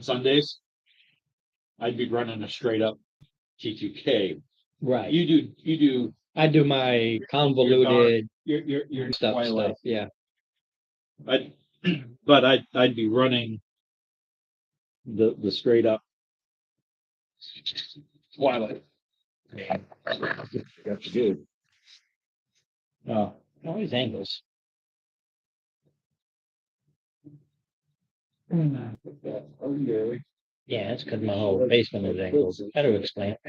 Sundays, I'd be running a straight up T2K. Right. You do I do my convoluted your stuff. Twilight. Yeah. But I'd be running the straight up Twilight. That's good. Always angles. Yeah, it's because my whole basement is angled. How to explain it?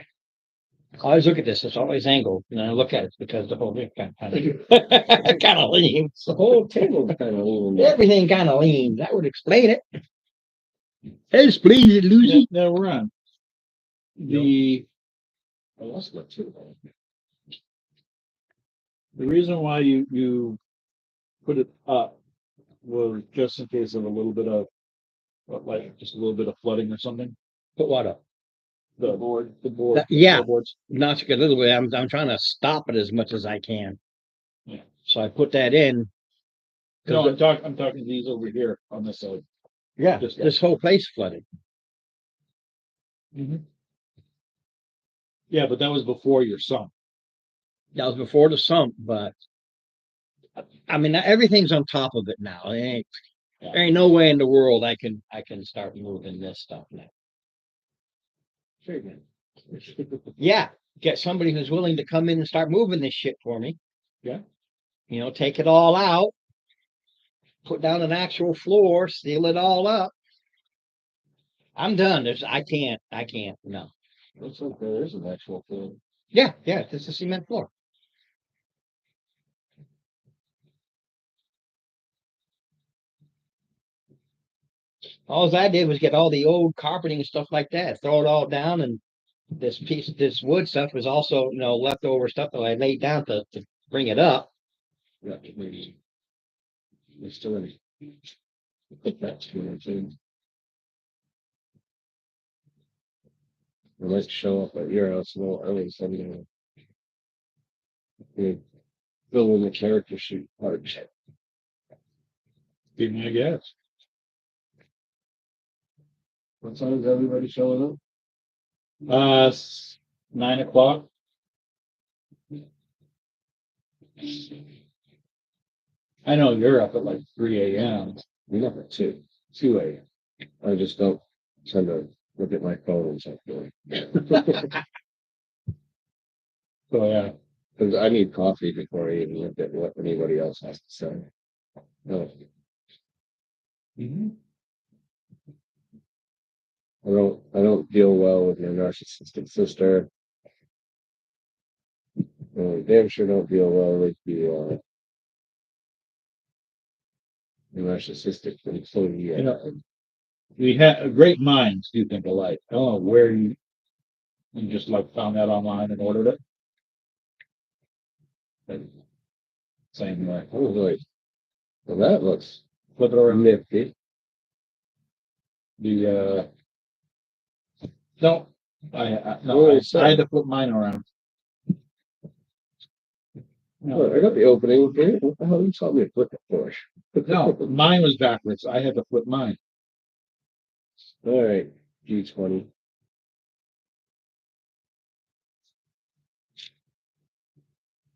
I always look at this, it's always angled. And then I look at it because the whole thing kind of leans. The whole table's kind of leaning. Everything kind of leans. That would explain it. Explain it, Lucy. Now we're on. The reason why you put it up was just in case of a little bit of just a little bit of flooding or something. Put what up? The board. Yeah. Boards. Not a little bit. I'm trying to stop it as much as I can. Yeah. So I put that in. No, I'm talking these over here on this side. Yeah, this whole place flooded. Mm-hmm. Yeah, but that was before your sump. That was before the sump, but I mean everything's on top of it now. There ain't no way in the world I can start moving this stuff now. Yeah, get somebody who's willing to come in and start moving this shit for me. Yeah. Take it all out, put down an actual floor, seal it all up. I'm done. I can't. No. Looks like there is an actual floor. Yeah, it's a cement floor. All I did was get all the old carpeting and stuff like that, throw it all down, and this wood stuff was also, leftover stuff that I laid down to bring it up. Yeah, maybe. It's still in. That's good. I might show up at your house a little early Sunday. Fill in the character sheet part. Give me a guess. What time is everybody showing up? 9 o'clock. I know you're up at like 3 a.m. We're up at 2 a.m. I just don't tend to look at my phone and stuff. So yeah. Because I need coffee before I even look at what anybody else has to say. No. Mm-hmm. I don't deal well with your narcissistic sister. I damn sure don't deal well with the narcissistic employee. We had great minds do think alike. I don't know where you just found that online and ordered it. But same way. I was like, well, that looks Flip it around. nifty. No, I had to flip mine around. No, I got the opening. What the hell you taught me to flip it for? No, mine was backwards. I had to flip mine. All right, G20.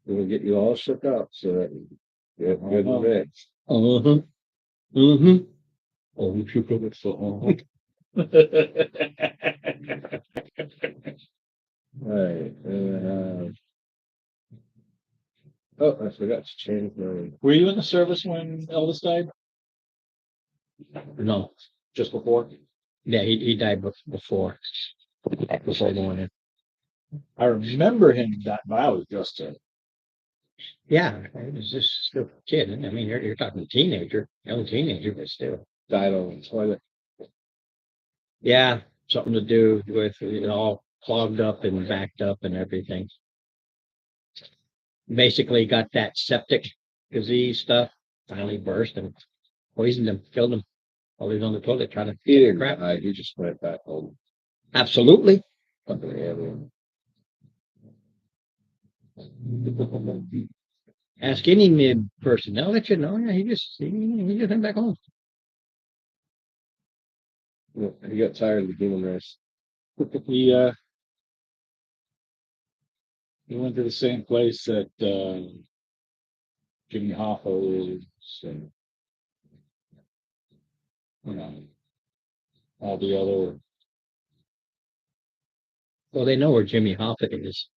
We'll get you all shook up so that you have good mix. Oh, you shook up it so. All right. I forgot to change my. Were you in the service when Elvis died? No, just before. Yeah, he died before morning. I remember him that, but I was just a. Yeah, it was just still a kid. I mean, you're talking teenager, young teenager, but still Died on the toilet. Yeah, something to do with all clogged up and backed up and everything. Basically, got that septic disease stuff. Finally burst and poisoned him, killed him. While he was on the toilet trying to He didn't crap. die. He just went back home. Absolutely. Fucking alien. Ask any mid person, they'll let you know. Yeah, he just went back home. He got tired of the human race. He went to the same place that Jimmy Hoffa is, and all the other. Well, they know where Jimmy Hoffa is.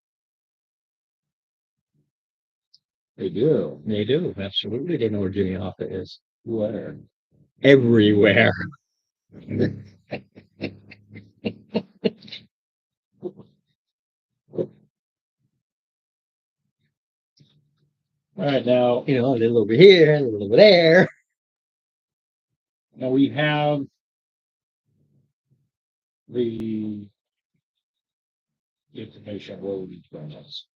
They do. They do. Absolutely. They know where Jimmy Hoffa is. Where? Everywhere. All right, now A little over here, a little over there. we have the information where we from us.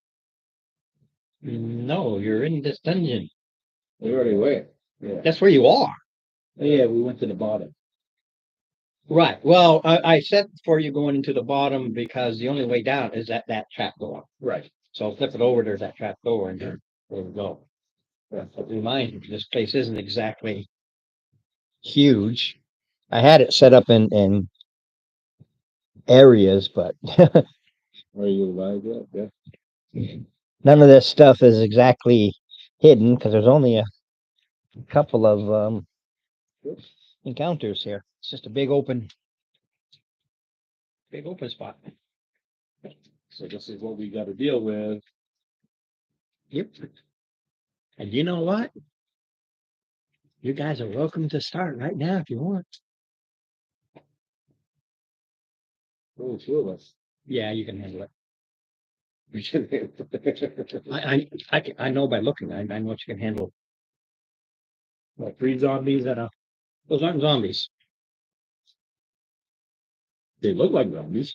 No, you're in this dungeon. We already went. Yeah. That's where you are. Yeah, we went to the bottom. Right. Well, I said for you going into the bottom because the only way down is at that trap door. Right. So flip it over, there's that trap door, and there we go. But remind you, this place isn't exactly huge. I had it set up in areas, but Are you alive yet? Yeah. none of this stuff is exactly hidden because there's only a couple of encounters here. It's just a big open spot. So this is what we got to deal with. Yep. And you know what? You guys are welcome to start right now if you want. Oh, two of us. Yeah, you can handle it. We should I know by looking. I know what you can handle. Like 3 zombies and Those aren't zombies. they look like zombies.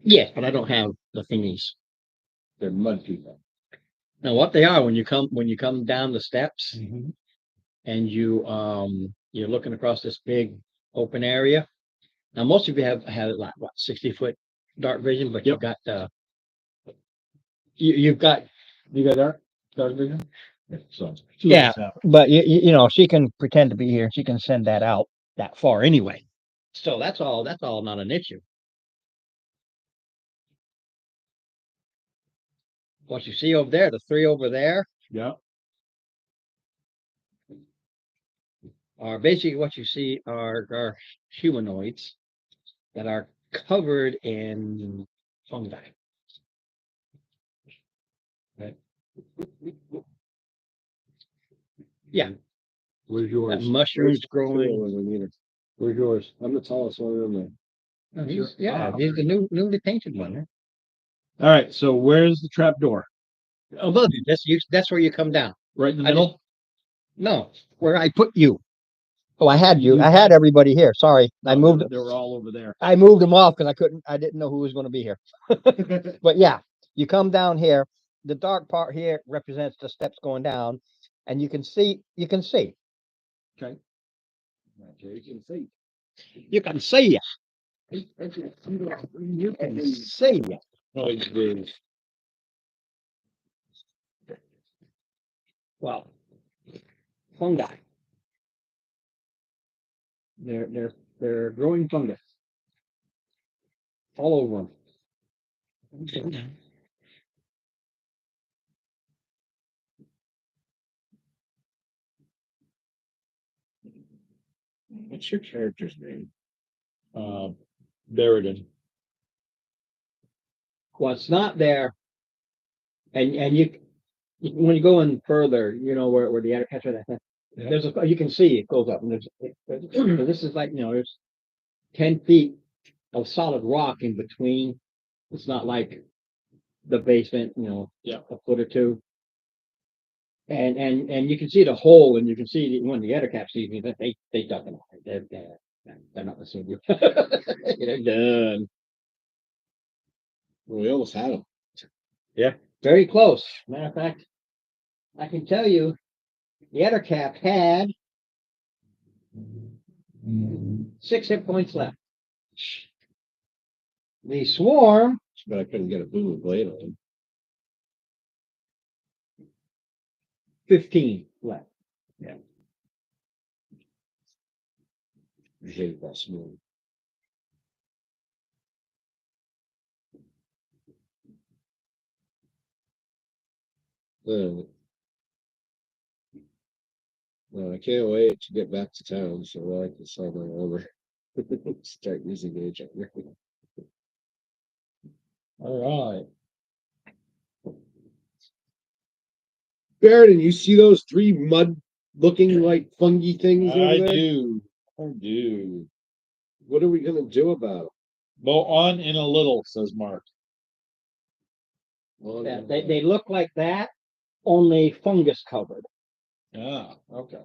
Yes, but I don't have the thingies. They're mud people. Now, what they are when you come down the steps Mm-hmm. and you're looking across this big open area. Now, most of you have like what 60-foot dark vision, but you've got you've got dark vision. So yeah, but she can pretend to be here. She can send that out that far anyway. So that's all not an issue. What you see over there, the 3 over there, yeah. are basically what you see are humanoids that are covered in fungi. Right. Yeah. Where's yours? Mushrooms growing. When we need it. Where's yours? I'm the tallest one in there. He's the newly painted one. Huh? All right. So where's the trap door? Above you. That's where you come down. Right in the middle. No, where I put you. Oh, I had you. I had everybody here. Sorry, I moved. They were all over there. I moved them off because I didn't know who was going to be here. But yeah, you come down here. The dark part here represents the steps going down, and you can see. Okay. Okay, you can see. You can see it. You can see it. Noise is Well, fungi. They're growing fungus all over them. What's your character's name? Buridan. What's not there, and you when you go in further, where the outer catch that. Yeah. There's you can see it goes up, and this is like there's 10 feet of solid rock in between. It's not like the basement, a foot or two. And you can see the hole, and you can see when the other cap sees me, they duck it. They're not listening to you. They're done. Well, we almost had him. Yeah, very close. Matter of fact, I can tell you, the other cap had 6 hit points left. The swarm, But I couldn't get a boom blade on him. 15 left. I hated that smooth. Well, I can't wait to get back to town so I can sell my armor. Start using age armor. All right. Baron, you see those three mud-looking like fungi things over I there? do. I do. What are we gonna do about them? Go on in a little, says Mark. Well, Yeah, they look like that, only fungus covered. Ah, okay.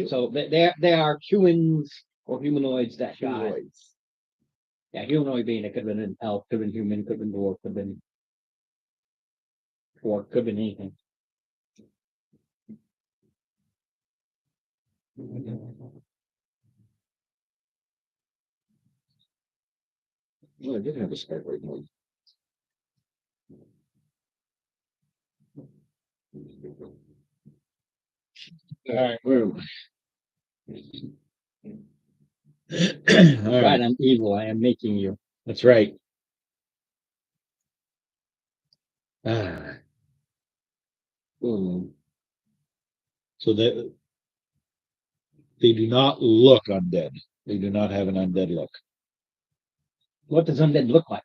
So they are humans or humanoids that got. humanoids. Yeah, humanoid being it could have been an elf, could have been human, could have been dwarf, could have been orc, could have been anything. Oh, I did have a Skyway one. All right. Where am All Right, right. I'm evil. I am making you. That's right. Ah, I? Oh, so they do not look undead. They do not have an undead look. What does undead look like?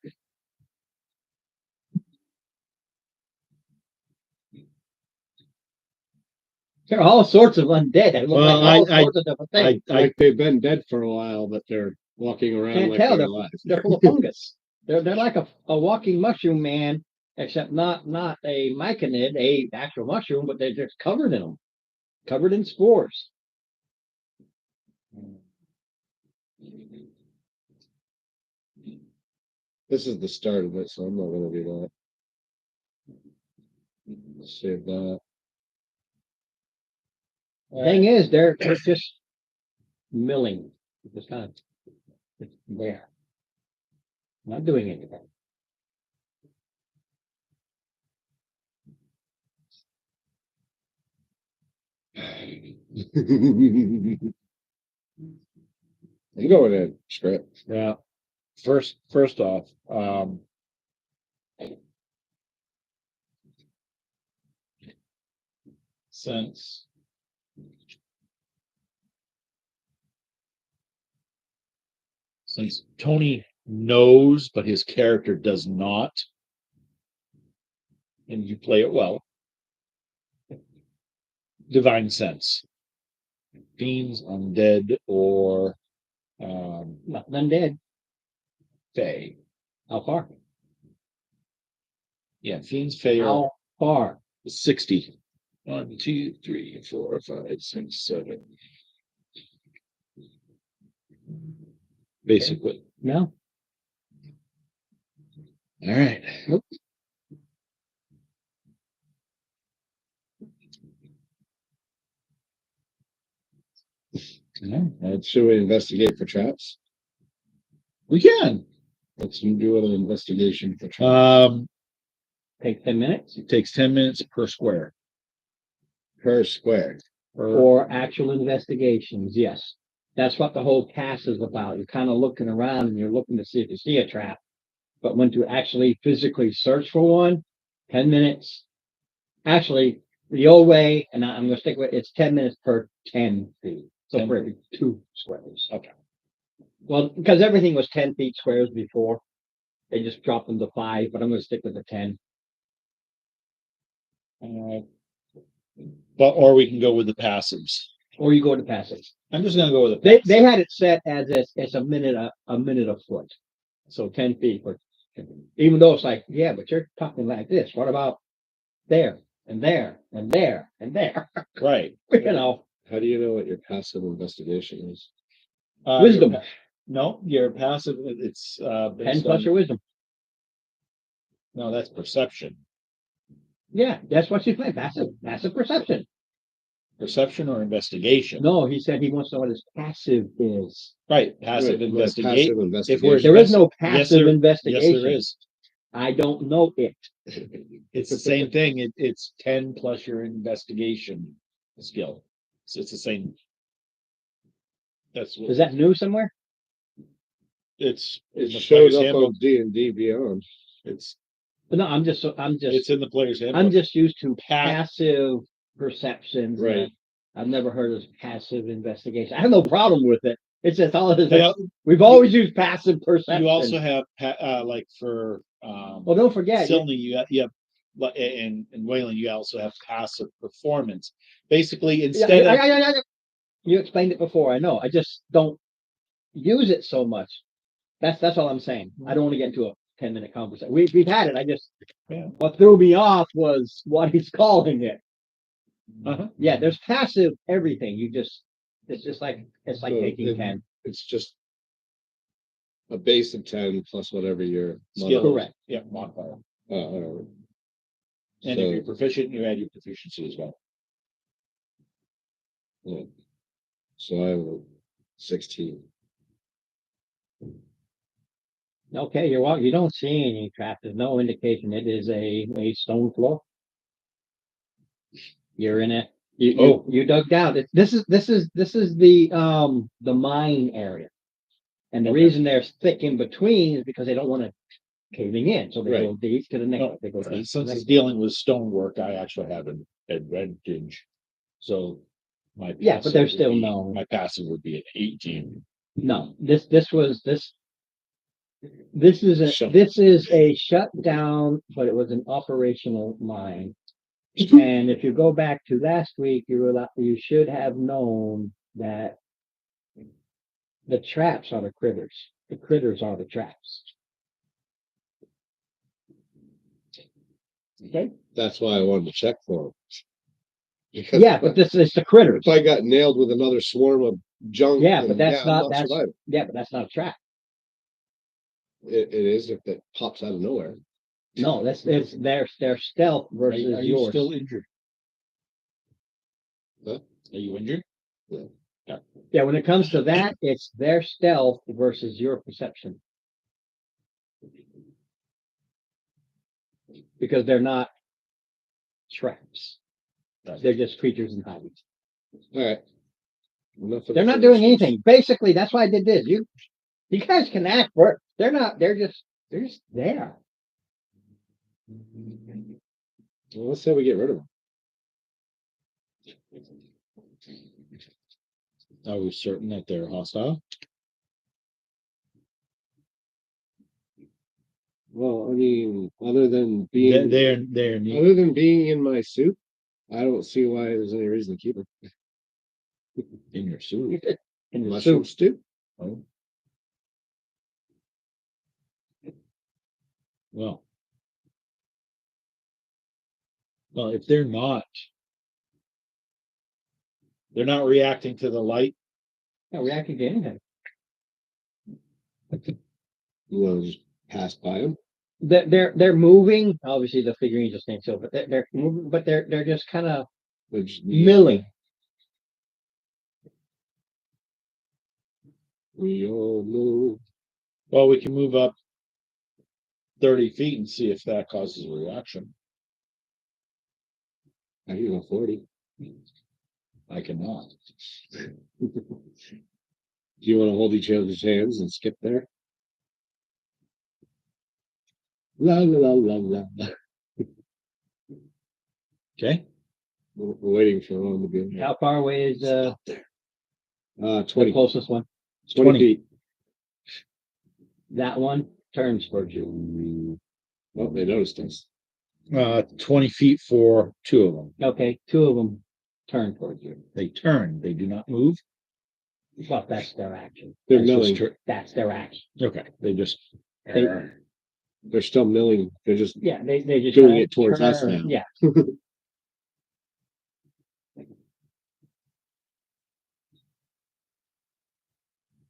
There are all sorts of undead. They look Well, like all I- sorts of different things. like they've been dead for a while, but they're walking around Can't like tell. they're alive. They're full of fungus. They're like a walking mushroom man, except not a myconid, a actual mushroom, but they're just covered in them, covered in spores. This is the start of it, so I'm not gonna do that. Save that. Thing is, they're just milling. It's kind of it's there. Not doing anything. I'm going in script. Yeah. First off, since Tony knows, but his character does not, and you play it well, divine sense, fiends, undead, or Nothing undead. fae. How far? Yeah, fiends, fae are How far? 60. 1, 2, 3, 4, 5, 6, 7. Basically. No. All right. Nope. Should we investigate for traps? We can. Let's do an investigation for traps. Take 10 minutes It takes 10 minutes per square. Per square. for actual investigations. Yes. That's what the whole cast is about. You're kind of looking around and you're looking to see if you see a trap. But when to actually physically search for one, 10 minutes. Actually, the old way, and I'm going to stick with it's 10 minutes per 10 feet. So 10 for every 2 squares. Okay. Well, because everything was 10 feet squares before. They just dropped them to 5, but I'm going to stick with the 10. But or we can go with the passives. Or you go to passage. I'm just gonna go with the They had it set as it's a minute a foot. So 10 feet. Even though it's like, yeah, but you're talking like this. What about there and there and there and there? right. You know, How do you know what your passive investigation is? wisdom. No, your passive. It's 10 based plus on. your wisdom. No, that's perception. Yeah, that's what she's playing. Passive perception. Perception or investigation. No, he said he wants to know what his passive is. Right. Passive Right, investigate. passive If we're There is no yes, passive there, investigation. yes, there is. I don't know it. It's the same thing. It's 10 plus your investigation skill. So it's the same. That's what Is that new somewhere? it's. It in the showed player's up handbook. on D&D Beyond. It's But no, It's in the player's I'm handbook. just used to Pat- passive perceptions. Right. I've never heard of passive investigation. I have no problem with it. It's just all it is. Yeah. We've always used passive perception. You also have, like for, well, don't forget. Silney, you have, and Wayland, you also have passive performance. Basically, instead of, You explained it before. I know. I just don't use it so much. That's all I'm saying. I don't want to get into a 10-minute conversation. We've had it. Yeah. What threw me off was what he's calling it. Uh-huh. Yeah, there's passive everything. It's just like So taking it- 10. It's just a base of 10 plus whatever your Skill. Correct. Yeah, modifier. whatever. And if you're proficient, you add your proficiency as well. Yeah. So I have a 16. Okay, you're welcome. You don't see any traps. There's no indication. It is a stone floor. You're in it. You dug down. This is the mine area. And the Okay. reason they're thick in between is because they don't want it caving in. So they go Right. deep to the next. No, They go deep. to the since next. it's dealing with stonework, I actually have an advantage. So my Yeah, but there's passive still would be- no. My passive would be an 18. No, this is Shut- this is a shutdown, but it was an operational mine. And if you go back to last week, you should have known that the traps are the critters. The critters are the traps. Okay. That's why I wanted to check for them. Because Yeah, but this is the critters. if I got nailed with another swarm of junk, Yeah, but then, that's I'm not that's surviving. yeah, but that's not a trap. It is if it pops out of nowhere. No, it's their stealth versus Are you yours. still injured? Huh? Are you injured? Yeah, when it comes to that, it's their stealth versus your perception. Because they're not traps. They're just creatures in hiding. All right. They're not doing anything. Basically, that's why I did this. You guys can act for it. They're not, they're just there. Well, let's say we get rid of them. Are we certain that they're hostile? Well, I mean, other than being They're neat. other than being in my suit, I don't see why there's any reason to keep them. In your suit. In the Mushroom suit. stew. Oh. Well. Well, if they're not reacting to the light. Yeah, reacting to anything. You want to just pass by them? They're moving. Obviously, the figurines just ain't so, but they're moving. But they're just kind of milling. We all move. Well, we can move up 30 feet and see if that causes a reaction. I can go 40. I cannot. Do you want to hold each other's hands and skip there? La la la la la. Okay. We're waiting for one to be How far away is Stop there. the 20 closest one? 20 feet. That one turns towards you. Oh, they noticed us. 20 feet for two of them. Okay, two of them turn towards you. They turn, they do not move. Well, that's their action. They're That's just milling. That's their action. Okay, they just. They're still milling. They're just Yeah, they just doing it towards us now. Yeah.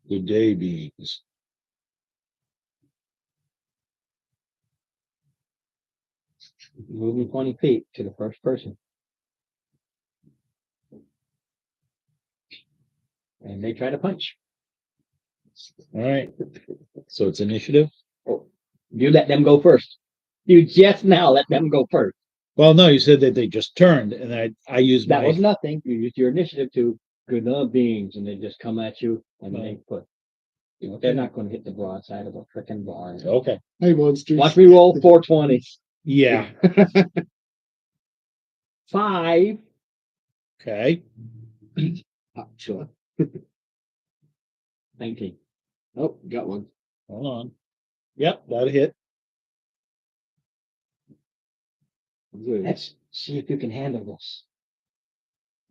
Good day, beings. Moving 20 feet to the first person. And they try to punch. All right. So it's initiative. You let them go first. You just now let them go first. Well, no, you said that they just turned, and I used That my. was nothing. You used your initiative to good enough beings, and they just come at you and they put. They're not going to hit the broadside of a freaking barn. Okay. Hey, monsters. Watch me roll 420s. Yeah. 5. Okay. Sure. 19. Oh, got one. Hold on. Yep, that hit. Let's see if you can handle this.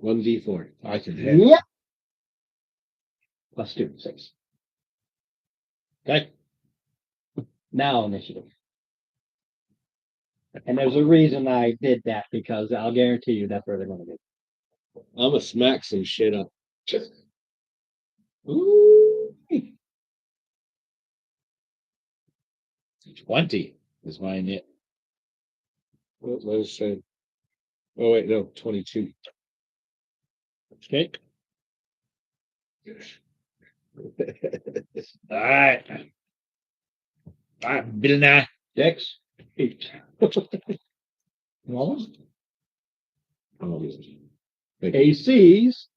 1d4. I can hit. Yep. Plus 2, 6. Okay. Now initiative. And there's a reason I did that, because I'll guarantee you that's where they're going to be. I'm gonna smack some shit up. Ooh. 20 is my hit. What was I saying? Oh wait, no, 22. Okay. All right. All right, Bill Nye. 6, 8. Almost. AC's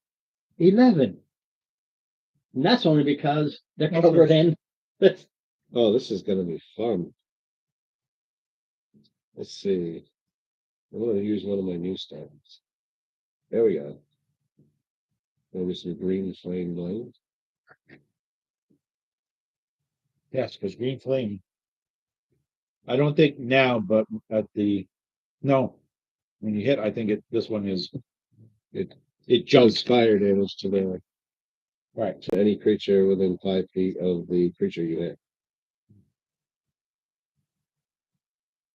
11. And that's only because they're covered in. Oh, this is gonna be fun. Let's see. I'm gonna use one of my new styles. There we go. Maybe some green flame blade. Yes, because green flame. I don't think now, but at the no, when you hit, I think this one is it jumps. Fire damage to the Right. to any creature within 5 feet of the creature you hit.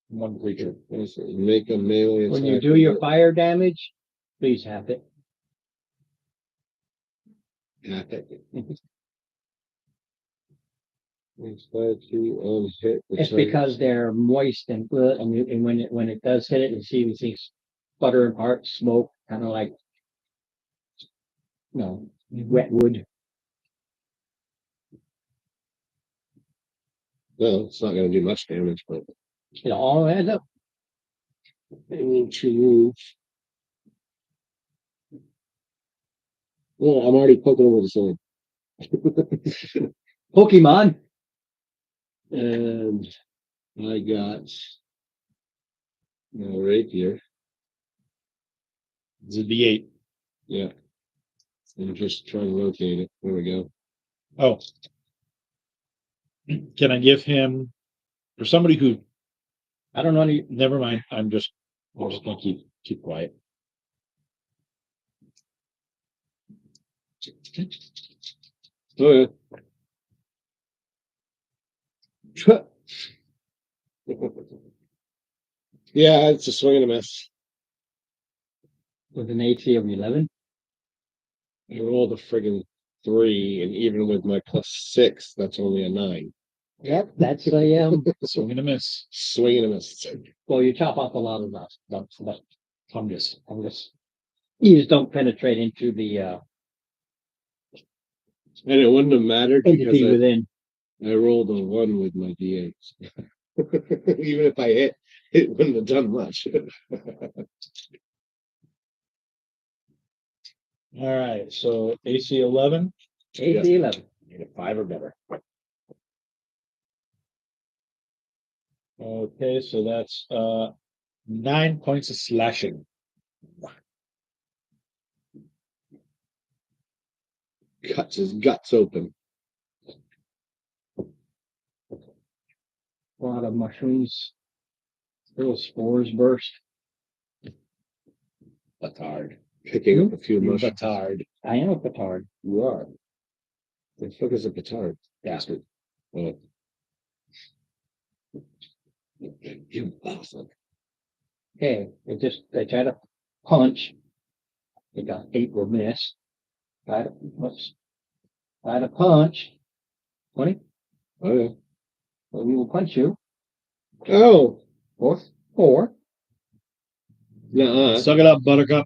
One creature. Make a melee When you attack do with your it. fire damage, please have it. Yeah. It's 5 feet on hit. the It's target. because they're moist and good, and when it does hit it, you see sputter apart, smoke, kind of like wet wood. Well, it's not gonna do much damage, but It all adds up. I need to move. Well, I'm already poking over the sword. Pokemon. And I got rapier. It's a D8. Yeah. I'm just trying to locate it. There we go. Oh. Can I give him for somebody who I don't know any. never mind. I'm just gonna keep quiet. Oh, yeah. Yeah, it's a swing and a miss. With an AC of 11. I rolled a friggin' 3, and even with my +6, that's only a 9. Yep, that's a Swing and a miss. Swing and a miss. well, you chop off a lot of that Fungus. fungus. You just don't penetrate into the And it wouldn't have mattered because entity within. I rolled a 1 with my D8. Even if I hit, it wouldn't have done much. All right. So AC 11. AC 11. Need a 5 or better. Okay, so that's 9 points of slashing. Cuts his guts open. A lot of mushrooms. Little spores burst. Petard. Picking up a few You mushrooms. petard. I am a petard. You are. The fuck is a petard? Bastard. Oh. You bastard. Okay, they try to punch. They got 8 will miss. Try to punch. 20. Oh, yeah. So we will punch you. Oh, 4. nuh-uh. Suck it up, Buttercup.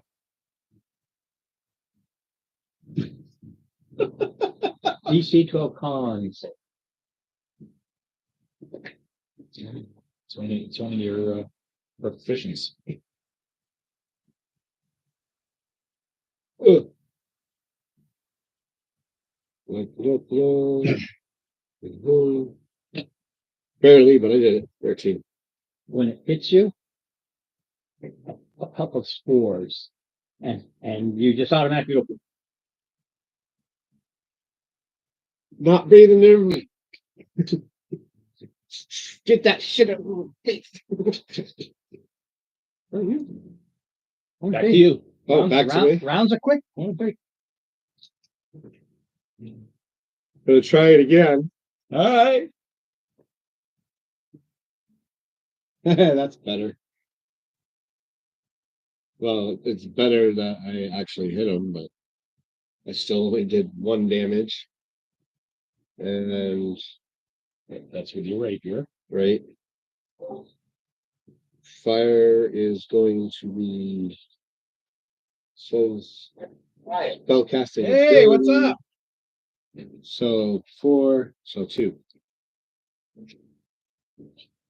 DC 12 cons. It's only your proficiency. Ugh. Barely, but I did it. 13. when it hits you, a puff of spores, and you just automatically go, Not bathing there. Get that shit out of my face. Back to you. Oh, back to me. rounds are quick. Okay. Gonna try it again. All right. That's better. Well, it's better that I actually hit him, but I still only did 1 damage. And That's with your rapier. right. Fire is going to be spell casting. Hey, what's ability. up? So 4, so 2.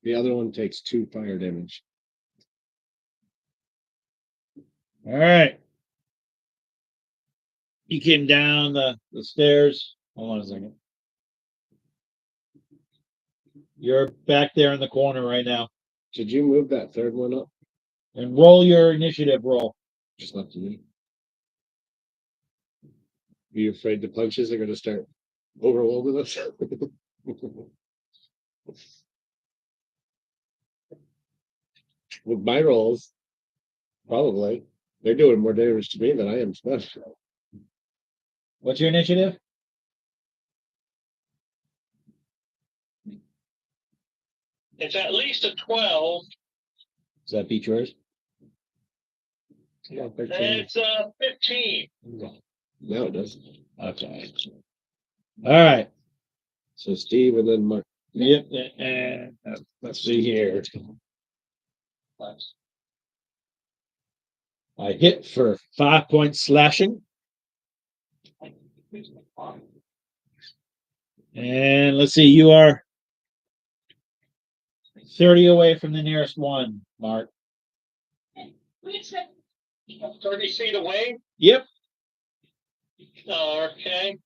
The other one takes 2 fire damage. All right. You came down the stairs. Hold on a second. You're back there in the corner right now. Did you move that third one up? And roll your initiative roll. Just left to me. Are you afraid the punches are gonna start overwhelming us? With my rolls, probably. They're doing more damage to me than I am to them. What's your initiative? It's at least a 12. Does that beat yours? It's 15. Now it does. Okay. All right. So Steve and then Mark. Yep. And let's see here. I hit for 5 points slashing. And let's see, you are 30 away from the nearest one, Mark. 30 feet away. Yep. Okay.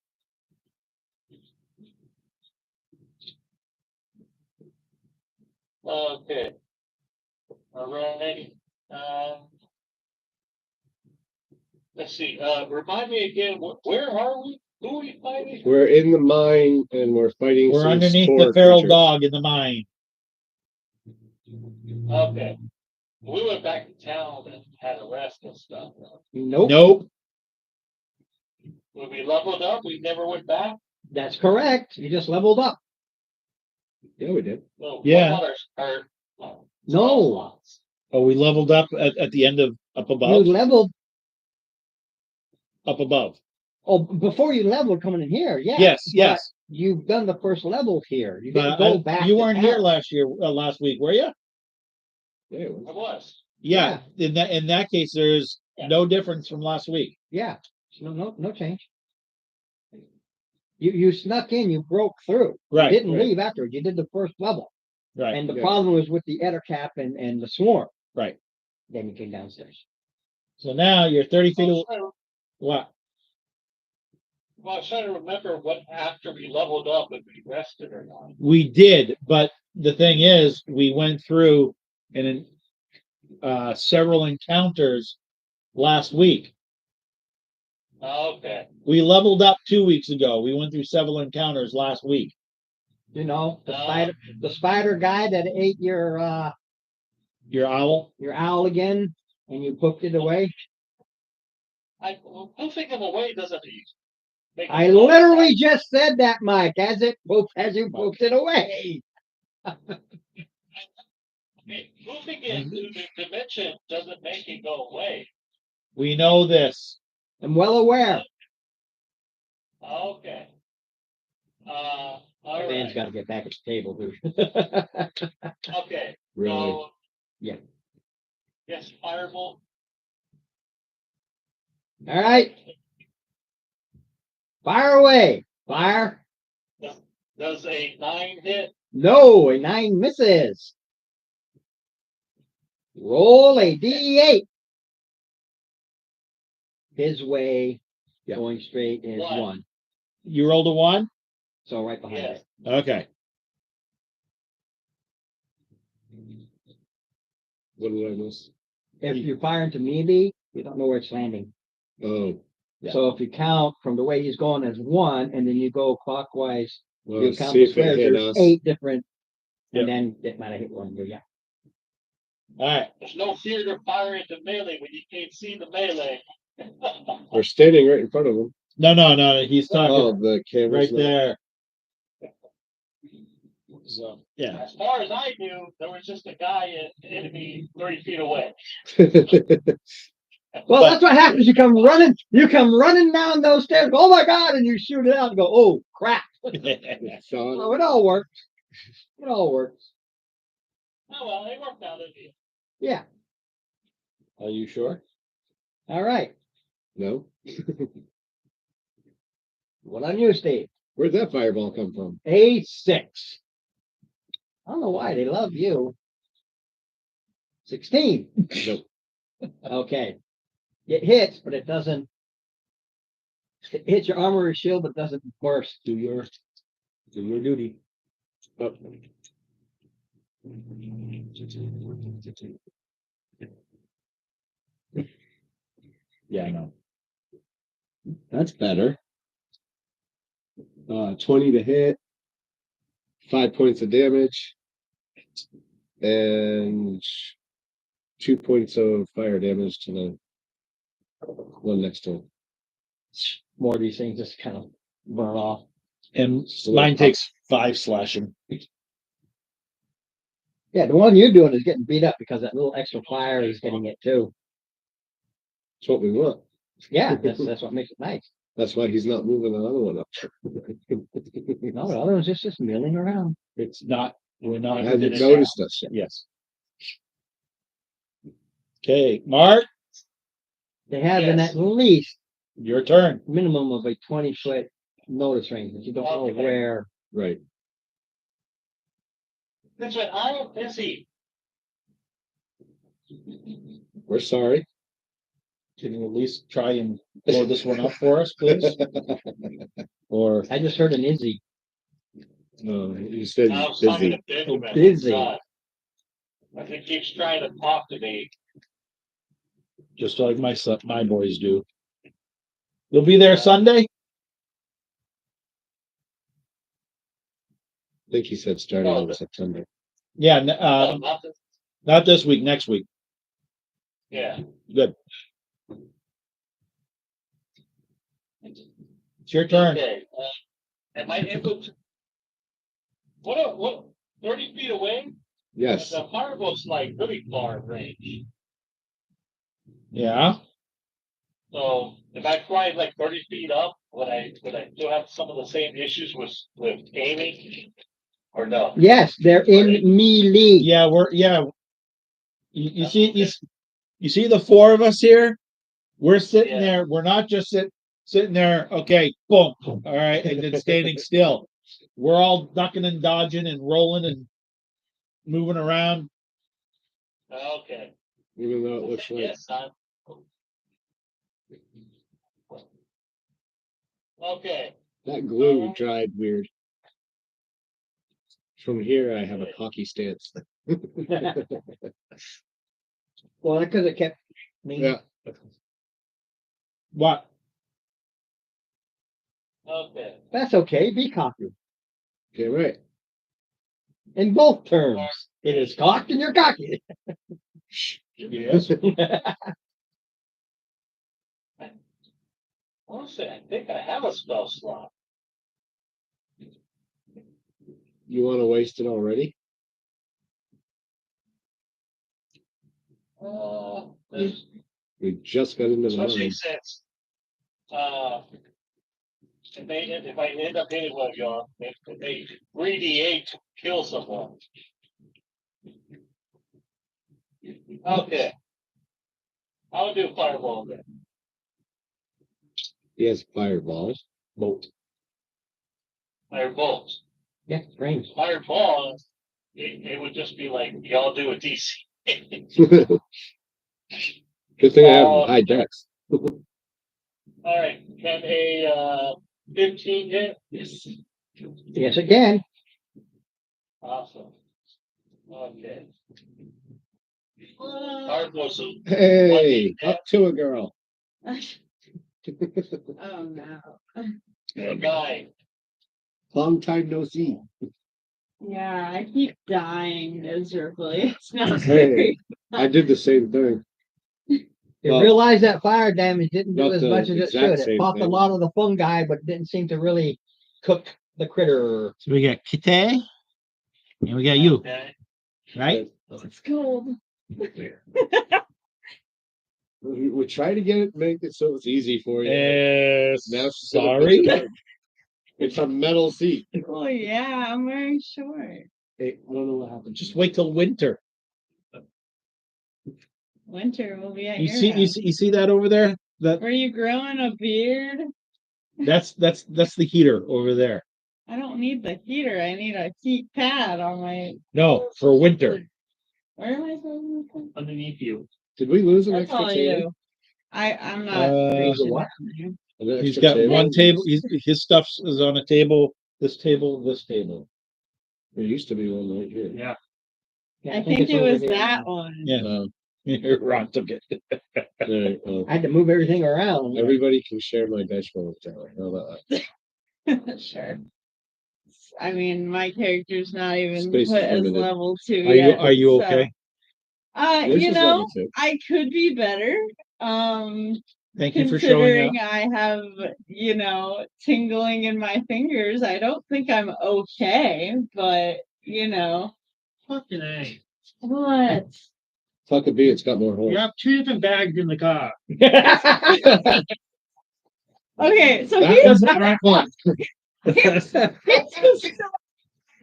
Okay. All right. Let's see. Remind me again. Where are we? Who are we fighting? We're in the mine and we're fighting. We're some underneath spore the feral creatures. dog in the mine. Okay. We went back to town and had a rest and stuff. Nope. Nope. When we leveled up, we never went back. That's correct. You just leveled up. Yeah, we did. Well, Yeah. what our No. Oh, we leveled up at the end of up You above. leveled. Up above. Oh, before you leveled coming in here, yeah. Yes, but yes. You've done the first level here. You didn't But go back. you to weren't here town. last week, were you? Yeah, it was. I was. Yeah. In that case, there's no difference from last week. Yeah. No change. You snuck in. You broke through. Right. You didn't right. leave afterwards. You did the first level. Right. And the Yeah. problem was with the Ettercap and the swarm. Right. Then you came downstairs. So now you're 30 feet away. Well, What? I was trying to remember what after we leveled up if we rested or not. We did, but the thing is, we went through in several encounters last week. Okay. We leveled up 2 weeks ago. We went through several encounters last week. You know, the spider guy that ate your owl? owl again, and you pooped it away. Poofing him away doesn't make I him literally just said that, Mike, as you pooped it away. Moving into the dimension doesn't make it go away. We know this. I'm well aware. Okay. All Dan's right. got to get back at the table, dude. Okay. Really? So, Yeah. yes, firebolt. All right. Fire away. Fire. Does a 9 hit? No, a 9 misses. Roll a D8. His way, Yeah. going straight is One. 1. You rolled a 1? So right behind Yes. it. Okay. What did I miss? If you're firing to melee, you don't know where it's landing. Oh, Yeah. So if you count from the way he's going as one, and then you go clockwise, well, you let's count see the if it squares, hit there's us. 8 different, Yep. and then it might have hit one, but yeah. All right. There's no fear to fire into melee when you can't see the melee. We're standing right in front of him. No. He's Oh, talking the camera's right there. So, yeah. As far as I knew, there was just a guy, an enemy 30 feet away. not. Well, that's what happens. You come running down those stairs. Oh my God! And you shoot it out and go, oh crap! Sean, So it all works. It all works. Oh, well, it worked out, didn't it? Yeah. Are you sure? All right. no. What on you, Steve? Where'd that fireball come from? A6. I don't know why they love you. 16. Nope. Okay. It hits, but it doesn't. It hits your armor or shield, but it doesn't burst. Do your duty. Oh. Yeah, I know. That's better. 20 to hit, 5 points of damage, and 2 points of fire damage to the one next to him. More of these things just kind of burn off. And mine takes 5 slashing. Yeah, the one you're doing is getting beat up because that little extra fire is hitting it too. That's what we want. Yeah, that's what makes it nice. That's why he's not moving the other one up. No, the other one's just milling around. It's not. We're I not. hadn't noticed us. Yes. Okay, Mark, They have in Yes. at least your turn. minimum of a 20-foot notice range, but you don't know Okay. where. Right. Since when I am busy, We're sorry. Can you at least try and blow this one up for us, please? Or I just heard an Izzy. No, you said I he's was talking busy. to Benjamin. Busy. I think he keeps trying to talk to me. just like my boys do. You'll be there Sunday? I think he said starting Oh, in September. Yeah, Not this- not this week, next week. yeah. Good. It's your turn. Okay. Am I able to? What? 30 feet away? Yes. The fireball's like really far range. Yeah. So if I fly like 30 feet up, would I still have some of the same issues with aiming? Or no? Yes, they're in melee. Yeah, you see the 4 of us here? We're sitting Yeah. there, we're not just sitting there, okay, boom, all right, and then standing still. We're all ducking and dodging and rolling and moving around. Okay. Even though it looks like Yes, son. Okay. that glue dried weird. From here, I have a hockey stance. Well, because it kept me. Yeah. What? Okay. That's okay. Be cocky. Okay, right. In both terms. It is cocked and you're cocky. Yes. Honestly, I think I have a spell slot. You want to waste it already? There's- We just got into the Especially line. since, if I end up hitting one of y'all, if they 3d8 to kill someone. Okay. I'll do fireball then. He has fireballs. Bolt. Firebolt. Yeah, range. Fireball, it would just be like, y'all do a DC. Good thing I have high decks. Alright, can a 15 hit? Yes, again. Awesome. Okay. Ours was a Hey, up to a girl. Oh no. guy. Long time no see. Yeah, I keep dying miserably. It's not Hey, very. I did the same thing. You Well, realize that fire damage didn't do not as the much as it exact should. It same popped a thing. lot of the fungi, but didn't seem to really cook the critter. So we got Kite, and we got you, Okay. right? It's cold. We try to get it, make it so it's easy for you. Now she's gonna sorry. put it in. It's a metal seat. Oh yeah, I'm wearing shorts. Hey, I don't know what happened. Just wait till winter. Winter will be at You your see, house. you see that over there? Were you growing a beard? That's the heater over there. I don't need the heater. I need a heat pad on my. No, for winter. Where am I supposed to put? Underneath you. Did we lose an That's extra all table? you. I'm not. The what? An He's extra got table? one table. His stuff is on a table. This table. This table. There used to be one right here. Yeah. Yeah, I think it's it over was here. that one. Yeah, Ron took it. Alright, well, I had to move everything around. everybody can share my dashboard tower. How about that? Sure. I mean, my character's not even Space is put as limited. level 2 Are you yet. are you so- okay? Yours You is know, level 2. I could be better. Thank you for showing Considering up. I have, tingling in my fingers, I don't think I'm okay, but Fucking A. what? Fuck a B, it's got more holes. You have 2 different bags in the car. Okay, so That here's was the right one.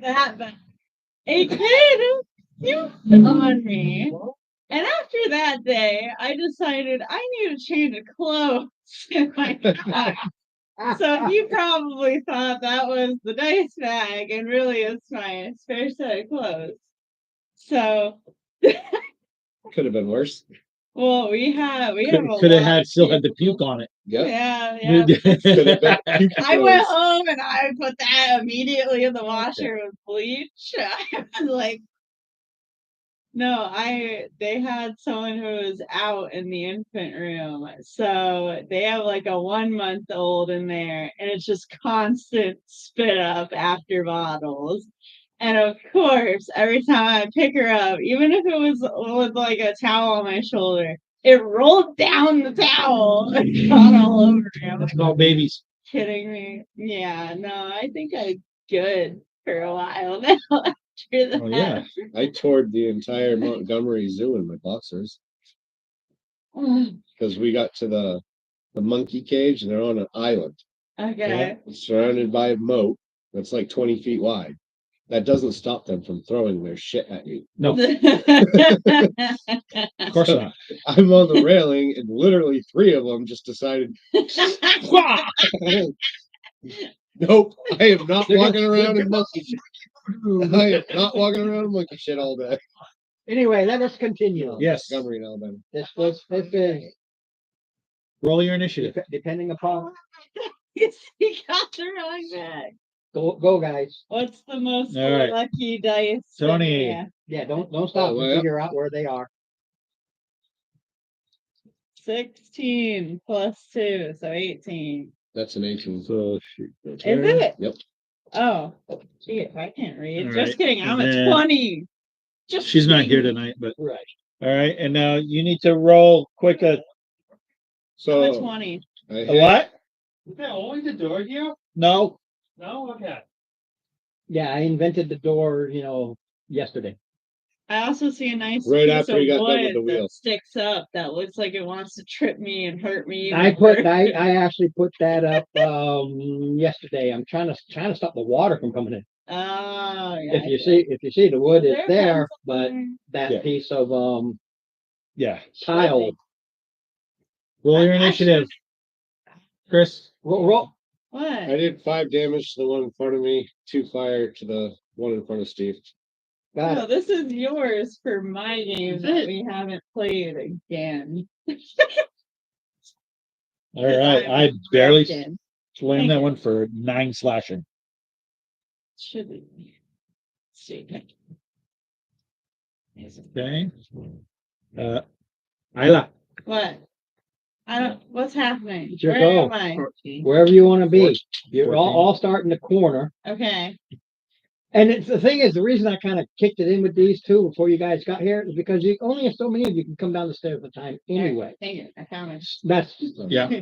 that bad. A kid used on me. And after that day, I decided I need to change of clothes in my car. So he probably thought that was the dice bag, and really it's my spare set of clothes. So, Could have been worse. well, we have Could have had still had the puke on it. Yep. Yeah. Could have been puke I went clothes. home and I put that immediately in the washer with bleach. I was like, no, they had someone who was out in the infant room. So they have like a 1-month-old in there, and it's just constant spit up after bottles. And of course, every time I pick her up, even if it was with like a towel on my shoulder, it rolled down the towel and got all over me. I'm That's like, called babies. kidding me? Yeah, no, I think I'm good for a while now after that. Oh yeah. I toured the entire Montgomery Zoo in my boxers because we got to the monkey cage and they're on an island. Okay. It's surrounded by a moat that's like 20 feet wide. That doesn't stop them from throwing their shit at you. No, of course not. I'm on the railing and literally 3 of them just decided, nope, I am not walking around in monkey shit. I am not walking around in monkey shit all day. Anyway, let us continue. Yes. Montgomery in Alabama. This is Roll your initiative. depending upon. He got the wrong bag. Go, guys. What's the most All right. lucky dice? Tony. Yeah. Yeah, don't stop Oh, and yeah. figure out where they are. 16 plus 2, so 18. That's an 18. So Is it? Yep. Oh, gee, I can't read. All Just right. kidding. I'm And a then- 20. Just she's not kidding. here tonight, but Right. all right. And now you need to roll quick a I'm a So 20. I what? Is that only the door here? No. No? Okay. Yeah, I invented the door, yesterday. I also see a nice Right piece after of he got done with wood the wheel. that sticks up that looks like it wants to trip me and hurt me. I even worse. actually put that up yesterday. I'm trying to stop the water from coming in. Oh, yeah. If you see the wood is there, but that Yeah. piece of Yeah. tile. Roll your initiative, Chris. Roll. What? I did 5 damage to the one in front of me, 2 fire to the one in front of Steve. Got No, it. this is yours for my game that we haven't played again. All right. I barely Broken. slammed Thank that you. one for 9 slashing. Should be. See. Okay. Isla, What? I don't, what's happening? It's your Where call. am I? Wherever you want to be. You're 14. all start in the corner. Okay. And the thing is, the reason I kind of kicked it in with these two before you guys got here is because you only have so many of you can come down the stairs at a time anyway. Dang it, I found it. That's yeah,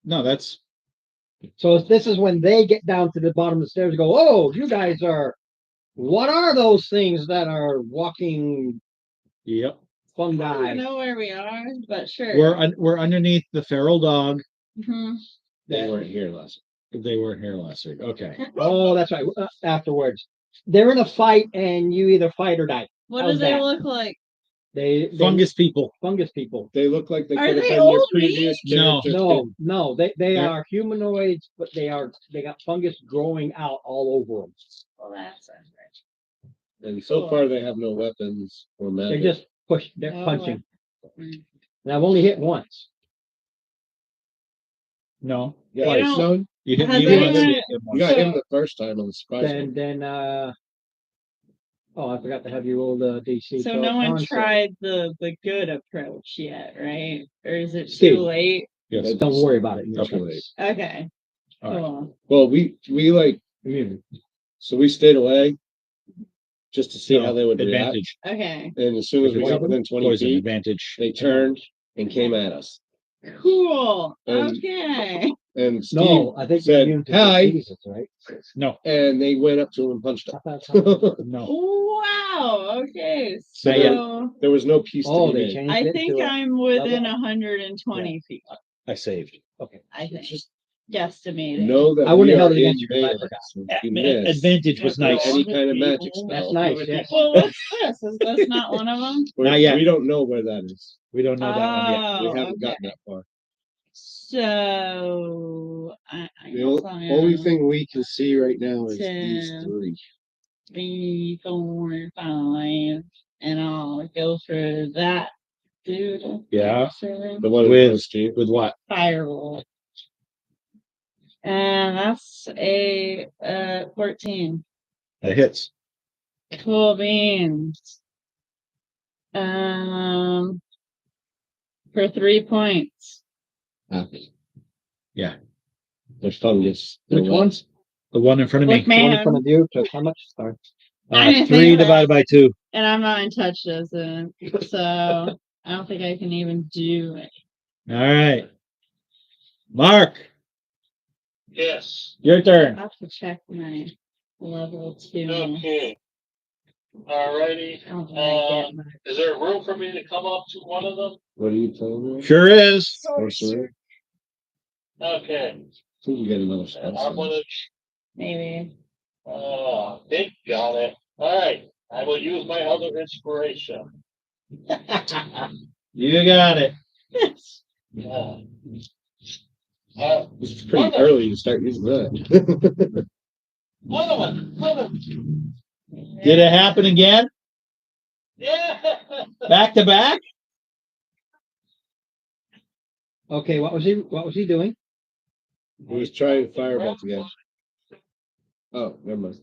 no, that's, so this is when they get down to the bottom of the stairs and go, oh, you guys are, what are those things that are walking yep. I don't fungi? even know where we are, but sure. We're underneath the feral dog. Mhm. They weren't here last. They weren't here last week. Okay. Oh, that's right. Afterwards, they're in a fight, and you either fight or die. What How's do they that? look like? They Fungus people. fungus people. They look like they Are could have they been your old previous No. character. No, they They're- are humanoids, but they got fungus growing out all over them. Well, that's right. And so far they have no weapons or They're magic. just they're Oh, punching. Mm. And I've only hit once. No, Yeah, They don't- no, you hit Have me they once. ever- you hit him you once. got him the first time on the surprise. Then oh, I forgot to have your old DC. So no one Con set. tried the good approach yet, right? Or is it Steve. too late? Yes. Don't worry about it. That's too late. Okay. All right. Cool. Well, we like, so we stayed away just to see No, how they would react. advantage. Okay. And as soon as we got within 20 Poison feet, advantage. they turned and came at us. Cool. And- Okay. And Steve No, I think said, you're immune to "Hi." diseases, right? No, and they went up to him and punched I him. thought so. no. Wow. Okay. Not yet. So There was no peace Oh, to be they made. changed I it think to I'm within level. 120 feet. I saved. I think. Just Guesstimating. know that I wouldn't we have held are it in against you 'cause I melee, forgot. so if you miss Advantage was Yeah, nice. any kind of magic spell. That's nice. Yes. Well, what's this? Is this not one of them? Not yet. We don't know where that is. We don't know that one yet. Oh, We haven't okay. gotten that far. So I The guess I only am thing we can see right now is these 10. three. 3, 4, 5, and I'll go for that dude. Yeah. Sorry. The one With- with Steve. With what? Firewall. And that's a 14. That hits. Cool beans. For 3 points. Yeah. There's fungus. Which ones? The one in front of me. Look, The one in man, front of you. So how much? Sorry. I didn't 3 think of that. divided by 2. and I'm not in touch doesn't, so I don't think I can even do it. All right. Mark, Yes. your turn. I'll have to check my level 2. Okay. Alrighty. I don't think I get my Is there room for me to come up to one of them? What are you telling me? Sure is. Sorcerer? Okay. I think you get another And spell. I'm gonna, maybe. Dick got it. Alright, I will use my other inspiration. You got it. Yeah. It's pretty early to start using that. Another one. Did it happen again? Yeah. Back to back? Okay, what was he doing? He was trying firebolt again. Oh, never mind.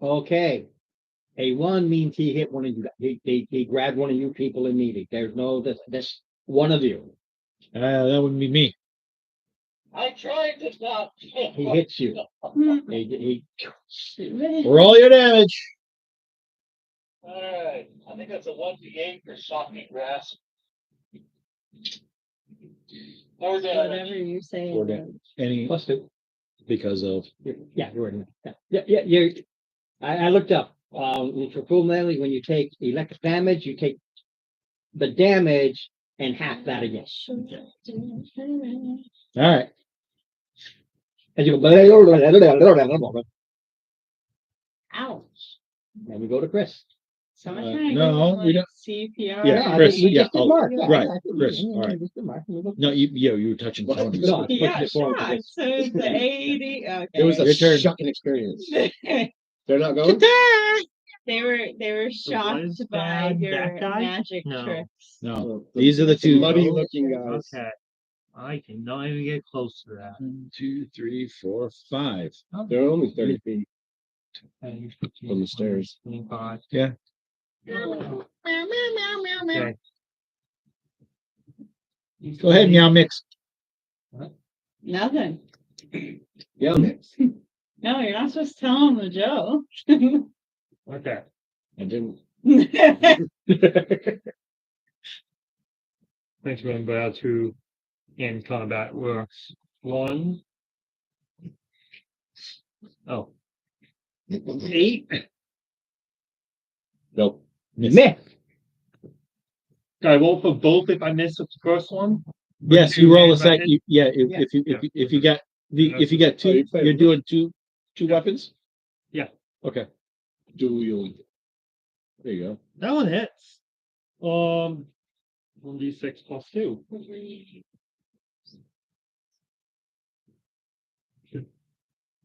Okay. A 1 means he hit one of you. He grabbed one of you people immediately. There's no this one of you. That wouldn't be me. I tried to not. He hits you. He Roll your damage. Alright, I think that's a 1d8 for shocking grasp. 4 damage. Whatever you say. Or damage. Any plus 2. because of Yeah, you're right. Yeah. You're, I looked up. For full melee, when you take electric damage, you take the damage and half that again. all right. And you go. Ouch. Then we go to Chris. So I'm Uh, trying to no, go we like don't- CPR. Yeah, I Chris, think we yeah, just did oh, Mark. right, I think Chris, we all right. just did Mark. No, you were touching Tony. No, I He pushed got it forward shot. again. So it's the AED. Okay. It was Your a turn. shocking experience. They're not going? They were shocked was by that your guy? magic No. tricks. No, Well, these are the two. muddy looking guys. Okay. I cannot even get close to that. 1, 2, 3, 4, 5. They're only 30 feet. 10, From the stairs. 25. Yeah. Okay. Go ahead, meow mix. Nothing. Yeah. No, you're not supposed to tell him the joke. Okay. I didn't. Thanks for remember how to in combat works. One. Oh. 8. Nope. Myth. Can I roll for both if I miss the first one? Yes, you roll a sec. If Yeah. you got if you got Oh, two, you play you're with- doing two weapons. Yeah. Okay. Dual. There you go. That one hits. 1d6 plus 2.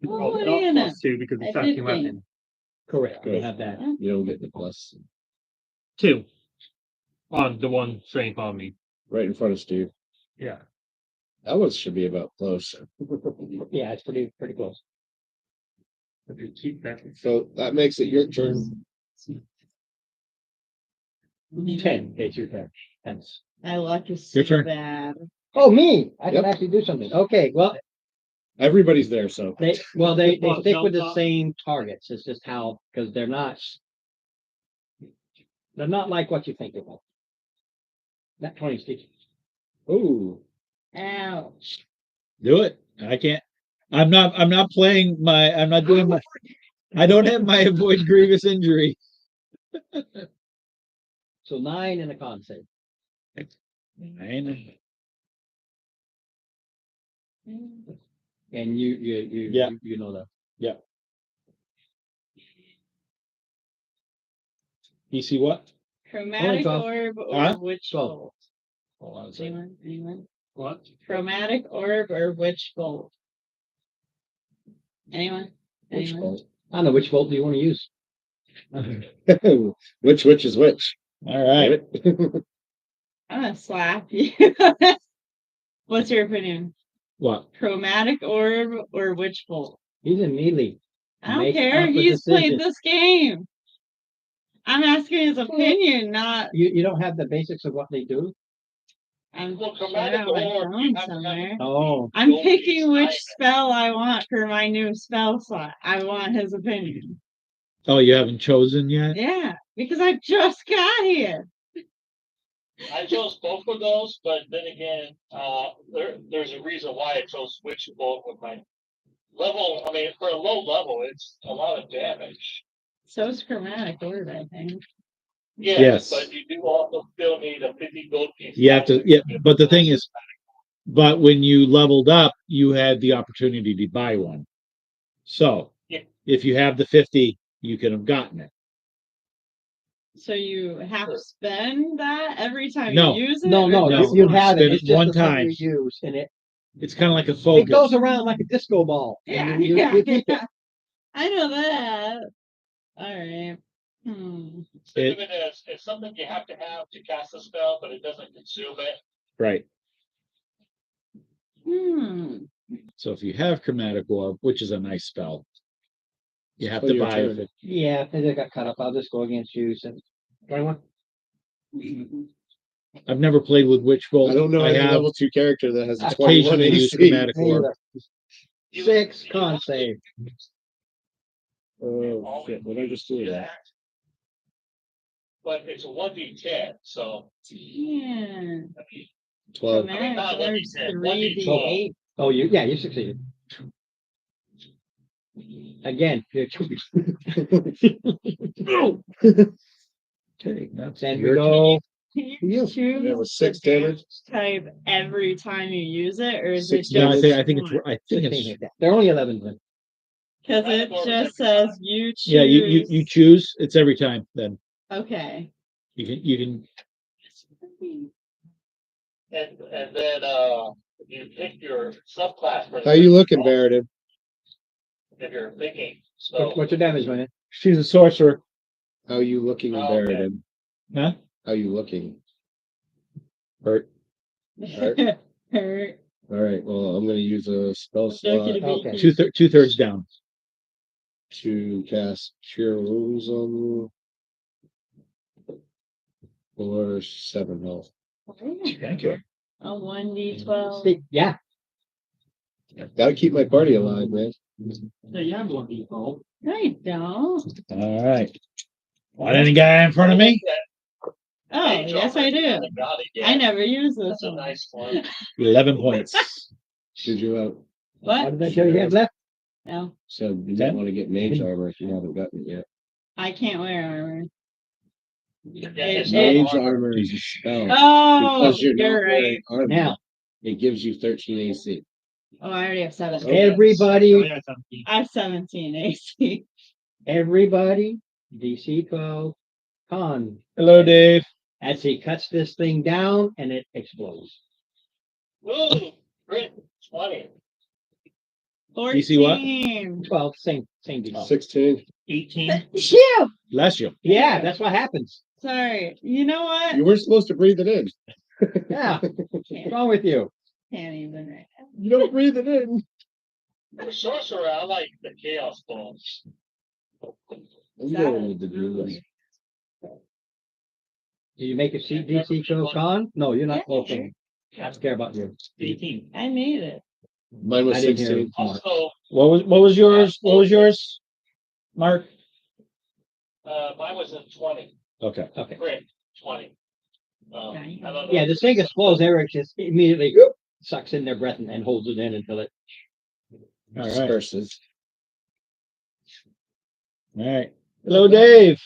Well, what do Not you know? plus 2 because it's I did second think. weapon. Correct. You have that. You don't get the plus. 2. On the one strength on me. Right in front of Steve. Yeah. That one should be about close. Yeah, it's pretty close. If you keep that. So that makes it your turn. 10. It's your turn. Hence. My luck is so Your turn. bad. Oh, me! I can Yep. actually do something. Okay, well, Everybody's there, so. they Well, stick with the no, same targets. It's just how, because they're not like what you think they will. Not 20, Steve. Ooh. Ouch. Do it. I can't. I'm not playing my. I'm not doing my. I don't have my avoid grievous injury. So 9 and a con save. Nine. And you Yeah. you know that. You see what? Chromatic 12. orb or Huh? witch 12. bolt? Hold on a second. Anyone? What? Chromatic orb or witch bolt? Anyone? Which Anyone? I don't know which bolt do you want to use. bolt? Which is which? All Damn right. it. I'm gonna slap you. What's your opinion? What? Chromatic orb or witch bolt? He's in melee. I don't Make care. up a He's played decision. this game. I'm asking his opinion, not. You don't have the basics of what they do. I'm Well, sure chromatic on my orb, phone you have to have somewhere. Oh, I'm Don't picking which use spell I want for my new spell slot. I want his opinion. Oh, you haven't chosen yet? Yeah, because I just got here. I chose both of those, but then again, there's a reason why I chose switch both with my level. I mean, for a low level, it's a lot of damage. So is chromatic orb, I think. Yes. But you do also still need a 50 gold piece. You have to. Yeah. But the thing is, but when you leveled up, you had the opportunity to buy one. So Yeah. if you have the 50, you could have gotten it. So you have to spend that every time No. you use it? no, or no, No. you have it. Spend It's it just one the number time. you use, and It's kind of like a it focus. goes around like a disco ball. Yeah, And you yeah, keep it. yeah. I know that. All right. Think of it as it's something you have to cast a spell, but it doesn't consume it. Right. So if you have chromatic orb, which is a nice spell, you have So to your buy turn. it. Yeah, if they got cut up, I'll just go against you. Since 21. I've never played with Witch Bolt. I don't know I any have level 2 character that has a 21 occasionally used AC. chromatic orb. 6 con save. Oh shit! What did I just do? That? But it's a 1d10, so yeah. 12. I mean, not Chromatic 1d10, orb's 1d12. 3d8. Oh, you succeeded. Again, you're Okay, that's then we your go. Can You. you choose That was the 6 damage. type every time you use it, or is 6 it No, just? I think it's. 16 hit that. They're only 11 then. Because it just says you choose. Yeah, you choose. It's every time. Then Okay. you can. And then you pick your subclass. For How you looking, Baradin? if you're thinking. So What's your damage, man? She's a sorcerer. How you looking, Oh, okay. Baradin? Huh? How you looking? Hurt. Alright. Hurt. All right. Well, I'm going to use a spell Don't slot get a Okay. beaky. 2/3 down. to cast Cure Wounds on you for 7 health. Thank you. A 1d12. Yeah, Gotta keep my party alive, man. Hey, you have one default. No, you don't. All right. Want any guy in front of me? Oh, Age yes, I already, do. haven't got it yet. I never use this That's a one. nice one. 11 points. Did you what What? did I tell you had left? No, so you Ten? might want to get mage armor if you haven't gotten it yet. I can't wear armor. Yeah, It- it's it- not Mage armor. armor is a spell. Oh, Because you're you're not right. wearing armor, Now, it gives you 13 AC. Oh, I already have 7. Okay. Oh, everybody, yeah, 17. I have 17 AC. everybody, DC 12, con. Hello, Dave. As he cuts this thing down and it explodes. Ooh, crit 20. DC what? 14. 12, same DC. 16. 18. Yeah, Bless you. yeah, that's what happens. Sorry. You know what? You were supposed to breathe it in. Yeah, what's Can't, wrong with you? can't even right now. You don't breathe it in. For sorcerer, I like the chaos balls. I'm That going is with the druids. really- Did you make a DC 12 con? No, you're not. Yeah. Okay. I don't care about you. 18. I made it. Mine was I didn't hear 16. him. Also, What was yours? What was yours? Mark? mine was in 20. Okay. Okay. Crit 20. Okay. I don't know. Yeah, this thing explodes. Eric just immediately whoop, sucks in their breath and holds it in until it. All right. Disperses. All right. Hello, Dave.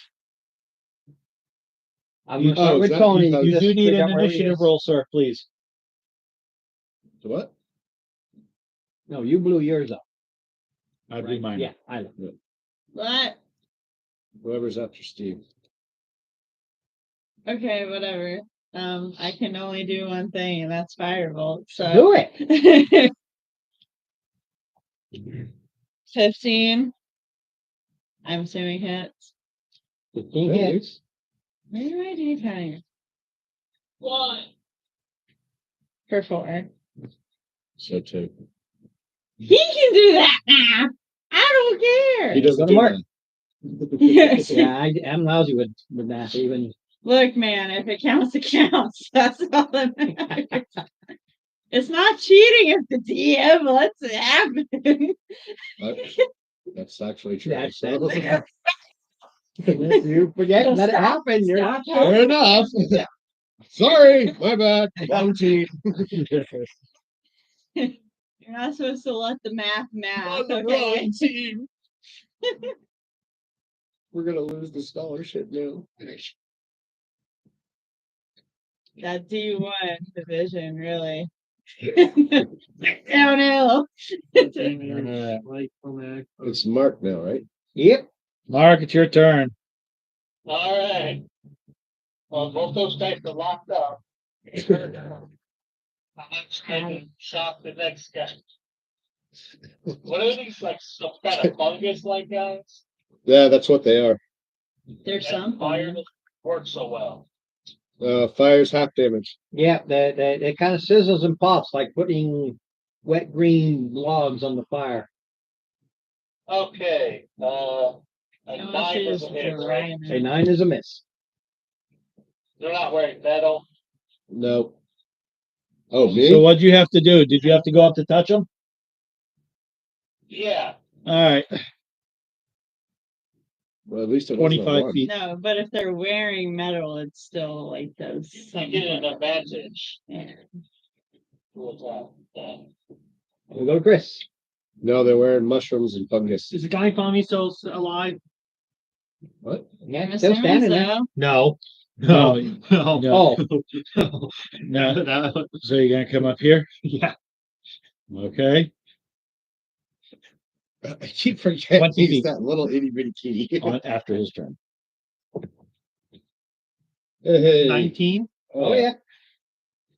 I'm gonna Oh, start is with that- Tony. you You just do need figure an out where he initiative is. roll, sir, please. What? No, you blew yours up. I blew right? mine. Yeah, I know. What? Whoever's after Steve. Okay, whatever. I can only do one thing, and that's firebolt. So Do it. 15. I'm assuming hits. 15 Hey, hits. Where do I do higher? One. For 4. So two. He can do that now. I don't care. He doesn't Go to do Mark. that. Yeah, I'm lousy with math. Even Look, man, if it counts, it counts. That's all that matters. It's not cheating if the DM lets it happen. That's actually true. That's So- if you forget, let it happen. You're not. Fair enough. Sorry, my bad. Wrong cheat. You're not supposed to let the math On the okay? wrong team. We're gonna lose the scholarship now. That D1 division, really. Downhill. Like, Comac. It's Mark now, right? Yep. Mark, it's your turn. All right. Well, both those dice are locked up. I'm just taking shock the next guy. What are these, like, some kind of fungus-like guys? Yeah, that's what they are. There's And some fire fire. doesn't work so well. Fire's half damage. Yeah, that kind of sizzles and pops like putting wet green logs on the fire. Okay, a Unless 9 you was a just hit, do right? A 9 is a miss. They're not wearing metal. No. Oh, me? So what'd you have to do? Did you have to go up to touch them? Yeah, All right. Well, at least it wasn't 25 one. feet. No, but if they're wearing metal, it still like does you something. get an advantage. Yeah. With that. Yeah. We go to Chris. No, they're wearing mushrooms and fungus. Is the guy behind me still alive? What? Yeah, I'm still assuming standing there. so. No. No. No. No. Oh, No. So you're gonna come up here? Yeah. Okay. I keep forgetting 20 he's feet. that little itty bitty kitty. On after his turn. Hey. 19. oh yeah.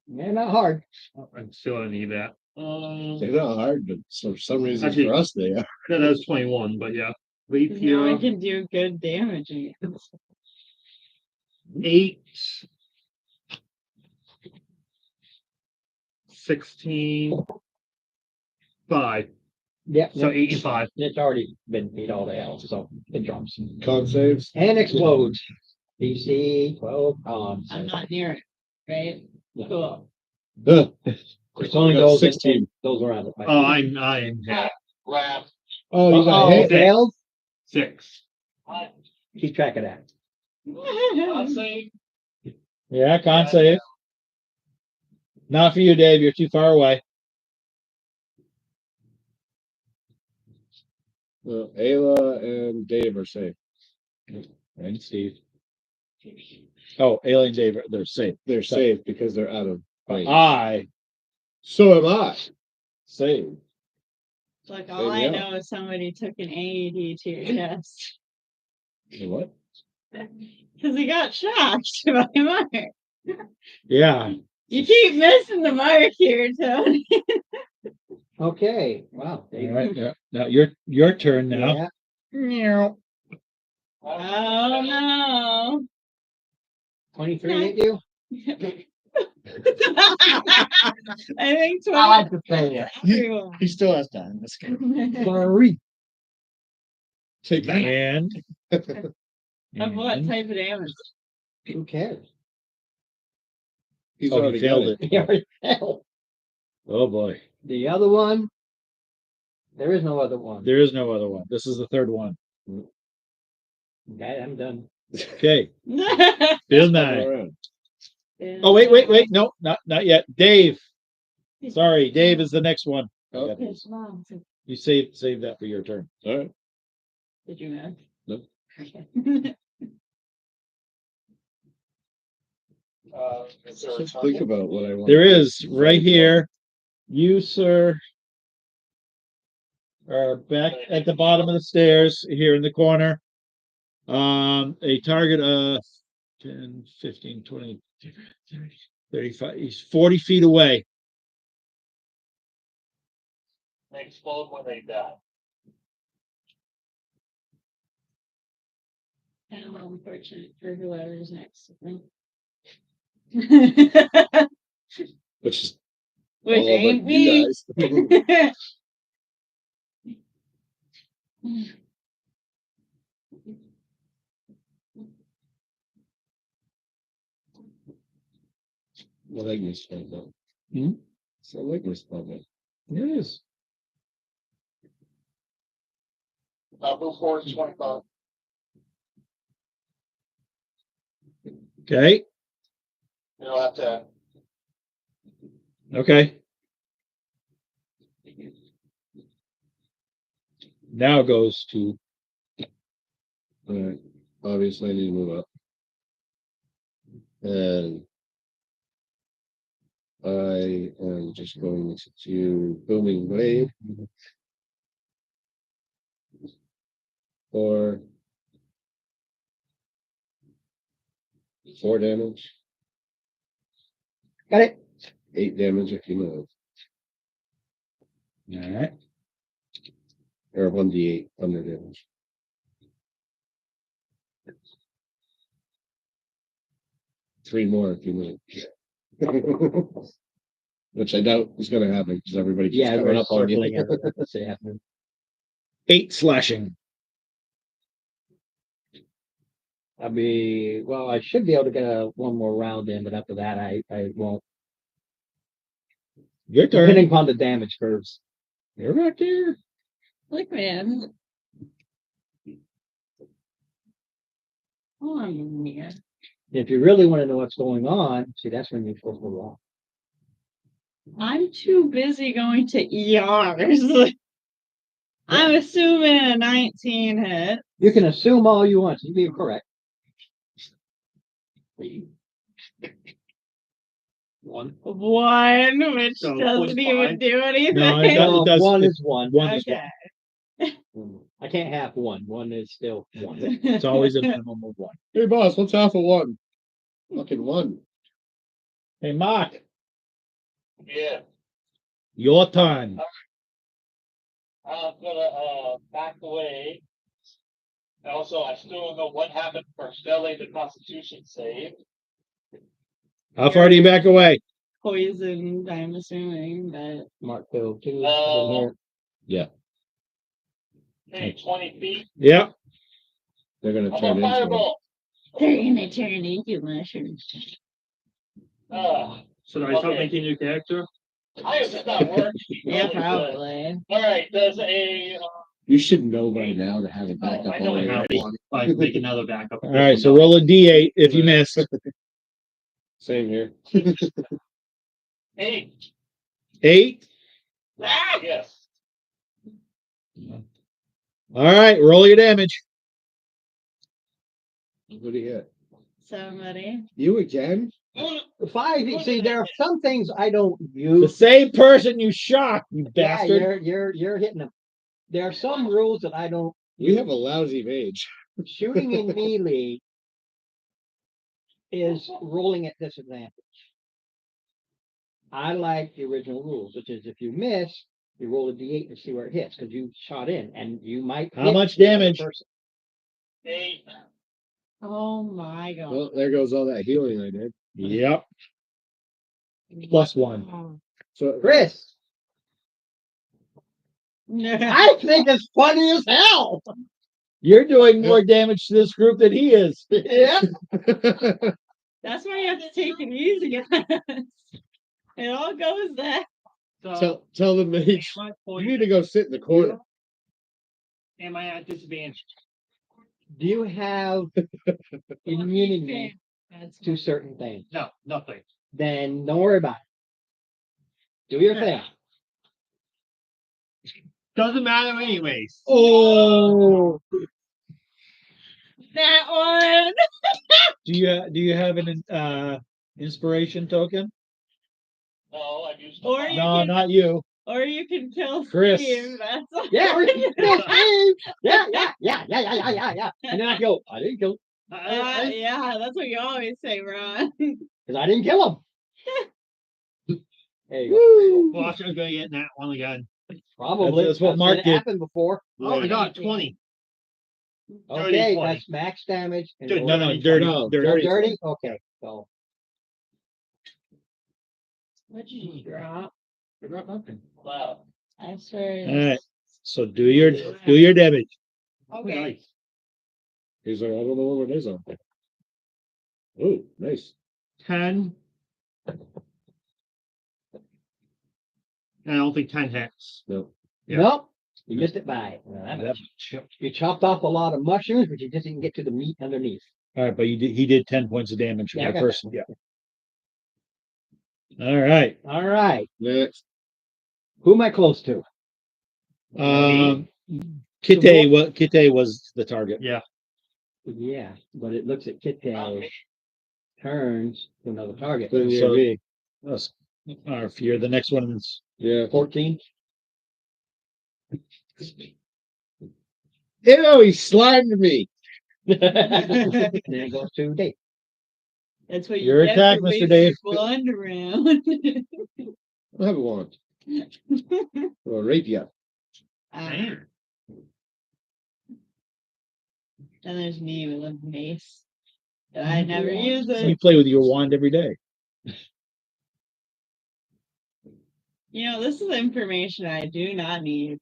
Yeah, not hard. Oh, I'm still gonna need that. They're not hard, but for some reason Actually- for us they are. That was 21, but yeah. Leap Now I here. can do good damage against. 8. 16. 5. Yeah. So 8 and 5. It's already been beat all the hell, so it drops. Con saves. And explodes. DC 12 con. I'm not near it, right? Cool. It's only got those, 16. those around the pipe. Oh, I'm yeah, Wrap. Oh, you got Oh, hit. failed? 6. I, Keep track of that. I'll say, Yeah, can't save. Not for you, Dave. You're too far away. Ayla and Dave are safe. And Steve. Oh, Alien Dave, they're safe. They're safe because they're out of range. I So am I. saved. Like all I Maybe, know is somebody took an AED to your chest What? because he got shocked by Mark. Yeah. You keep missing the mark here, Tony. Okay, wow. All right. Yeah. Now your turn now. Yeah, Meow. Oh no. 23 hit you? I think 20 I like to say it. everyone. He still has time. That's good. Sorry. Take that. And Of what type of damage? Who cares? He's Oh, he already failed got it. He already failed. Oh boy. The other one, there is no other one. There is no other one. This is the third one. Okay, I'm done. Okay. Bill Coming 9. around. Oh wait. No, not yet. Dave. Sorry, Dave is the next one. Oh. His mom said, You save that for your turn. All right. did you know? Nope. Okay. is there a Think target? about what I want. There is right here. You, sir, are back at the bottom of the stairs here in the corner. A target of 10, 15, 20, 30, 35. He's 40 feet away. They explode when they die. Kind of unfortunate for whoever's next. I think. Which is Which all ain't but you me. guys. I like this spell though. Hmm? So I like this spell though. It is. Move forward 25. Okay. You don't have to. Okay. Now goes to All right. Obviously, I need to move up. And I am just going to booming blade for 4 damage, Got it. 8 damage if you move, all right. or 1d8 under damage. Three more if you move. Which I doubt is going to happen because everybody keeps Yeah, coming we're up on circling you. it. That's happening. 8 slashing. I should be able to get one more round in, but after that, I won't. Your turn. Depending upon the damage curves. You're back there. Look, man. Oh, yeah. If you really want to know what's going on, see, that's when you're supposed to roll. I'm too busy going to ERs. I'm assuming a 19 hit. You can assume all you want. You be correct. One. One, which So, doesn't even 25. do anything. No, it does. No, one is one. One is Okay. I can't have one. One is still one. It's always a minimum of 1. Hey, boss, what's half of 1? Fucking 1. Hey, Mark, Yeah. your turn. I'm gonna back away. And also, I still don't know what happened for failing the Constitution save. How far do you back away? Poisoned, I'm assuming, but Mark Phil too. No. Yeah. Hey, 20 feet. Yeah. They're going to I'm turn a into fireball. they're gonna turn into mushrooms. Should I start Okay. making new character? I have not worked. Yeah, really good. probably. All right, does a, You should know by now to have it back Oh, up I know already. it. I make another backup. All right, so roll a D8 if you missed. Same here. 8. 8. Yes. All right, roll your damage. What do you get? Somebody. You again? 5, you see, there are some things I don't The use. same person you shot, you Yeah, bastard. you're hitting them. There are some rules that I don't. You have a lousy mage. Shooting in melee is rolling at disadvantage. I like the original rules, which is if you miss, you roll a d8 to see where it hits because you shot in, and you might. How hit much the other damage? person. 8. Oh my god. Well, there goes all that healing I did. Yep. +1. Wow. So Chris, I think it's funny as hell. You're doing more damage to this group than he is. Yeah. That's why you have to take it easy, guys. It all goes there. So, tell the mage am I you poisoned? need to go sit in the corner. Am I at disadvantage? Do you have immunity That's to certain things? No, nothing. Then don't worry about it. Do your thing. Doesn't matter anyways. Oh. that one. Do you have an inspiration token? No, I've used. Or you No, can, not you. or you can kill Chris. Steve. That's all. Yeah, yeah. And then I go, I didn't kill him Yeah, that's what you always say, Ron. because I didn't kill him. There you go. Watch, I'm gonna get that one again. Probably. That's what Mark it did. happened before. Oh, I got 20. Okay, 20. that's max damage. and Dude, roll- No, dirty, dirty. no, dirty. Oh, dirty? Okay, so What did you drop? I got nothing. Wow. I swear. All right. So do your damage. Okay. Nice. He's like, I don't know what it is on. Oh, nice. 10. I don't think 10 hits. No. Yeah. nope, you missed it by. You chopped off a lot of mushrooms, but you just didn't get to the meat underneath. All right, but he did 10 points of damage for Yeah, I the got person. Yeah. All right. All right, Next. who am I close to? Kite was the target. Yeah. Yeah, but it looks at Kit turns to another target. Then you're So- me. Us. Or if you're the next one, it's Yeah. 14. Ew, he slimed me. Then it goes to Dave. That's what Your you get attack, for Mr. waving Dave. your wand around. I have a wand. Or a rapier. And there's me with a mace. That I never use you it. play with your wand every day. You know, this is information I do not need.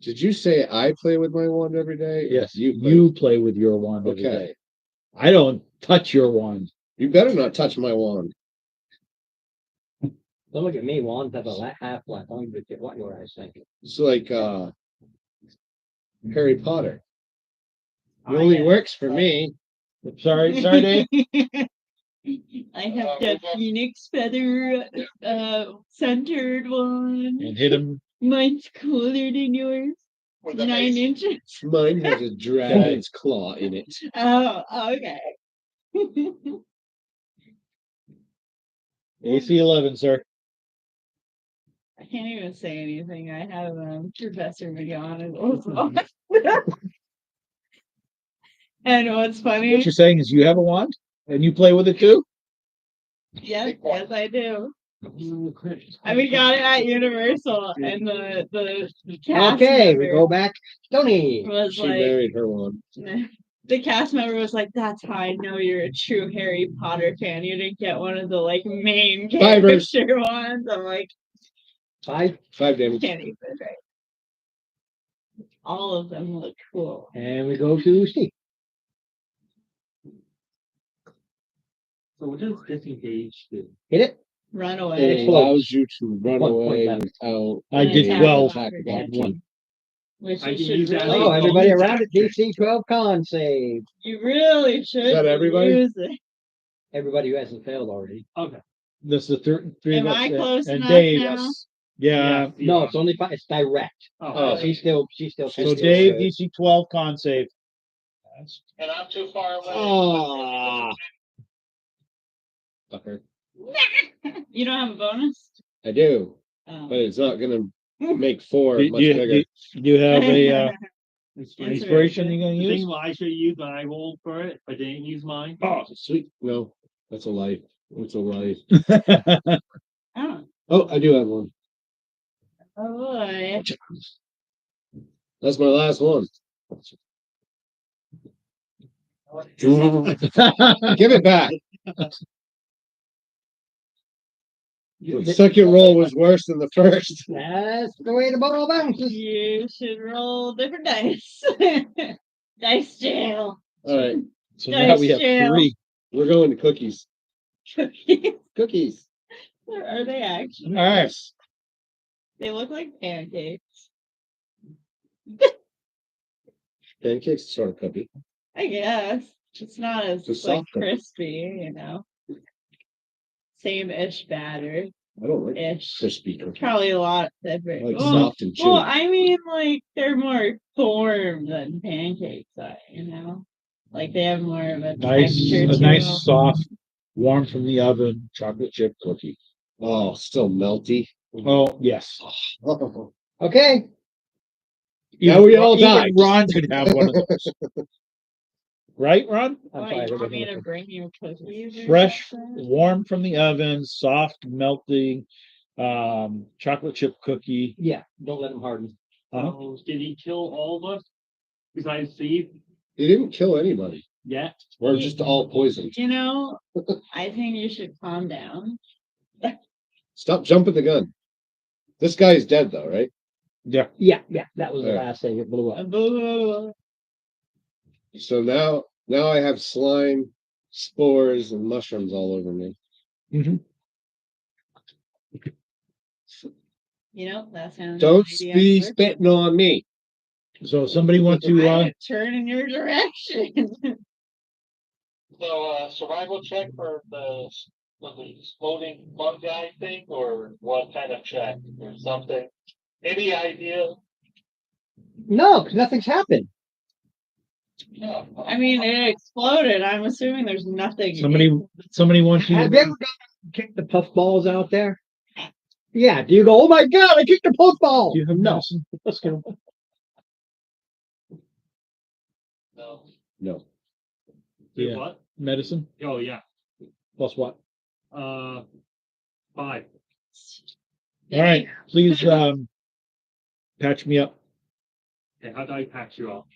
Did you say I play with my wand every day? Yes, You play. you play with your wand every day. Okay. I don't touch your wand. You better not touch my wand. Don't look at me, wands have a half life. I don't even get what your eyes think. It's like Harry Potter. It Oh, only yeah. works for me. Sorry, Dave. I have the phoenix feather centered one. And hit him. Mine's cooler than yours. With the 9 mace. inches. Mine has a dragon's claw in it. Oh, okay. AC 11, sir. I can't even say anything. I have Professor McGonagall. And what's funny? What you're saying is you have a wand and you play with it too? Yes, yes, I do. I we got it at Universal, and the cast Okay, we member go back. Tony. was She like, married her wand. the cast member was like, "That's how I know you're a true Harry Potter fan. You didn't get one of the like main Fivers. character ones." I'm like, 5. 5 damage. can't even right. All of them look cool. And we go to Steve. So what does disengage do? Hit it. Run It away. allows you to run One point away left. without. I did Attack 12. attack Add attack. one. Which I you can should use that really, Oh, as everybody bonus around it. action. DC 12 con save. you really should that everybody? use it. Everybody who hasn't failed already. Okay. This is the three Am of us I and- close and enough Dave. now? Yeah. you No, are. it's only 5. It's direct. Oh, She's still. So still Dave, safe. DC 12 con save. And I'm too far away. Ah. Fucker. You don't have a bonus? I do, Oh. but it's not gonna make 4 Do much you, bigger. do you have a inspiration. inspiration you're gonna The use? thing what I should use when I rolled for it, I didn't use mine. Oh, sweet. No, that's a life. It's a life. Oh, Oh, I do have one. oh boy. That's my last one. Give it back. The second roll was worse than the first. That's the way the ball bounces. You should roll different dice. Dice jail. All right, So now we have Nice, 3. we're going to cookies. Cookies. Cookies. Are they actually? All right. They look like pancakes. Pancakes, sort of cookie. I guess. It's not as Just like soft cookie. crispy, you know. Same-ish batter. I don't like Ish. crispy cookies. Probably a lot I different. like Well, soft and chewy. well, I mean, like they're more form than pancakes are, you know. Like they have more of a texture to them. Nice soft, warm from the oven chocolate chip cookie. Oh, still melty. Oh yes. Okay. Now we all even died. Ron could have one of those. Right, Ron? I'm What, sorry. you want me to bring you cookies? or Fresh, something? warm from the oven, soft, melting, chocolate chip cookie. Yeah, don't let them harden. Uh-huh. Did he kill all of us? Besides Steve? He didn't kill anybody. Yet? We're just all poisoned. You know, I think you should calm down. Stop jumping the gun. This guy's dead though, right? Yeah. Yeah, that was the Alright. last thing. It blew up. Boo. So now I have slime, spores, and mushrooms all over me. Mhm. You know, that sounds. Don't maybe be worth it. spitting on me. So somebody want to I would turn in your direction. So, survival check for the exploding fungi thing, or what kind of check or something? Any idea? No, because nothing's happened. No. I mean, it exploded. I'm assuming there's nothing. somebody wants you Have to you ever gone and kicked the puffballs out there? Yeah. Do you go, oh my God, I kicked a puffball? do you have No. medicine? Let's go. No. No. Wait, Yeah. what? Medicine Oh, yeah. plus what? 5. All right. Please patch me up. Okay, how do I patch you up?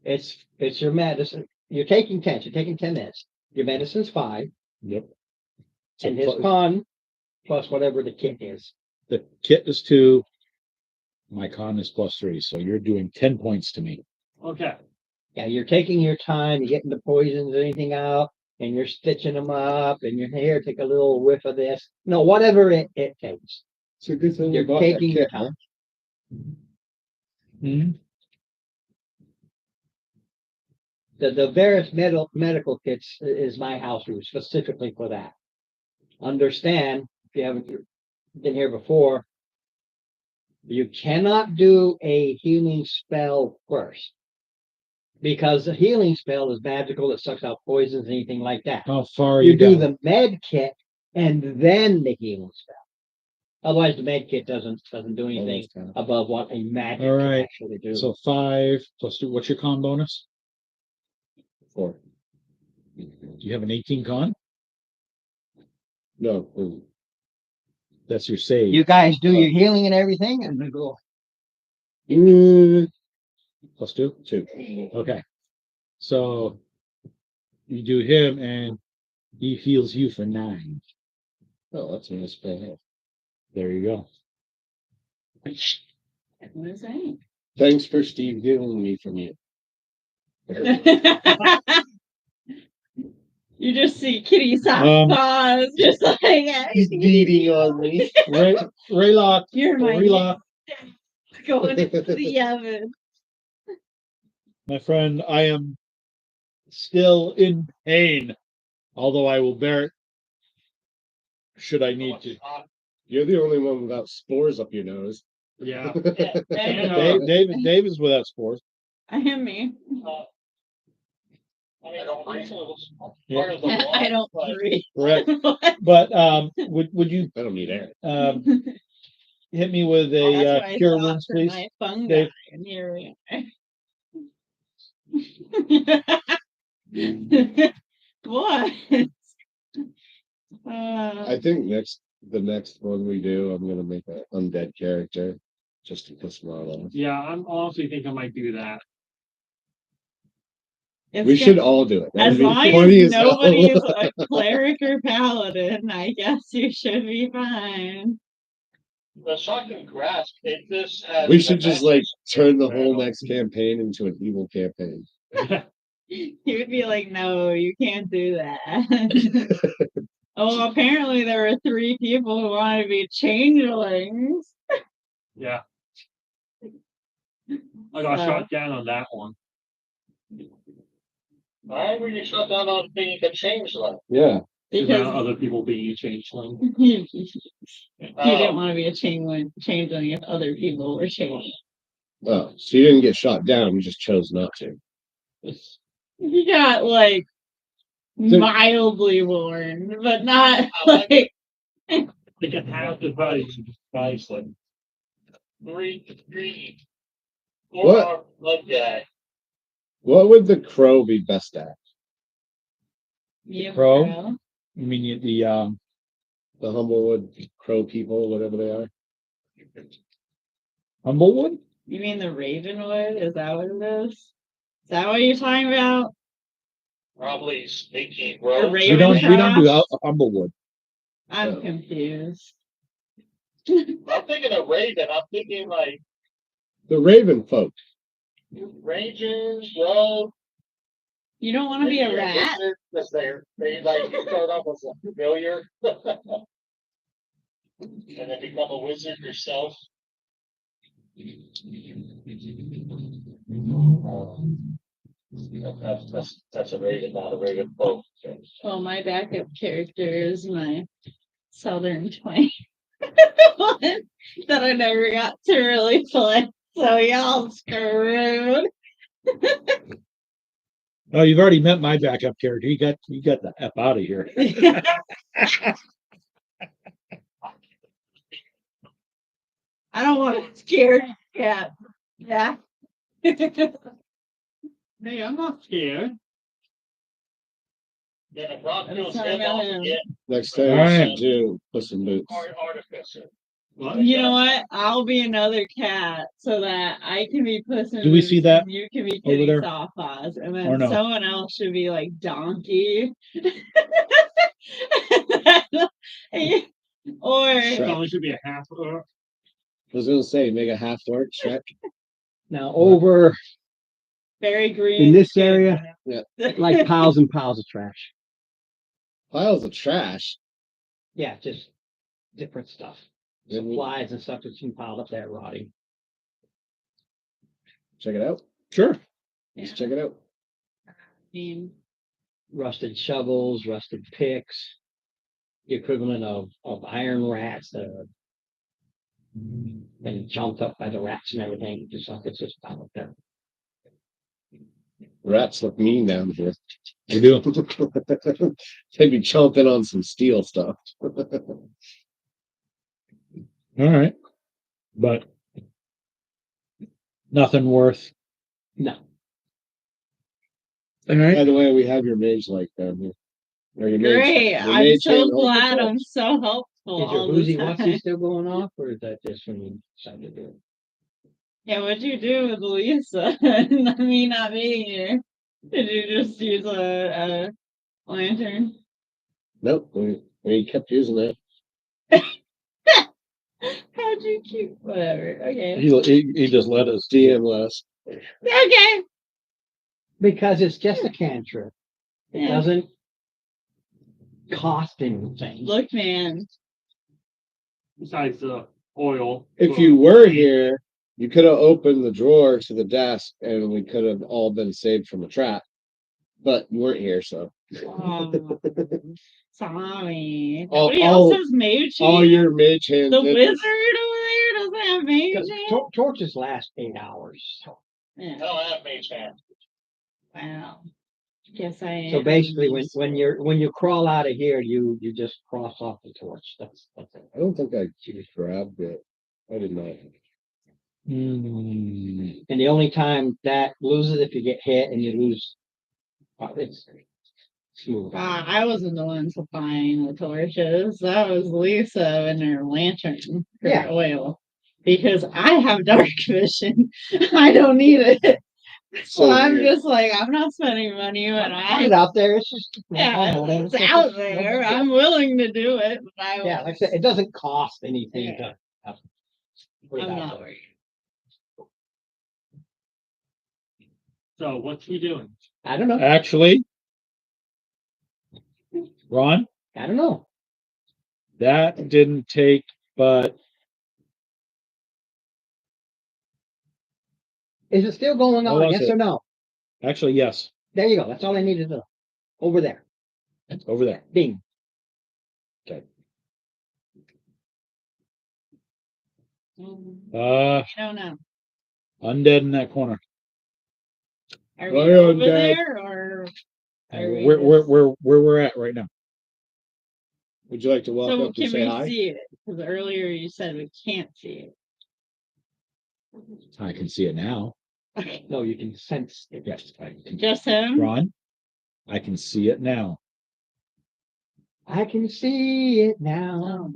It's your medicine. You're taking 10. You're taking 10 minutes. Your medicine's 5. Yep. And his So con plus whatever the kit is. the kit is 2. My con is plus 3. So you're doing 10 points to me. Okay. Yeah, you're taking your time, you're getting the poisons, anything out, and you're stitching them up, and you're here, take a little whiff of this. No, whatever it takes. It's a good thing You're you bought that taking your kit, huh? time. Mhm. The various medical kits is my house rule specifically for that. Understand, if you haven't been here before, you cannot do a healing spell first. Because the healing spell is magical, it sucks out poisons, anything like that. How far are You you do down? the med kit and then the healing spell. Otherwise, the med kit doesn't do anything above what a magic All can right. actually do. So 5 plus 2. What's your con bonus? 4. Do you have an 18 con? No. That's your save. you guys do your healing and everything, and then go. Plus 2? 2. Okay. So you do him and he heals you for 9. Oh, that's a nice spell. There you go. What is that? Thanks for Steve healing me from you. You You just see Kitty soft Um, paws, just like He's beating on me. Raylock, you're my Relock, going into the oven. my friend, I am still in pain, although I will bear it should I need to. You're the only one without spores up your nose. Yeah. Dave is without spores. I am me. I don't breathe. Yeah. Part of the I walk, don't but breathe. Correct. That's But would you I don't need air. hit me with a why I cure thought wounds, for please? my fungi. Dave. And here we are. What? I think the next one we do, I'm gonna make an undead character just to piss them all off. Yeah, I'm honestly think I might do that. We should all do it. That As would be long funny as hell. nobody is a cleric or paladin, I guess you should be fine. the shocking grasp, it just has. We should just like turn the I whole don't- next campaign into an evil campaign. He would be like, no, you can't do that. Oh, apparently there were 3 people who wanted to be changelings. Yeah. I got So- shot down on that one. Why were you shut down on being a changeling? Yeah. Because Because other people being a changeling. he didn't want to be a changeling if other people were changelings. Oh, so you didn't get shot down, you just chose not to. He got like mildly warned, but not like They can have the body nicely. Three. What? Or blood guy. What would the crow be best at? you Crow? bro. You mean the The Humblewood crow people, whatever they are. Humblewood? You mean the Ravenwood? Is that what it is? Is that what you're talking about? Probably speaking The rogue. We don't do Raventrash? Humblewood. I'm confused. I'm thinking of Raven. I'm thinking like The Raven folk. Rangers, rogue. You don't want to be a rat? Because they like start off as a familiar. And then become a wizard yourself. That's a Raven, not a Raven folk. Well, my backup character is my Southern twang. One that I never got to really play. So y'all screwed. Oh, you've already met my backup character. You got the F out of here. I don't want to scare cat. Yeah. Hey, I'm not scared. Then if Rob I'm kills sorry him about off him. again, Next time Alright. we should do Puss in Boots. artificer. What? You know what? I'll be another cat so that I can be Puss in Do we Boots or and you can be over Kitty there? Softpaws, and Or then no? someone else should be like Donkey. Or It only should be a half. I was gonna say, make a half orc Shrek. Now over very green. in this area, Yeah. like piles and piles of trash. Piles of trash. Yeah, just different stuff. Then we- Supplies and stuff that's been piled up there rotting. Check it out. Sure. Let's check it out. mean, Rusted shovels, rusted picks, the equivalent of iron rats that have been jumped up by the rats and everything. Just like it's just piled up there. Rats look mean down here. We do. They'd be chomping on some steel stuff. All right. But nothing worth. No. All right. By the way, we have your mage light down here. Or your mage- great. your I'm mage so hand over glad the I'm so helpful. Is your all the woozy time. wutsy still going off, or is that just when you decided to do it? Yeah, what'd you do with Lisa? Me not being here. Did you just use a lantern? Nope, we kept using that. How'd you keep whatever? Okay. He just let us. DM less. Okay. Because it's just a cantrip. It Yeah. doesn't cost anything. Look, man. Besides the oil. If you were here, you could have opened the drawer to the desk and we could have all been saved from a trap. But you weren't here, so Oh, sorry. Oh, Nobody oh, else has mage all hand? your mage hands. The wizard over there doesn't have mage Because hand? torches last 8 hours. I Yeah. don't have mage hand. Wow. Guess I So am basically, when useful. when you crawl out of here, you just cross off the torch. That's it. I don't think I grabbed it. I did not. Hmm. And the only time that loses if you get hit and you lose. It's smooth. I wasn't the one supplying the torches. That was Lisa and her lantern for Yeah. oil. Because I have dark vision. I don't need it. So So I'm weird. just like, I'm not spending money when Put it out there. It's just yeah, it's out there. I'm willing to do it, but I Yeah, like I said, it doesn't cost anything Yeah. to put it I'm out not there. worried. So what's he doing? I don't know. Actually, Ron, I don't know. that didn't take but Is it still going Hold on? on a Yes sec. or no? actually yes. There you go. That's all I needed to know. Over there. Over there. Bing. Uh I don't know. undead in that corner. Are we Hi, over undead. there or are we Where we're at right now. Would you like to walk so up can and say we hi? see it? Because earlier you said we can't see I can see it now. it. No, you can sense it. Yes, I can. Just him? Ron, I can see it now. I can see it now.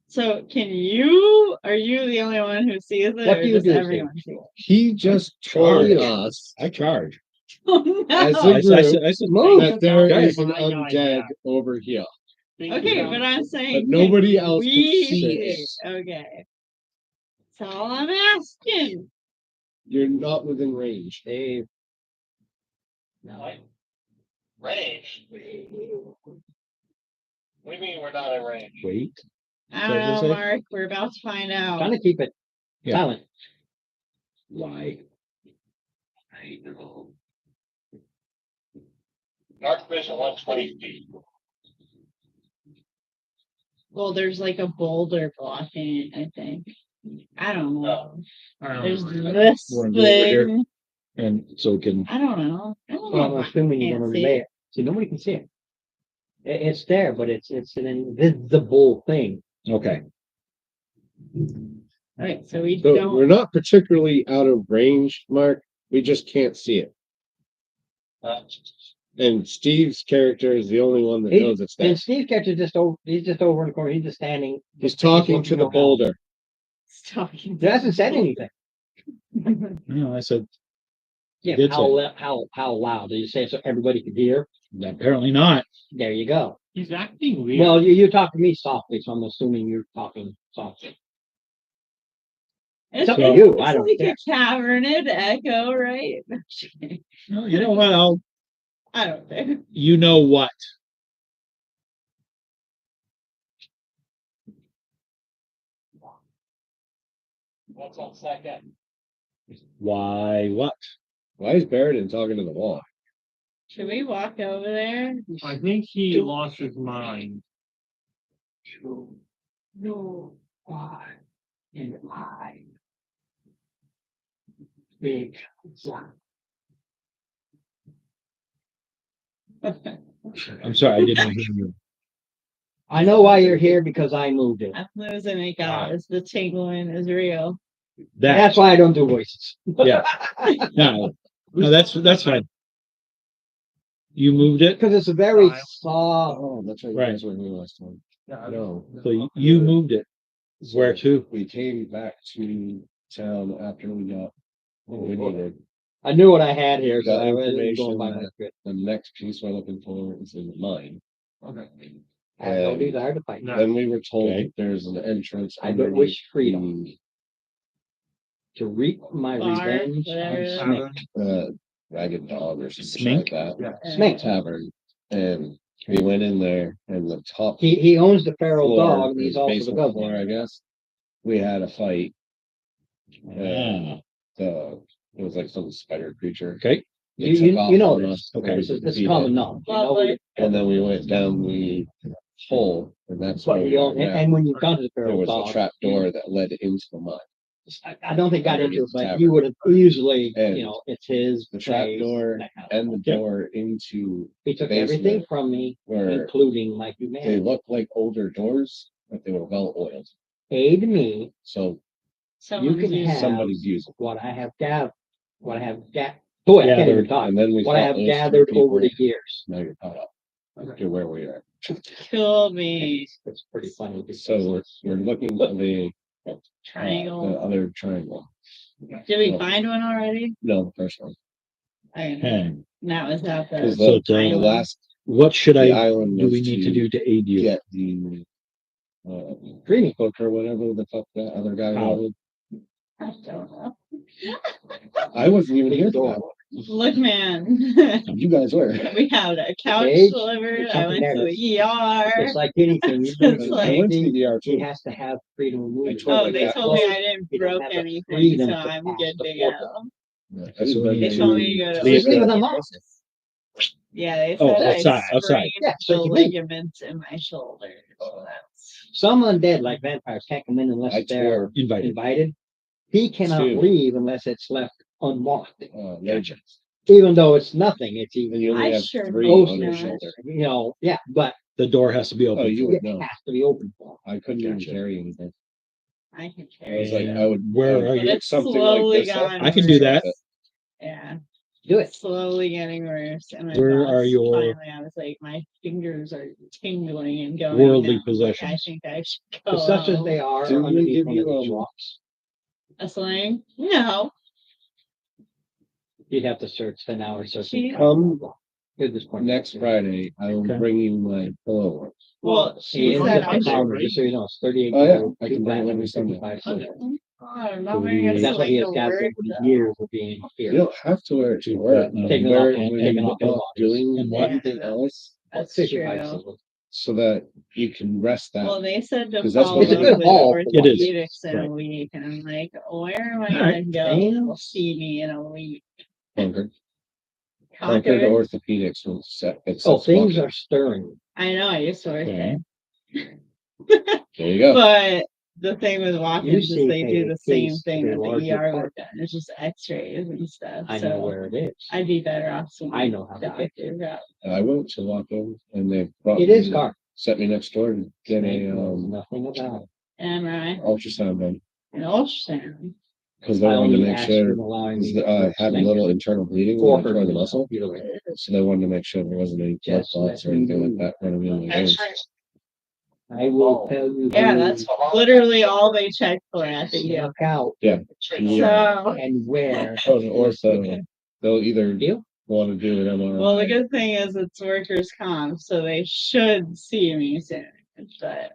So are you the only one who sees it? What or do you does do, Steve? everyone see it? He just Charge. told us I charge. Oh, As no. a group I said that there Okay. is an undead over here. Okay, but I'm saying But nobody can else can we see it. Okay. That's all I'm asking. You're not within range. Dave. Right? Range. What do you mean we're not in range? Wait. I So don't this know, is- Mark. We're about to find out. Trying to keep it Yeah. silent. Why? I know. Dark vision 120 feet. Well, there's like a boulder blocking it, I think. I don't know. There's this You wanna go over here? thing. And so it can I don't know. I don't Well, know. I'm assuming you're Can't gonna see relay it. it. See, nobody can see it. It's there, but it's an invisible thing. okay. All right, so we So don't. we're not particularly out of range, Mark. We just can't see it. Uh, And Steve's character is the only one that He- knows it's there. And Steve Catcher's he's just over in the corner. He's just standing. He's talking to the boulder. Talking. He hasn't said anything. No, I said Yeah, Did how loud? Did you say it so everybody could hear? apparently not. There you go. He's acting weird. Well, you talk to me softly, so I'm assuming you're talking softly. It's up to you, I don't like care. a caverned echo, right? No, you know what? I don't care. You know what? what's on second? Why what? Why is Barrington talking to the wall? Should we walk over there? I think he lost his mind. No, why? And I. Big. I'm sorry, I didn't hear you. I know why you're here because I moved it. I'm losing it, guys. The tingling is real. That's why I don't do voices. Yeah. No, that's fine. You moved it, Because it's a very Style. soft. Oh, that's right. You Right. guys weren't here last time. No. so you moved it. Where to? We came back to town after we got what we needed. I knew what I had here, so Got I was information going by my that- script. The next piece we're looking for is in mine. Okay. I have no And desire to fight. No. then we were told Okay. that there's an entrance. I but wish freedom underneath to reap my Bar, revenge whatever it is. on Smink. the, ragged dog or something Smink? like that. Yeah. Smink. Tavern. And we went in there and the top He owns the feral floor, dog and he's his also the basement governor. floor, I guess. We had a fight. Ah, It was like some spider creature. okay, It You took off know on this. us, Okay. and This we is defeated common it. knowledge. You know Lovely. And then we went down the hole, and that's But where you we are don't, now. and when you come to the There feral was a dog, trap door that led into the mine. I don't think got into it, underneath the but tavern. you would have easily, And you know, it's his the trap place, door that kind of and the stuff. door into He took basement everything from me, where including my they humanity. looked like older doors, but they were well oiled. Aid me, So Someone's can using- have- somebody's using. what I have gathered, boy, I can't even Gathered, talk. And then we What I fought have those gathered three over the people. years. Now you're caught up to where we are. Kill me. It's pretty funny. So we're looking for the Triangle. other triangle. Did we no. find one already? No, the first one. I okay. Now is that Because the So the the- last What should the I island do? was We need to do to aid you? get the dreamy book or whatever the fuck that other guy How? wanted. I don't know. I wasn't even here for Look, man. that. You guys were. We had a couch Age, delivered. I something went to there the ER. It's like anything. You It's bring it like- I went to to the ER he too. has to have freedom of movement. told Oh, my they dad- told me I didn't You don't broke have the anything, freedom so to I'm pass good the to portal. go. That's what They told me to go to. Leave it alone. Yeah, they Oh, said I outside, outside. sprained Yeah, so the you leave. ligaments in my shoulder. So that's Some undead like vampires can't come in unless I they're tore Invited. invited. He cannot Two. leave unless it's left unmarked. legend. Even though it's nothing, it's And even, you only I have sure three hope on your not. shoulder. you know, yeah, but The door has to be Oh, open. you it would know. has to be open for I couldn't even Gotcha. carry anything. I can I carry was like, it. I would. Where I would are pick you? It's something slowly like this up. gone I can do that. Yeah, them. Do it. slowly getting worse. And my Where boss are your finally, I was like, my fingers are tingling and going. worldly numb. Like, I possessions? think I should go. Such as home. they are Do they underneath give one of you, these um, rocks. A sling? No. You'd have to search 10 hours. She- At this point. Next Friday, I will Okay. bring you my pillow. Well, she And said just I a should. powder, just so you know, it's 38. Oh, yeah. gold, I can two bring it platinum, every Sunday. 55 silver. I'm not wearing a That's what he sling has to gathered work, over the though. years of being You here. don't have to wear it to work. Taking it Wear off it and when taking you're off the not box. doing And what? anything else, That's 55 true. silver. so that you can rest that. Well, they said to 'Cause that's follow what up they do. with Haul. It is. orthopedics in Right. a week, and I'm like, where am I All gonna right. go? Damn. They'll see me in a week. Conquered Conquered. orthopedics will set. Oh, things are stirring. I know. I used to work Okay. there, There you go. but the thing with walk-ins is see they do a the same case thing of a that the larger ER would part. have done. It's just X-rays and stuff. I know So where it is. I'd be better off. seeing I know how to doctors get out. I went to walk in and they brought It is me- hard. set me next door and get a Nothing about it. MRI ultrasound done and ultrasound. because they I wanted to only make asked sure them allowing me because to I put had a snake little internal bleeding or when I tore the muscle, either way. so they wanted to make sure there wasn't any blood Just clots or let anything me like that running in my veins. X-rays. I will tell you. Yeah, who that's literally all they check for at the ER. Look out X-rays. So, and where. Oh, the ortho, they'll either Deal? want to do an MRI. well, the good thing is it's workers' comp, so they should see me soon. But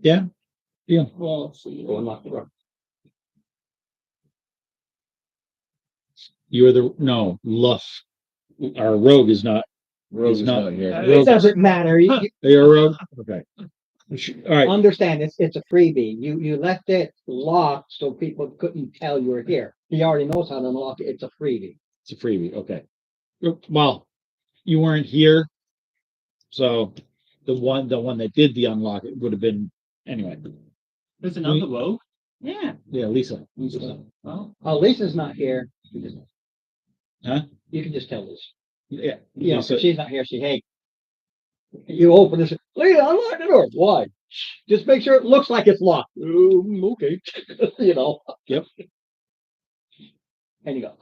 Yeah. we'll see. Go and lock the door. You are the Luff. Our rogue is not. Rose He's is not- not here. It It doesn't matter. You Are you a rogue? Okay. All right. understand it's a freebie. You left it locked so people couldn't tell you were here. He already knows how to unlock it. It's a freebie. It's a freebie. Okay. Well, you weren't here, so the one that did the unlock it would have been anyway. There's another rogue. Yeah. Yeah, Lisa. Oh, Oh, Lisa's not here. Huh? You can just tell Lisa. Yeah. You know, Lisa- if she's not here, hey, you open this. Lisa, unlock the door. Why? Just make sure it looks like it's locked. Okay. You know. Yep. And you go,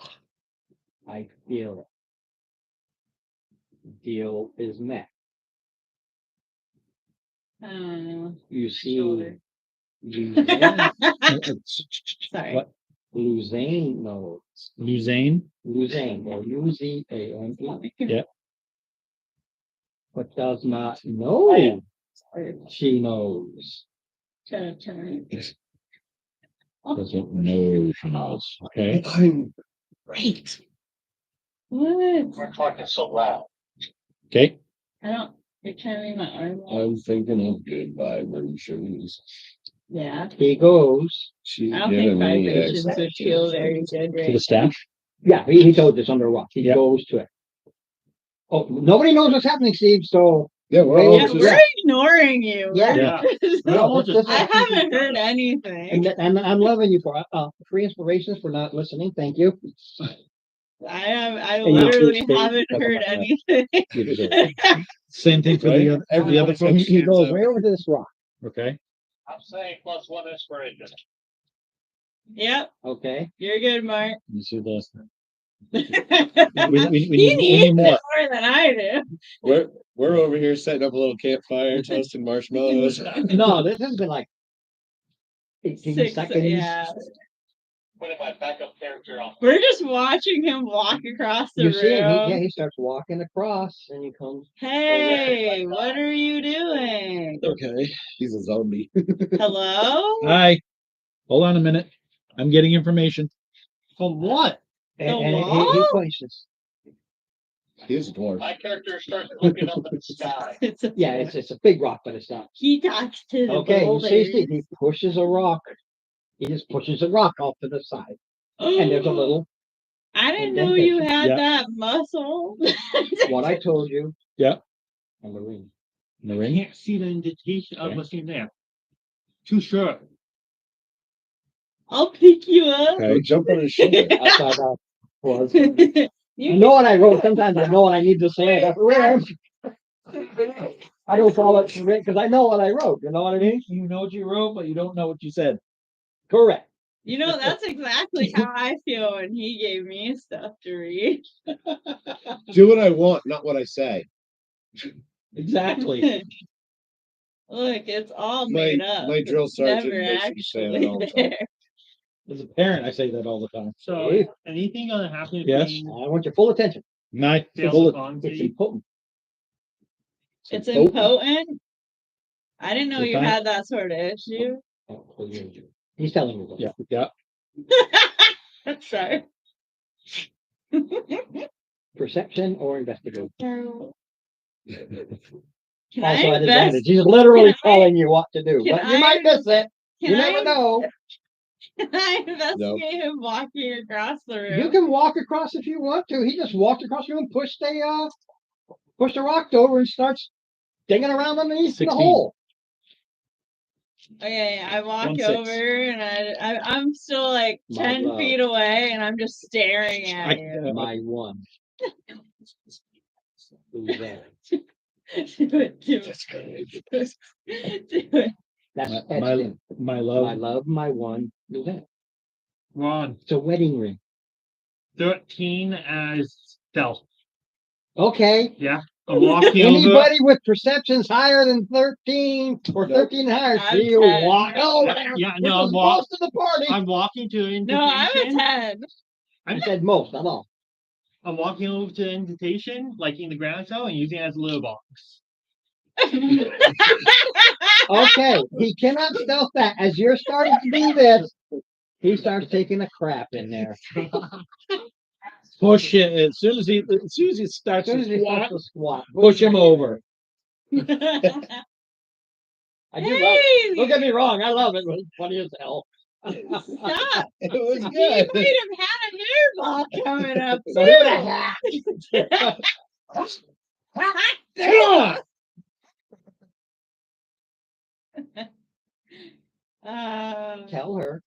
I feel it. Deal is met. You see, Shoulder. Luzane, Sorry. What? Luzane knows. Luzane? Luzane, or Luzane. Yeah. But does not know. She knows. Doesn't know she knows. Okay. I'm great. What? We're talking so loud. Okay. I don't. You're trying to read my arm. I'm thinking of goodbye versions. Yeah. He goes. She's I don't think giving me vibrations would X. feel very good To the right staff? Yeah, he told this under a rock. He Yeah. goes to it. Oh, nobody knows what's happening, Steve. So Yeah, we're now. all Yeah, just, we're ignoring you. Yeah. We're just- no, this is- I haven't heard anything. and I'm loving you for free inspirations for not listening. Thank you. I you literally too, Steve. haven't heard anything. Same thing for the Right? other, the other Everyone He, folks? he goes way over to this rock. Okay. I'm saying +1 inspiration. Yep, Okay. you're good, Mark. You see this? he we needs need more. it more than I do. we're over here setting up a little campfire, toasting marshmallows. No, this has been like 18 6, seconds. yeah. Putting my backup character on. We're just watching him walk across the You see him? room. He starts walking across, and he comes. Hey, what are you doing? Okay, he's a zombie. Hello? Hi. Hold on a minute. I'm getting information. From what? And, The and he wall? places. He is a dwarf. My character starts looking up at the sky. Yeah, it's a big rock, but it's not. He talks to the Okay, you boulders. see, Steve, he pushes a rock. He just pushes a rock off to the side, and there's a little. I didn't know you indentation. had Yeah. that muscle. What I told you. Yeah. On the ring. The I ring? can't see the indentation of Okay. what's in there. Too short. I'll pick you up. Go jump on his shoulder. I thought that was. You I know what I wrote. Sometimes I know what I need to say. That's rare. I don't call it written because I know what I wrote. You know what I mean? You know what you wrote, but you don't know what you said. Correct. You know, that's exactly how I feel when he gave me stuff to read. Do what I want, not what I say. Exactly. Look, it's all My made up. my drill It's sergeant never makes me say that actually all the time. there. As a parent, I say that all the time. So Hey. anything gonna happen Yes. between I want your full attention. My Dale's bullet. gone, It's Steve? important. It's important. impotent. I didn't know Good you time. had that sort of issue. He's telling me. Yeah. Yeah. Sorry. Perception or investigation. Can Also I at invest? advantage. He's literally Can I- telling you what to do, can but you I- might miss it. Can You I, never know. Can I investigate him walking across the room? You can walk across if you want to. He just walked across the room, pushed the rock over, and starts digging around underneath the 16. hole. Okay, I walk 1-6. over and I'm still like My 10 love. feet away and I'm just staring at I, you. My one. Who's that? Do it, do it. Do it. That's my, etched my, in. my love. My love, my one. Who's that? Ron? It's a wedding ring. 13 as stealth. Okay. Yeah. I'm walking over. Anybody with perceptions higher than 13 or 13 higher, I'm you 10. walk over. Yeah, Which no, is I'm most of the party. I'm walking to the No, I'm a indentation. 10. I said most, not all. I'm walking over to the indentation, like in the ground cell, and using it as a litter box. Okay, he cannot stealth that. As you're starting to do this, he starts taking a crap in there. Push it as soon as he As starts soon to as he squat, starts to squat, push him over. I do love it. Hey! Don't get me wrong, I love it. It was funny as hell. Stop. It was He good. might have had a hairball coming up So he would have too. Tell her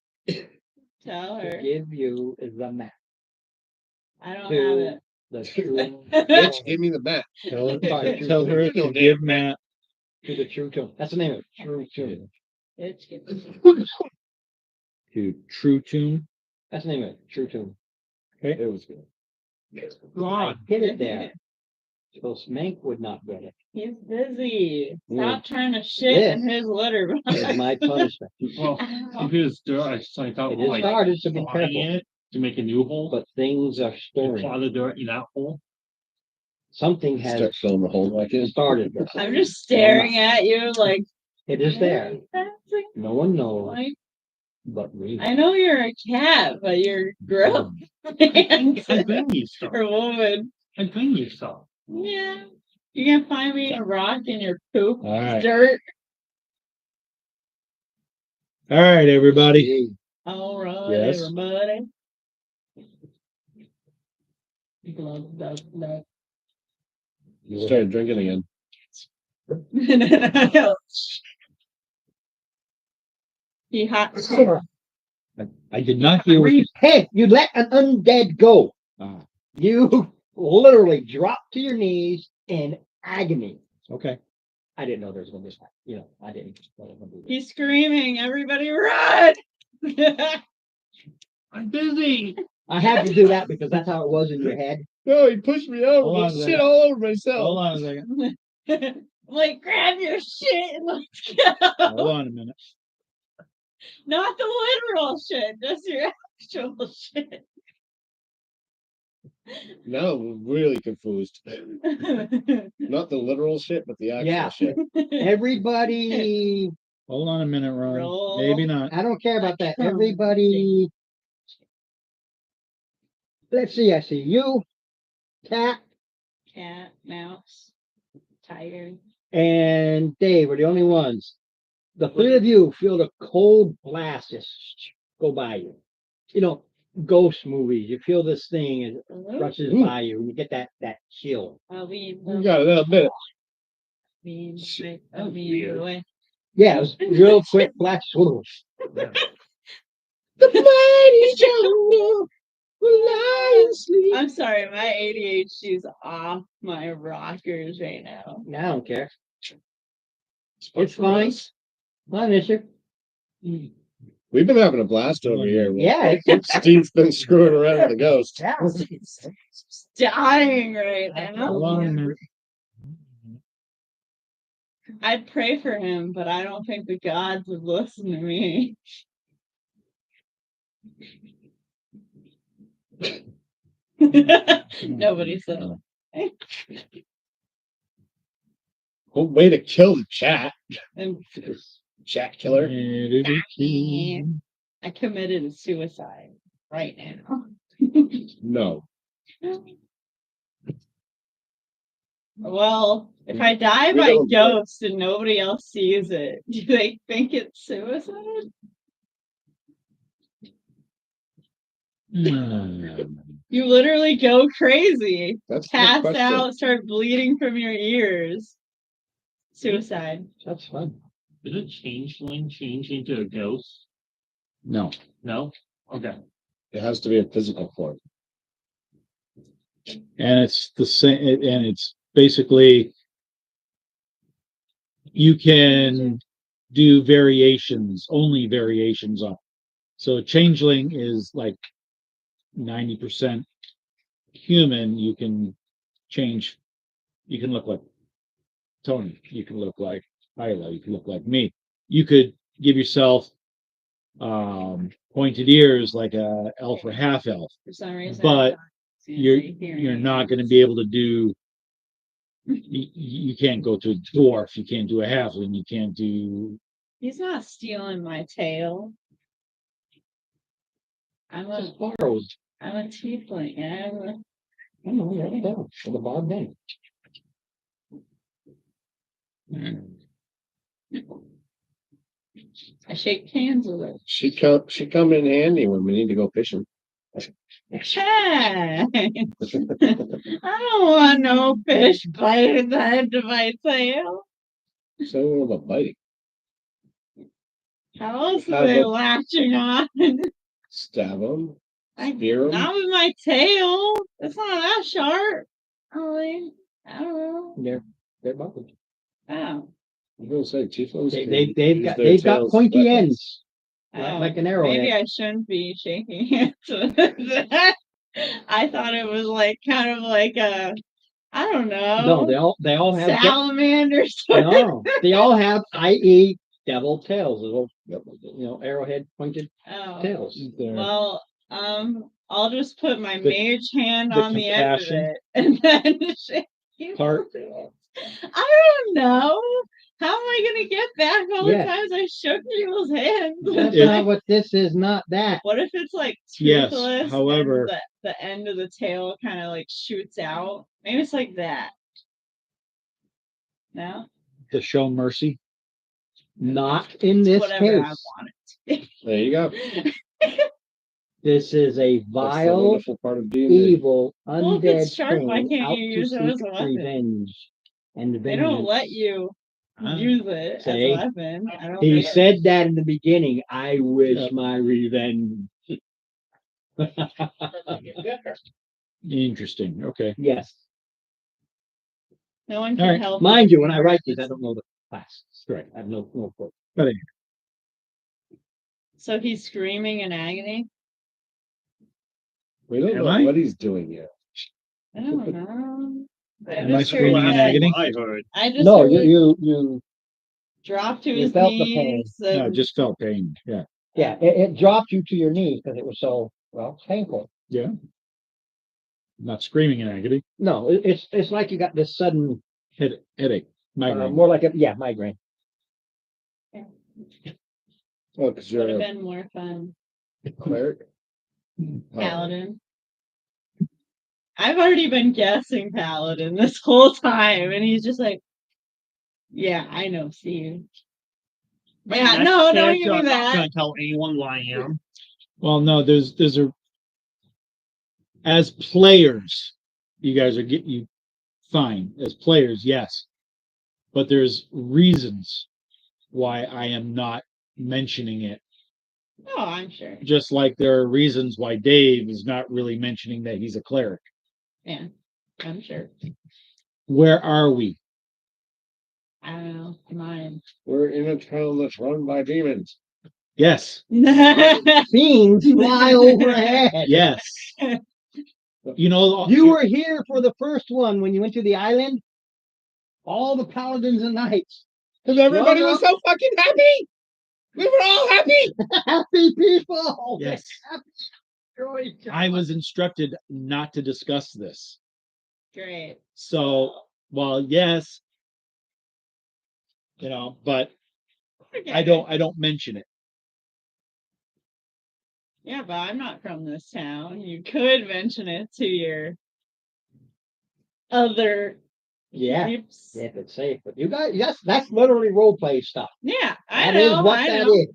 Tell to her. give you the map. I don't to- have it. The true Bitch, give me the bat. Tell, Sorry, tell her to give Matt. to the true tune. That's the name of it. True tune. It's To True Tune. That's the name of it. True tune. It was good. Ron. Hit it there. So Smank would not get it. He's busy. Yeah. Stop trying to shit in his litter It's box. my punishment. Well, if it was dirt, I thought It is like hard to be buying careful, it to make a new hole, but things are and storing. plow the dirt in that hole. Something has Start filling the hole back in. started this. I'm just staring at you like It is there. No one knows Like, but me. I know you're a cat, but you're gross. I bring you stuff. or woman. I bring you stuff. Yeah. You can find me a rock in your poop All right. dirt. All right, everybody. All right, Yes. everybody. Love, love, love. You started drinking again. He hot. I did not hear what you Repent. You let an undead go. Ah, You literally dropped to your knees in agony. okay. I didn't know there was going to be, you know, I didn't. know there was gonna be this. He's screaming, everybody run! I'm busy. I had to do that because that's how it was in your head. No, he pushed me over. Hold on a Shit second. all over myself. Hold on a second. I'm like, grab your shit and let's Hold go. on a minute. Not the literal shit, just your actual shit. Now I'm really confused. Not the literal shit, but the actual Yeah. shit. Everybody, Hold on a minute, Ron. Roll. Maybe not. I don't care about that. Everybody, let's see. I see you, Cat, Cat, mouse, tiger. and Dave are the only ones. The three of you feel the cold blast just go by you. You know, ghost movies. You feel this thing as it rushes by you, and you get that chill. I'll be You got another minute. I'll be in the way. Yeah, it was real quick flash. The mighty jungle will lie and sleep. I'm sorry, my ADHD is off my rockers right now. I don't care. It's fine. Not an issue. We've been having a blast over here. Yeah, it's Steve's been screwing around with the ghost. Dying right now. Hold on a minute. I'd pray for him, but I don't think the gods would listen to me. Nobody said. Oh, way to kill the chat. And Chat killer. I committed suicide right now. No. Well, if I die We by don't- ghost and nobody else sees it, do they think it's suicide? You literally go crazy. That's the Pass question. out, start bleeding from your ears. Suicide. that's fun. Did a changeling change into a ghost? No. No? Okay. It has to be a physical form. And it's the same, and it's basically you can do variations, only variations on. So changeling is like 90% human. You can change. You can look like Tony. You can look like Hyla. You can look like me. You could give yourself pointed ears like a elf or half elf. For some reason. But I thought it was you're gonna say hearing you're not going to aids. be able to do. You can't go to a dwarf. You can't do a halfling. You can't do. He's not stealing my tail. I'm a Borrowed. tiefling. I know, yeah, yeah. For the Bob name. I shake hands with her. She come in handy when we need to go fishing. Hey, I don't want no fish biting the end of my tail. So about biting. How else How are they about- latching on? Stab them. I, Spear 'em? not with my tail. It's not that sharp. I don't know. They're buckled. Oh. I'm gonna say tieflings. They've got pointy ends. Oh, Like an arrowhead. maybe I shouldn't be shaking hands with that. I thought it was like kind of like a, I don't know. No, they all have salamander. no, they all have, i.e., devil tails, little, arrowhead pointed Oh, tails. well, I'll just put my The- mage hand the on the end of compassion it and then shake you part. with it. I don't know. How am I gonna get back all Yeah. the times I shook people's hands? That's It- not what this is, not that. What if it's like Yes, toothless? however- and the end of the tail kind of like shoots out. Maybe it's like that. No, to show mercy? Not in this whatever I case. want There you go. This is a That's the vile, wonderful part of D&D. evil, Well, if undead it's sharp, why thing can't out you to use it as seek a weapon? revenge and They don't let vengeance. you Ah, use it as say, a weapon. I don't He think said that in the beginning. I wish Yep. my revenge. Interesting. Okay. Yes. no one All can right. help. Mind you, when I write these, I don't know the class. Correct. I have no clue. So he's screaming in agony. We don't Am know I? what he's doing yet. I don't know. Am I screaming in agony? I heard. I just No, heard you drop to you his felt the pain. knees. No, And, just felt pain. Yeah. yeah, it dropped you to your knees because it was so painful. Yeah. Not screaming in agony. No, it's like you got this sudden Headache. Migraine. more like migraine. Oh, because would you're have a been more fun. cleric. Paladin. I've already been guessing Paladin this whole time, and he's just like, "Yeah, I know, Steve." Yeah, Next no, don't character, give me I'm not that. gonna tell anyone who I am. Well, no, there's a as players, you guys are you fine as players, yes, but there's reasons why I am not mentioning it. Oh, I'm sure. Just like there are reasons why Dave is not really mentioning that he's a cleric. Yeah, I'm sure. Where are we? I don't know. Mine. We're in a town that's run by demons. Yes. Fiends fly overhead. Yes. You know, You were here for the first one when you went to the island. All the paladins and knights. Because everybody was so fucking happy. We were all happy. Happy people. yes. Happy. I was instructed not to discuss this. Great. So, well, yes, but Okay. I don't mention it. Yeah, but I'm not from this town. You could mention it to your other peeps. If it's safe, but you guys, that's literally role play stuff. Yeah, I That is know. what I that know. is.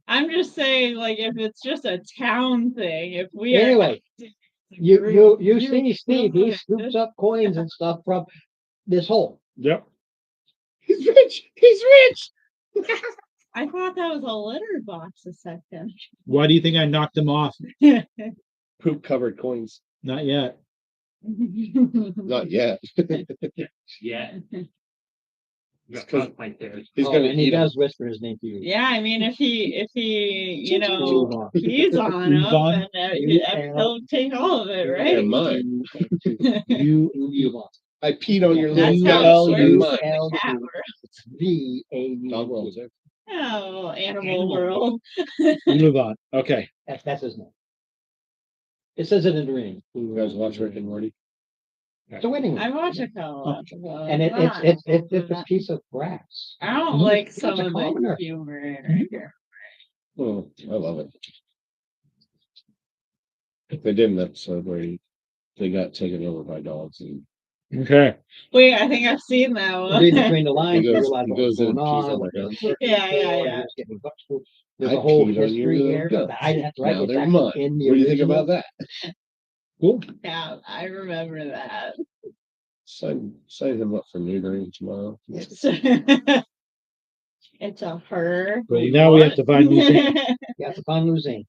I'm just saying, like, if it's just a town thing, if we Anyway, are you see Steve, he scoops up coins and stuff from this hole. Yep. He's rich. He's rich. I thought that was a litter box a second. Why do you think I knocked him off? Poop covered coins. Not yet. Not yet. Yeah. It's 'cause Right there. he's gonna and he eat them. does whisper his name to you. Yeah, I mean, if he Move on. pees on Move him, on. then he'll take all of it, They're right? mine. You I peed on your That's little how dog. it They're works. mine. Cat Dog rolls there. Oh, animal world. move on. Okay. That's his name. It says it in the ring. You guys watch Rick and Morty? It's a winning I ring. watch a couple episodes. And it's just a piece of brass. I don't Mhm. like It's some a of commoner. the humor in here. Oh, I love it. They did an episode where they got taken over by dogs, and Okay. Wait, I think I've seen that Read one. between the lines, He goes- you realize he what's goes in going and pees on. on what their they're guns. looking Yeah, yeah, for, yeah. who's getting hooked to. There's I a whole peed on your history little here. guns. But I didn't have to write Now it. they're It's mine. actually in the What do you think original. about that? Cool. Yeah, I remember that. Sign him up for neutering tomorrow. It's a her. But now we have to find new things. You have to find losing.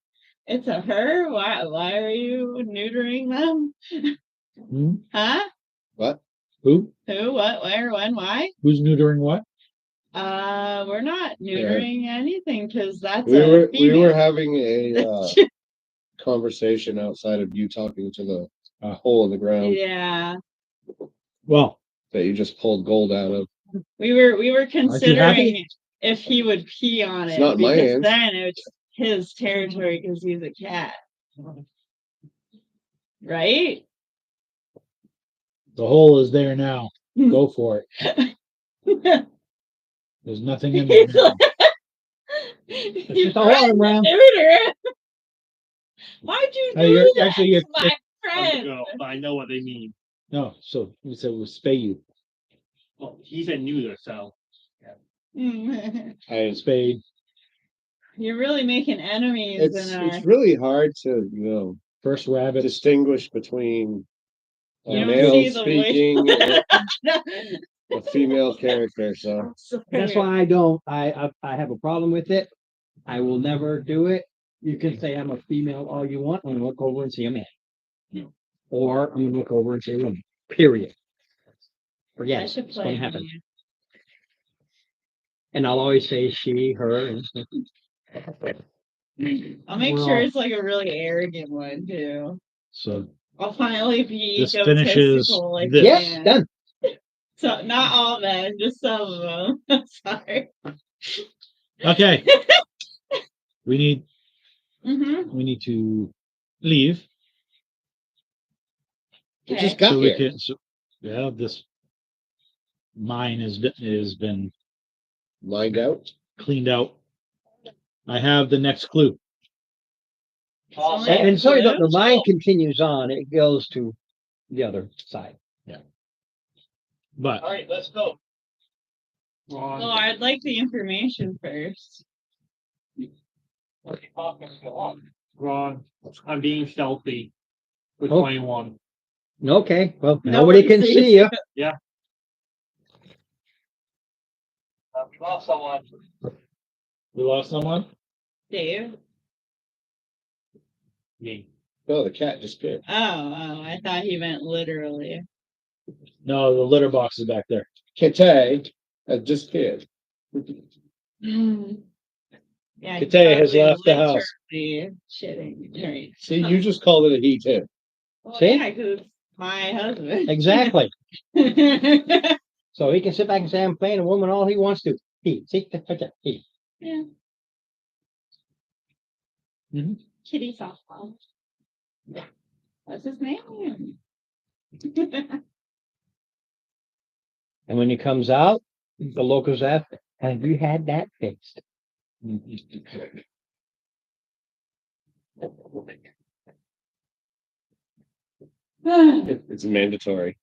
It's a her. Why are you neutering them? Hmm? Huh? What? Who? Who? What? Where? When? Why? Who's neutering what? We're not neutering anything because that's We a were female. having a conversation outside of you talking to the hole in the ground Yeah, Well, that you just pulled gold out of. we were you happy? considering if he would pee on It's it not in my because hands. then it's his territory because he's a cat, right? the hole is there now. Go for it. There's nothing in there. He's now. You just a hole in threatened the to neuter him. Why'd you Hey, do you're- that, actually, you're- my I'm a friend? girl, but I know what they mean. No, so we said we'll spay you. Well, he said neuter, so. And spade. You're really making enemies in our. It's really hard to, First rabbit. distinguish between a You don't male see the way- speaking and a female character, so. That's why I don't, I have a problem with it. I will never do it. You can say I'm a female all you want, I'm gonna look over and see a man. Or I'm gonna look over and see a woman, period. Forget I it, should it's play. gonna happen. And I'll always say she, her, and I'll make Well- sure it's like a really arrogant one too. So I'll finally be this finishes egotistical like this. yes, man. done. So not all men, just some of them. I'm sorry. Okay. we need to leave. We Okay. just got So here. we can. So, yeah, this mine has been Lined out. cleaned out. I have the next clue. Also, And so the Clue? line continues on, it goes to the other side. But all right, let's go. Ron, Well, I'd like the information first. Let's talk and go on. Ron, I'm being stealthy with Oh. 21. Okay, well, Nobody nobody can sees see you. We lost someone. we lost someone. Dave. Me. Oh, the cat disappeared. Oh, I thought he meant literally. No, the litter box is back there. Kate has disappeared. Yeah, Kate he has probably left the house. literally shitting. Right. See, you just called it a he too. Well, See? yeah, 'cause it's my husband. Exactly. So he can sit back and say, I'm playing a woman all he wants to. He, see, he. Yeah. Mhm. Kitty softball. What's his name? And when he comes out, the locals ask, have you had that fixed? It's mandatory.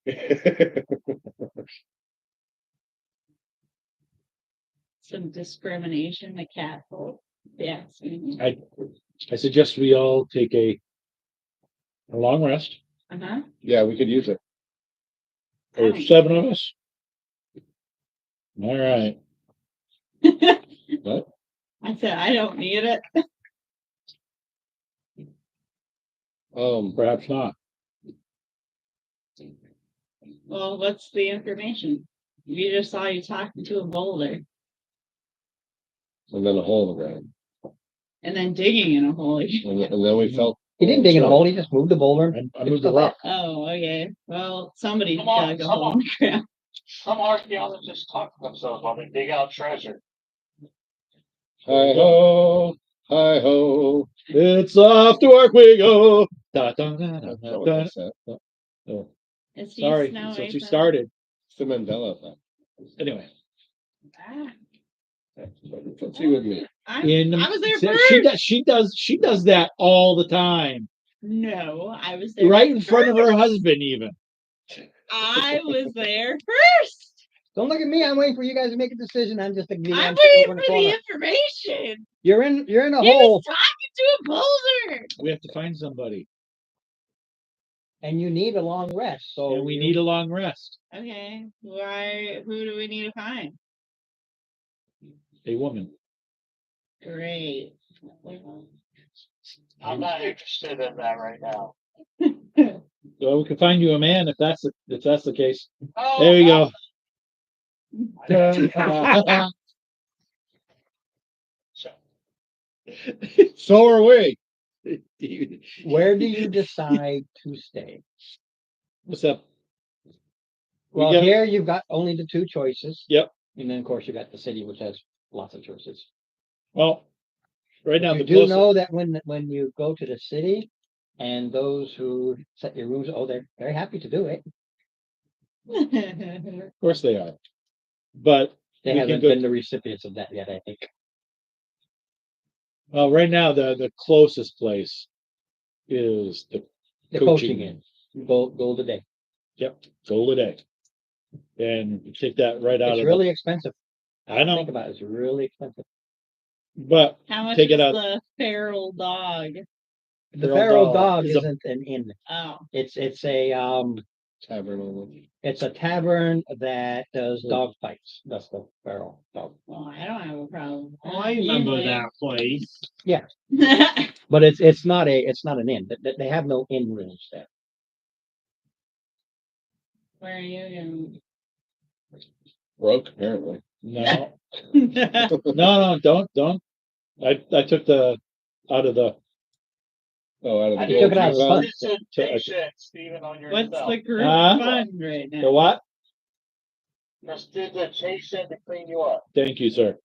Some discrimination, the cat hole. Yeah. I suggest we all take a long rest. Uh-huh. Yeah, we could use it. There's Nice. 7 of us. All right. What? I said, I don't need it. Perhaps not. Well, what's the information? We just saw you talking to a boulder And then a hole in the ground. and then digging in a hole. And then we felt. He didn't dig in a hole, he just moved the boulder. I moved the rock. Oh, okay. Well, somebody Come on, dug a come hole on. in the ground. Some archaeologists talk to themselves while they dig out treasure. Hi ho, hi ho. It's off to work we go. Da, da, da, da, That's da, not what da. they said. Oh, It's sorry, Snow that's what you Ethan. started. It's the Mandela effect. Anyway. Ah, Let's see with me. I In was there she first. she does that all the time. No, I was there. Right in front of her first. husband, even. I was there first. Don't look at me, I'm waiting for you guys to make a decision. I'm just a I'm sitting waiting over in for the corner. the information. You're in a He hole was talking to a boulder. We have to find somebody. and you need a long rest, so And we you- need a long rest. Okay, why? Who do we need to find? A woman. Great. I'm not interested in that right now. Well, we can find you a man if that's the case. Oh, There you no. go. So are we. Where do you decide to stay? What's up? We Well, got- here you've got only the two choices. Yep. And then, of course, you got the city, which has lots of choices. Well, right now You the do closest. know that when you go to the city, and those who set your rooms, they're very happy to do it. Of course they are. But They we can haven't go- been the recipients of that yet, I think. well, right now the closest place is the The Coaching. coaching in, gold a day. Yep, Gold a day. and take that right out It's of really expensive. the. I know, Think about it, it's really expensive. but How much take is it out. the feral dog? The Feral feral dog dog is a- isn't an inn. Oh, It's a Tavern only. it's a tavern that does dog fights. That's the feral dog. well, I don't have a problem. with I remember Usually- that place. But it's not an inn. They have no inn rooms there. Where are you Broke, apparently. No, going? no, don't. I took the out of the. Oh, out of I the. You took it out of the gold fund. Precipitation, Stephen, on What's yourself. the group Huh? fund right The now? what? Prestidigitation to clean you up. Thank you, sir.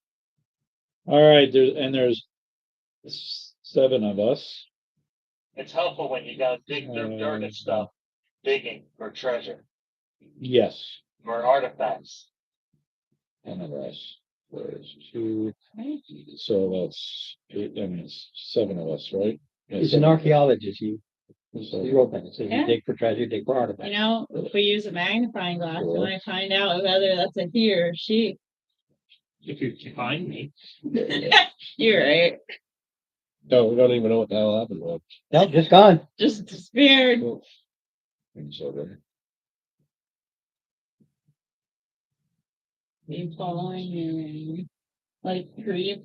All right, there's 7 of us. It's helpful when you gotta dig through dirt and stuff, digging for treasure Yes, or artifacts. 1 of us. There's 2. So that's 8. I mean, it's 7 of us, right? Yeah, He's 7. an archaeologist. He So- wrote that. It says Yeah. you dig for treasure, you dig for artifacts. You know, if we use a magnifying glass, we Cool. might find out whether that's a he or a she. If you can find me. You're right. No, we don't even know what the hell happened with Nope, just gone. Just disappeared. it. And so then, Be following you like creep.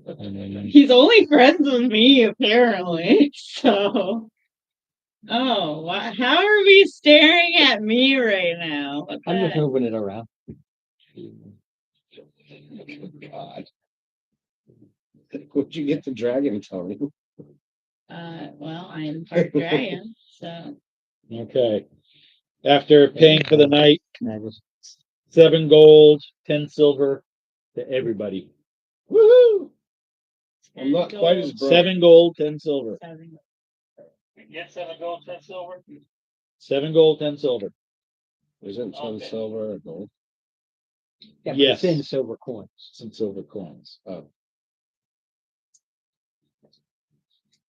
And then He's only friends with me, apparently. So, oh, how are we staring at me right now? What I'm just the- moving it around. God. Where'd you get the dragon, Tony? well, I'm part dragon, so Okay. After paying for the night, And I just 7 gold, 10 silver to everybody. Woohoo! I'm not quite as broke. 7 gold, 10 silver. Get 7 gold, 10 silver. 7 gold, 10 silver. Isn't some Okay. silver or gold? yeah, but Yes. it's in silver coins. Some silver coins.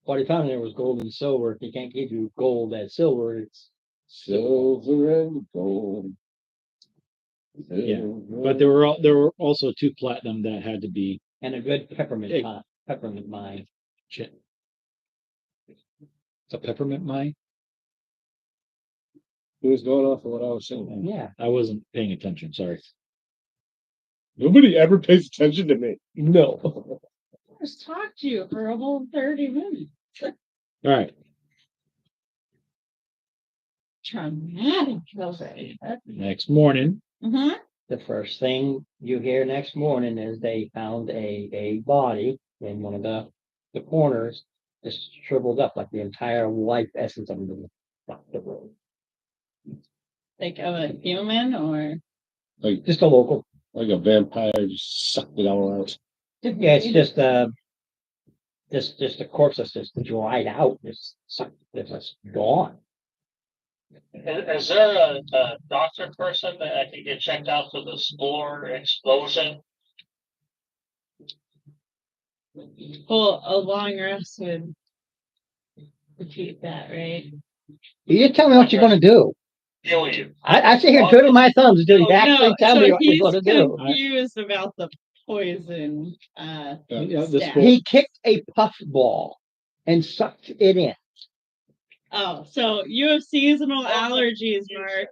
What he found there was gold and silver. He can't give you gold as silver. It's Silver and gold. Yeah, But there were also 2 platinum that had to be and a good peppermint Hey. pot, peppermint mine. It's a peppermint mine. He was going off of what I was saying. Yeah. I wasn't paying attention. Sorry. Nobody ever pays attention to me. No. just talk to you for a whole 30 minutes. All right. Traumatic. Okay. Next morning. Mm-hmm. The first thing you hear next morning is they found a body in one of the corners, just shriveled up like the entire life essence of the road. Like of a human or Like Just a local. a vampire just sucked it all out. Yeah, it's just a corpse that's just dried out. It's just gone. Is there a doctor person that I can get checked out for the spore explosion? well, a long rest would defeat that, right? You just tell me what you're gonna do. Kill you. I sit here twiddling my thumbs until you actually tell me what he's you're gonna do. confused about the poison. Yeah, the Stab. spore- He kicked a puffball and sucked it in. Oh, so you have seasonal allergies, Mark.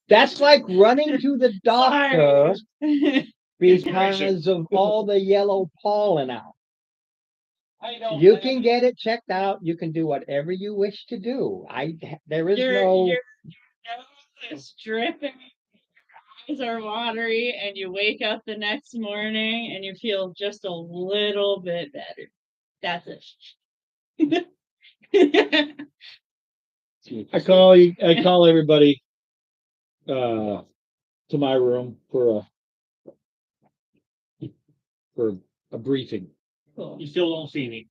That's like running to the doctor Sorry. because of all the yellow pollen out. I don't. You can get it checked out. You can do whatever you wish to do. There is no. Your nose is dripping, your eyes are watery, and you wake up the next morning and you feel just a little bit better. That's it. I call everybody to my room for a briefing. Cool. You still don't see me.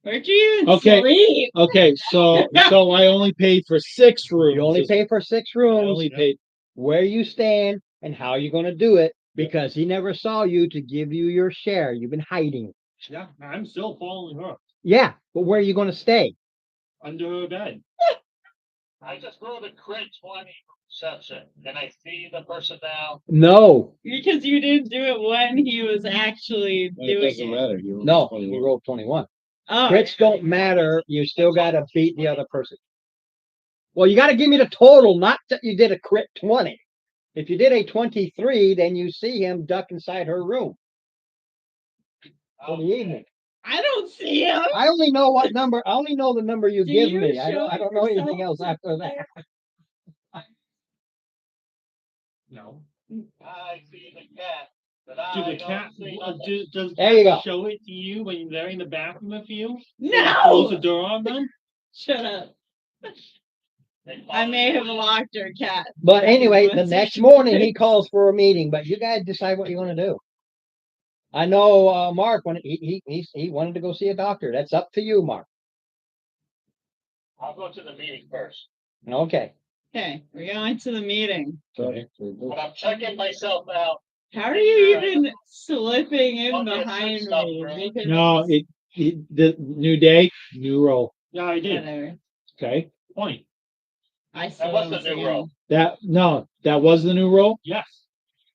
Where'd you even Okay. sleep? Okay, so I only paid for 6 rooms. You only pay for 6 I rooms. only paid. Where you stand and how you're going to do it because he never saw you to give you your share. You've been hiding. Yeah, I'm still following her. Yeah, but where are you gonna stay? Under her bed. I just wrote a crit 20 reception. Can I see the person now? No, Because you didn't do it when he was actually It doing doesn't it. matter. You rolled no, 21. you rolled 21. Oh, Crits don't matter. You still gotta beat the other person. Well, you gotta give me the total, not that you did a crit 20. If you did a 23, then you see him duck inside her room for the evening. I don't see him. I only know what number. I only know the number you Do give you me. I show don't know anything yourself else after that. No. I see the cat. But Do I the don't cat see nothing. does There you cat go. show it to you when they're in the bathroom with you? Close the No. door on them? Shut up. They I may have follow you. locked her cat. But anyway, the That's what next she morning did. he calls for a meeting. But you guys decide what you want to do. I know Mark when he wanted to go see a doctor. That's up to you, Mark. I'll go to the meeting first. Okay. Okay, we're going to the meeting. Okay. But I'm checking myself out. How are you even slipping in Don't get behind fixed up, me? right? Because No, the new day, new roll. Yeah, I did. whatever. Okay. Point. I still what's don't the new see roll? him. That was the new roll Yes.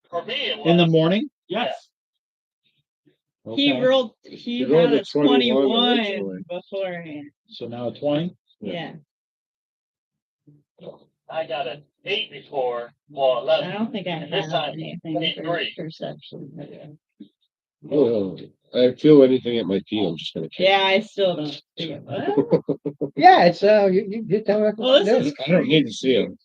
For me, it was. in the morning. Yes. He Okay. rolled. He You rolled had a a 21 21 originally. beforehand. So now 20. Yeah. I got an 8 before, or I 11. don't think I And this have time, anything for 23. perception. Oh, I feel anything at my feet. I'm just gonna kick. Yeah, I still don't see it. What? Yeah, it's you tell me what Well, to this do. is I don't need to see him.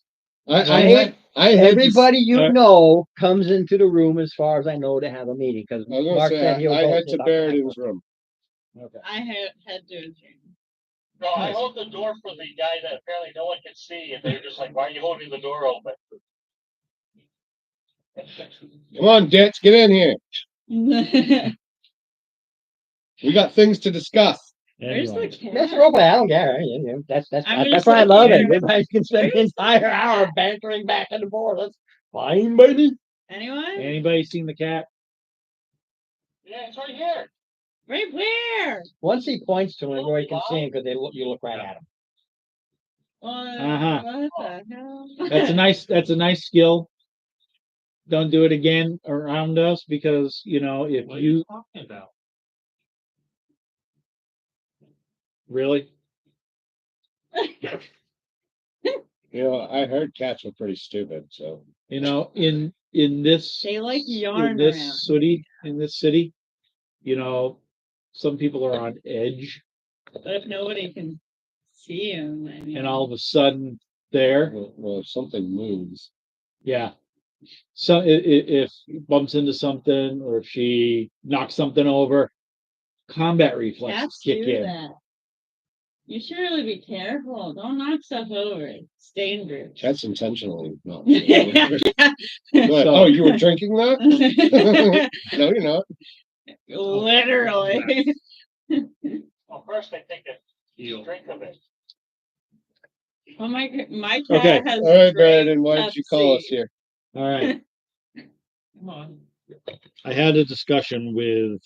Hey, I had Everybody you uh, know comes into the room as far as I know to have a meeting because I was gonna Mark say said he'll I go had see to Dr. Barrington's Hackler. room. Okay. I had to assume. No, I Nice. hold the door for the guy that apparently no one can see, and they're just like, "Why are you holding the door open?" Come on, Ditch, get in here. Where's We got things to discuss. Anyway. the cat? That's real bad. I don't care. That's I'm that's just why I like, love it. yeah. You guys can spend the entire hour bantering back and forth. That's fine, baby. Anyone? Anybody seen the cat? Yeah, it's right here. Right where? Once he points to him, everybody can see him because you look right at him. Uh-huh. What the hell? That's a nice skill. Don't do it again around us because if What are you you talking about? really I heard cats were pretty stupid, so in this They like in yarn this around. city, some people are on edge, But if nobody can see him, I mean, and all of a sudden there, well if something moves. yeah. So if he bumps into something or if she knocks something over, combat reflexes cats kick do in. that. You should really be careful. Don't knock stuff over. It's dangerous. Cats intentionally not. Yeah. Oh, you were drinking that? No, you're not. Literally. Well, first they take a drink of it. Well, my cat Okay. has. All right, drank Barrington, why did you call us Pepsi. here? All right. Come on. I had a discussion with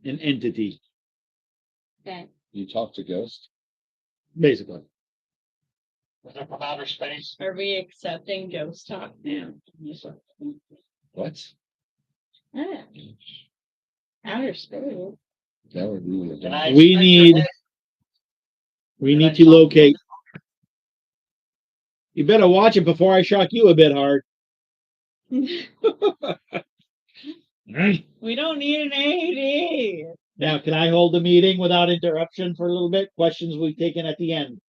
an entity, Okay. You talked to Ghost? basically. Was it from outer space? Are we accepting ghost talk now? What? Ah, outer space. That would ruin the Can day. I We expect need- your- We Did need I to shock locate. You better watch it before I shock you a bit hard. We don't need an AD. Now, can I hold the meeting without interruption for a little bit? Questions will be taken at the end.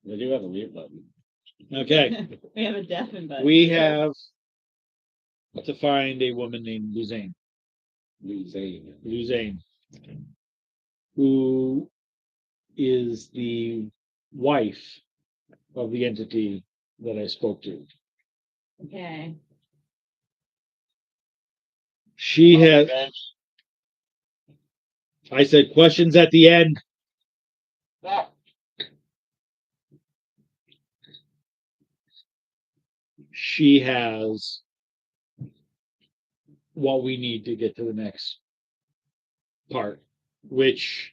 They do have a mute button. Okay. We have a deafen button. We have to find a woman named Luzane. Luzane, who is the wife of the entity that I spoke to. Okay. She has, Bench. I said, questions at the end. Ah, She has what we need to get to the next part, which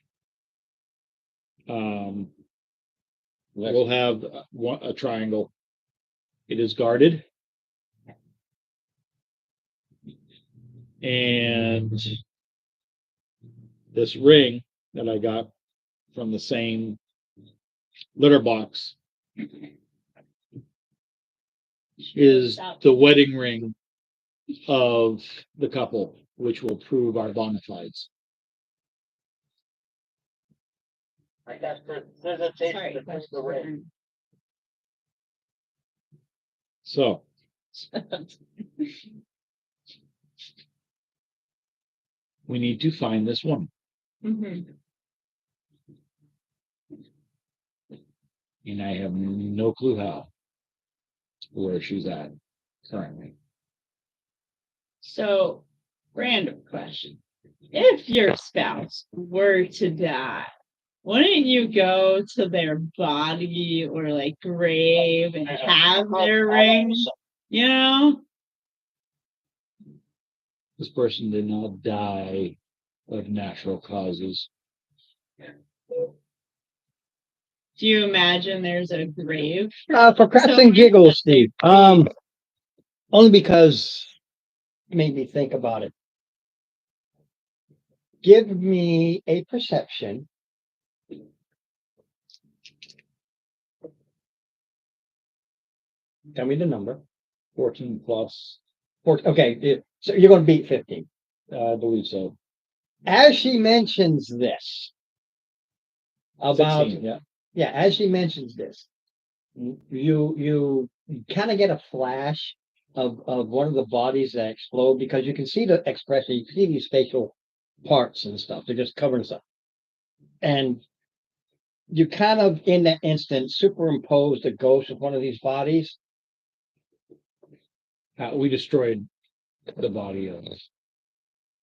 We'll have a triangle. It is guarded. And this ring that I got from the same litter box is the wedding ring of the couple, which will prove our bona fides. I got visitation Sorry, to push the ring. So we need to find this woman. Mhm. And I have no clue how, where she's at currently. So, random question. If your spouse were to die, wouldn't you go to their body or like grave and have their ring? You know? This person did not die of natural causes. Do you imagine there's a grave? For craps and giggles, Steve. Only because it made me think about it. Give me a perception. Tell me the number. 14 plus, Okay, so you're going to beat 15. I believe so. As she mentions this, about 16, yeah, as she mentions this, you kind of get a flash of one of the bodies that explode because you can see the expression, you can see these facial parts and stuff. They're just covering stuff, and you kind of in that instant superimpose the ghost of one of these bodies. We destroyed the body of,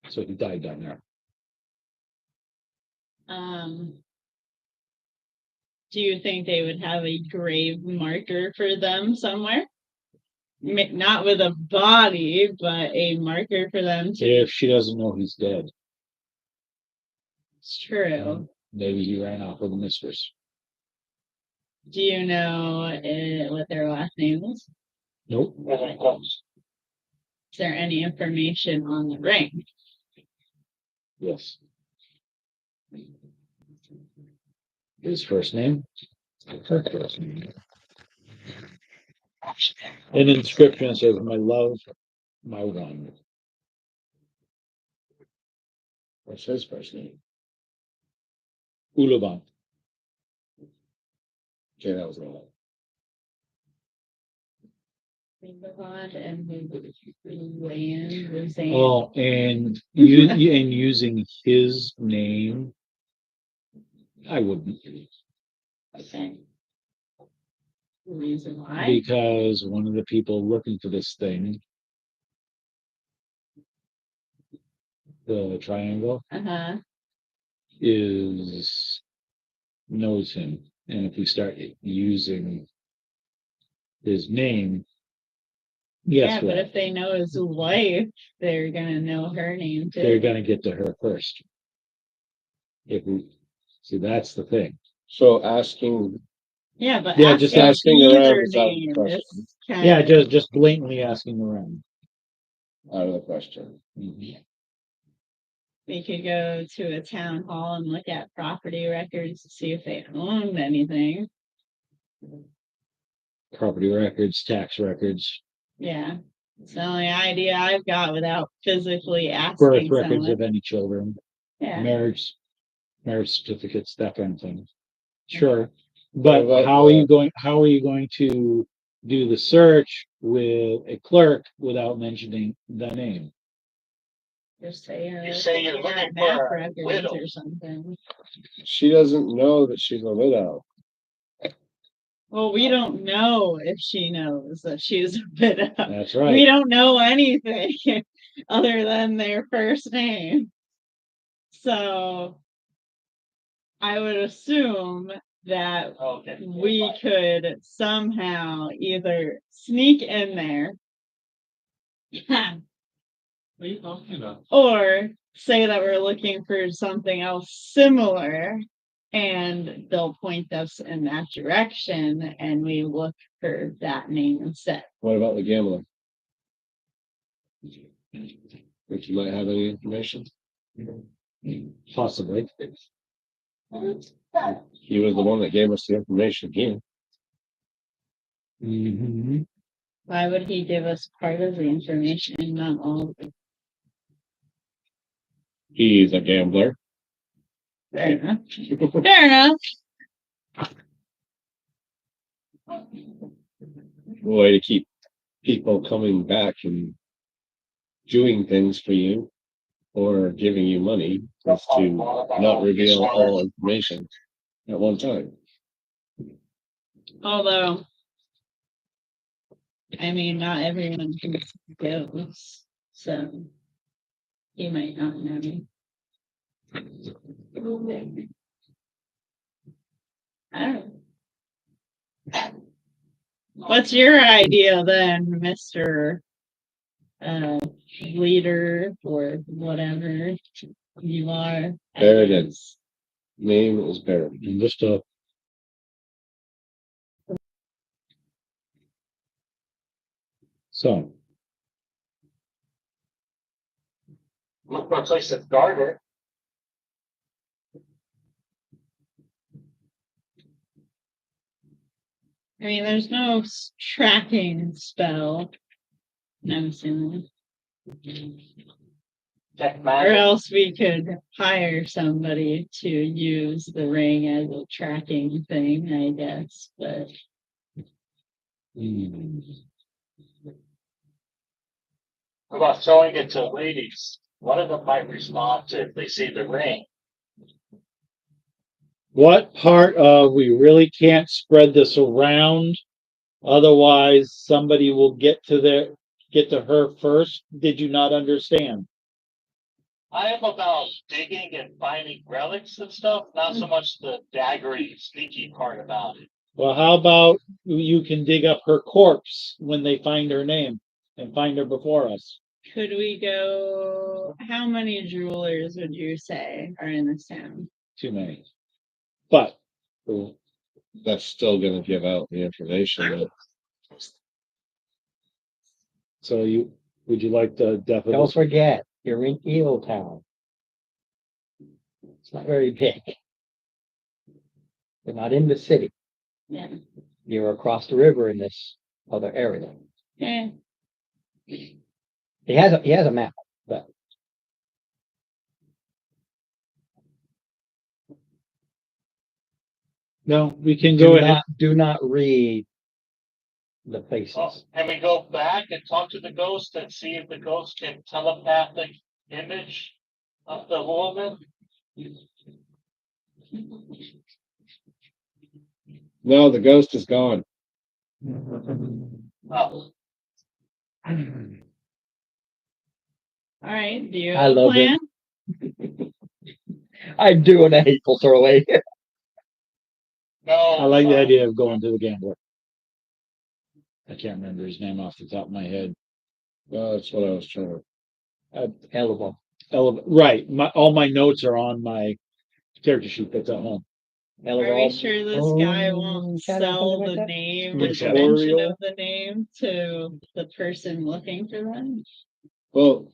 so he died down there. Do you think they would have a grave marker for them somewhere? Not with a body, but a marker for them to. If she doesn't know he's dead, It's true. maybe he ran off with the mistress. Do you know what their last name is? Nope. Is there any information on the ring? Yes. His first name. Her first name. An inscription says, "My love, my one." What's his first name? Ulaban. Okay, that was wrong. And land was saying. Oh, and and using his name, I wouldn't. Okay. The reason why? Because one of the people looking for this thing, the triangle, knows him. And if we start using his name, yeah, but if they know his wife, they're gonna know her name too. They're gonna get to her first. If we see, that's the thing. So asking, Yeah, but just asking either around is out of the name question. is kind Yeah, of, just blatantly asking around. Out of the question. Mhm. we could go to a town hall and look at property records to see if they owned anything. Property records, tax records, Yeah. It's the only idea I've got without physically birth asking records someone. of any children, Yeah. marriage certificates, that kind of thing. Sure. But What about, how are you going to do the search with a clerk without mentioning the name? Just say, You say you're looking for map a records widow. or something. she doesn't know that she's a widow. Well, we don't know if she knows that she's a widow. That's right. We don't know anything other than their first name. So I would assume that we could somehow either sneak in there What are you talking about? or say that we're looking for something else similar and they'll point us in that direction, and we look for that name instead. What about the gambler? Think you might have any information? Possibly. He was the one that gave us the information here. Mhm. Why would he give us part of the information and not all of it? He's a gambler. Fair enough. Fair enough. Way to keep people coming back and doing things for you or giving you money is to not reveal all information at one time. Although, I mean, not everyone can see ghosts, so he might not know. I don't know. What's your idea then, Mr. Leader or whatever you are? There it is. Name is Barrett. And just so Look for a place that's guarded. I mean, there's no tracking spell. I'm assuming. Check Or magic. else we could hire somebody to use the ring as a tracking thing, I guess. But How about showing it to ladies? One of them might respond to if they see the ring. what part of we really can't spread this around, otherwise somebody will get to her first? Did you not understand? I am about digging and finding relics and stuff, not so much the daggery, sneaky part about it. Well, how about you can dig up her corpse when they find her name and find her before us? could we go? How many jewelers would you say are in this town? Too many. But That's still gonna give out the information. so would you like to Don't definitely? forget, you're in Eel Town. It's not very big. You're not in the city. Yeah. You're across the river in this other area. Eh. He has a map, but No, we can go ahead. do not read the places. Oh, can we go back and talk to the ghost and see if the ghost can telepathic image of the woman? No, the ghost is gone. Oh, All right. Do you I have a love plan? I'm doing a hateful throwaway. no. I like the idea of going to the gambler. I can't remember his name off the top of my head. That's what I was trying to. Elbow. Right. All my notes are on my character sheet that's at home. Are we sure this guy won't sell the name and the mention of the name to the person looking for them? Well,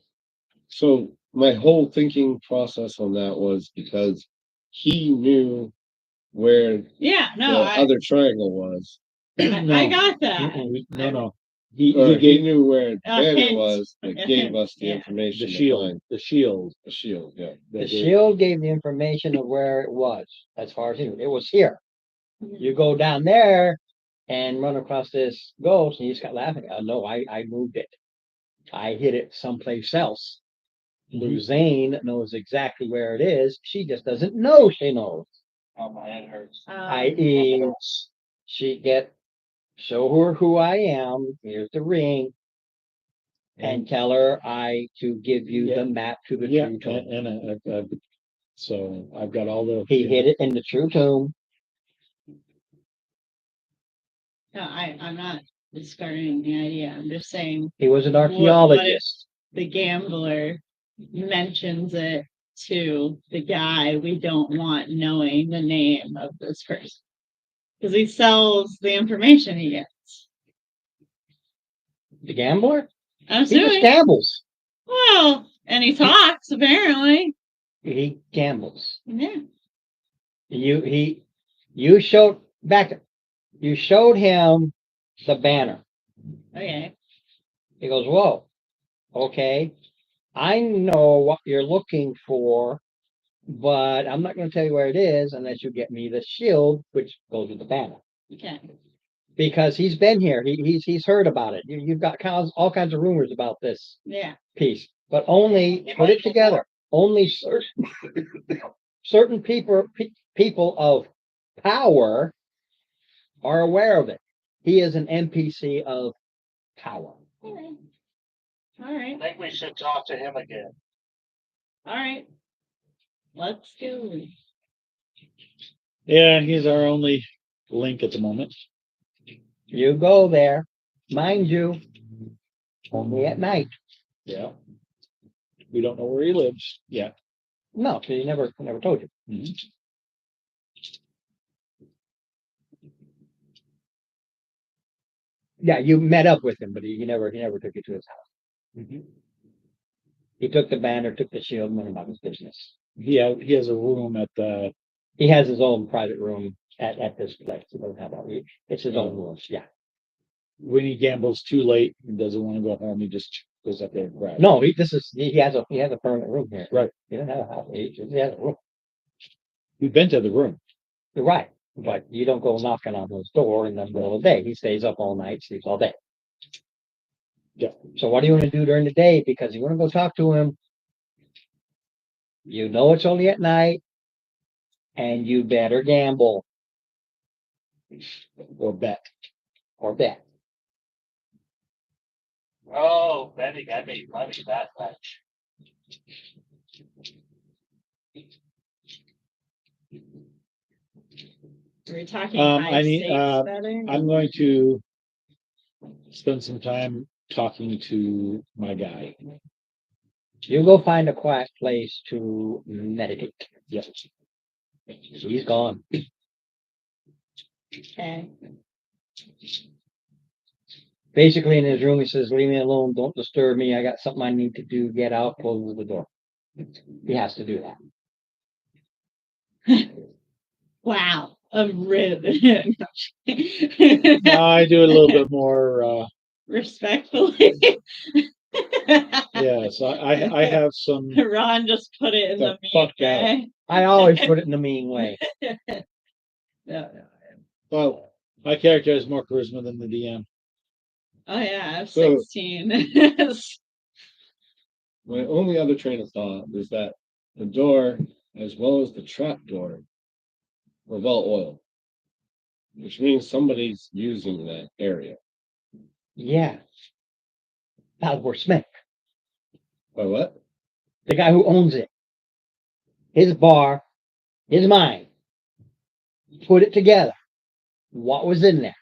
so my whole thinking process on that was because he knew where Yeah, the no, other triangle was. I got that. No. Or he gave knew where Bandit hint. was, that A gave hint, us the yeah. information. the to shield. find The shield. The shield, yeah. The shield gave the information of where it was, as far as he knew. It was here. You go down there and run across this ghost, and you just got laughing. No, I moved it. I hid it someplace else. Lou Zane knows exactly where it is. She just doesn't know she knows. Oh, my head hurts. I.e., show her who I am. Here's the ring. And tell her to give you the map to the true tomb. So I've got all the. He hid it in the true tomb. No, I'm not discarding the idea. I'm just saying He was an what archaeologist. if the gambler mentions it to the guy we don't want knowing the name of this person. Because he sells the information he gets. The gambler? I'm He just assuming. gambles. Well, and he talks, apparently. He gambles. Yeah. You showed him the banner. Okay. He goes, whoa, okay. I know what you're looking for, but I'm not going to tell you where it is unless you get me the shield, which goes with the banner. Okay. Because he's been here. He's heard about it. You've got all kinds of rumors about this Yeah. piece, but only put it together. Only certain people of power are aware of it. He is an NPC of power. All right. All I right. think we should talk to him again. All right. Let's go. Yeah, he's our only link at the moment. You go there, mind you, only at night. Yeah. We don't know where he lives yet. No, he never told you. Mhm. Yeah, you met up with him, but he never took you to his house. Mhm. He took the banner, took the shield, went about his business. He has a room at the. He has his own private room at this place. He doesn't have all. It's his own room. Yeah. When he gambles too late and doesn't want to go home, he just goes up there and grabs. No, he has a permanent room here. Right. He doesn't have a house. He has a room. We've been to the room. You're right. But you don't go knocking on his door in the middle of the day. He stays up all night, sleeps all day. Yeah. So what do you want to do during the day? Because you want to go talk to him. You know it's only at night, and you better gamble Or bet. or bet. Oh, betting, I made money that much. We're talking I high need, stakes betting. I'm going to spend some time talking to my guy. You go find a quiet place to meditate. Yes. He's gone. Okay. Basically, in his room, he says, "Leave me alone. Don't disturb me. I got something I need to do. Get out. Close the door." He has to do that. Wow. A rib. I do a little bit more. Respectfully. Yes, I have some. Ron just put it in the Fuck mean out. way. I always put it in a mean way. No. Well, my character has more charisma than the DM. Oh yeah, I have So- 16. My only other train of thought is that the door, as well as the trap door, were well oiled, which means somebody's using that area. Yeah. Balboa Smith, By what? the guy who owns it, his bar, his mine, put it together. What was in there?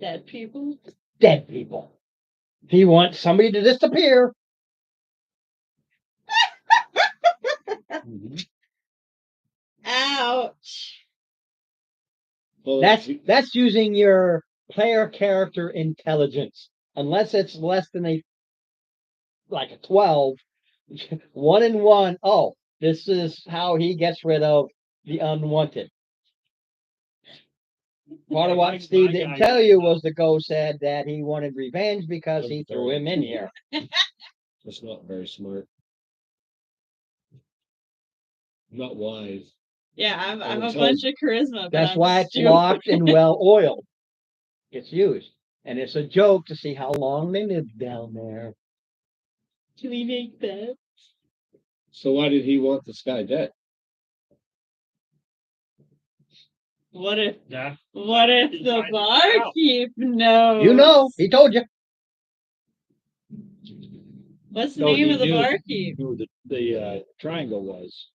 Dead people. Dead people. He wants somebody to disappear. Mhm. Ouch. Well, That's using your player character intelligence. Unless it's less than a 12, 1 and 1. Oh, this is how he gets rid of the unwanted. Part of what Steve didn't tell you was the ghost said that he wanted revenge because he threw him in here. That's not very smart. Not wise. Yeah, I I'm would a tell bunch of charisma. But That's I'm why it's stupid. locked and well oiled. It's used. And it's a joke to see how long they lived down there. Can we make that? So why did he want this guy dead? What if Yeah. the barkeep knows? You know, he told you. What's the No, name he of the knew barkeep? Who the triangle was.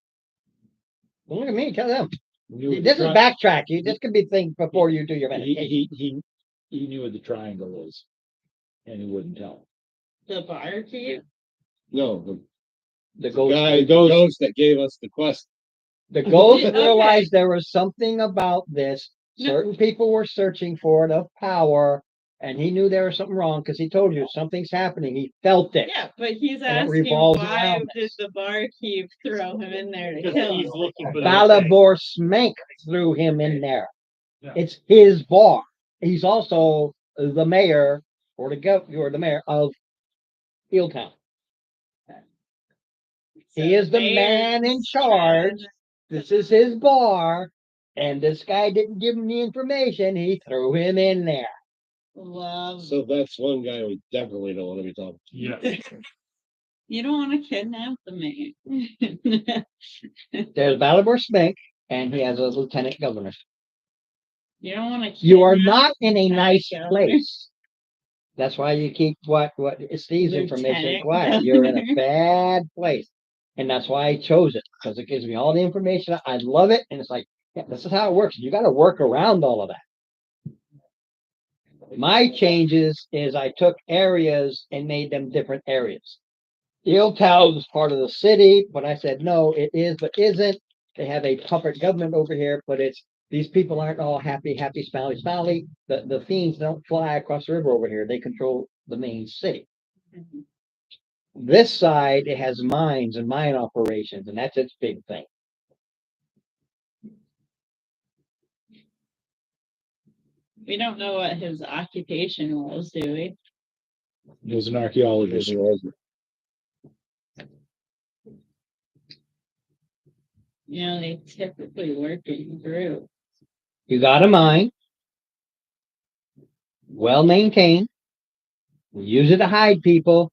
Well, look at me, tell them. Knew This the is backtrack. This could be things before you do your meditation. he knew what the triangle is, and he wouldn't tell. The barkeep? No, The Guy, ghost, the ghost that gave us the quest. the ghost Okay. realized there was something about this. No. Certain people were searching for it of power, and he knew there was something wrong because he told you something's happening. He felt it. Yeah, but he's And it asking revolves why around did this. the barkeep throw him in there to Because kill he's him? looking for that thing. Balabor Smank threw him in there. Yeah. It's his bar. He's also the mayor or the mayor of Eeltown. He is the man in charge. This is his bar, and this guy didn't give him the information. He threw him in there. Love. So that's one guy we definitely don't want to be talking to. Yeah. You don't want to kidnap the man. There's Balabor Smank, and he has a lieutenant governor. You don't want to. You are not in a nice Governor. place. That's why you keep what Steve's information Lieutenant quiet. You're in a governor. bad place. And that's why I chose it, because it gives me all the information. I love it. And it's like, yeah, this is how it works. You got to work around all of that. My changes is I took areas and made them different areas. Eeltown is part of the city, but I said, no, it is, but isn't. They have a puppet government over here, but it's these people aren't all happy, smiley, smiley. The fiends don't fly across the river over here. They control the main city. This side, it has mines and mine operations, and that's its big thing. We don't know what his occupation was, do we? He was an archaeologist. You know, they typically work in groups. You got a mine, well maintained. We use it to hide people,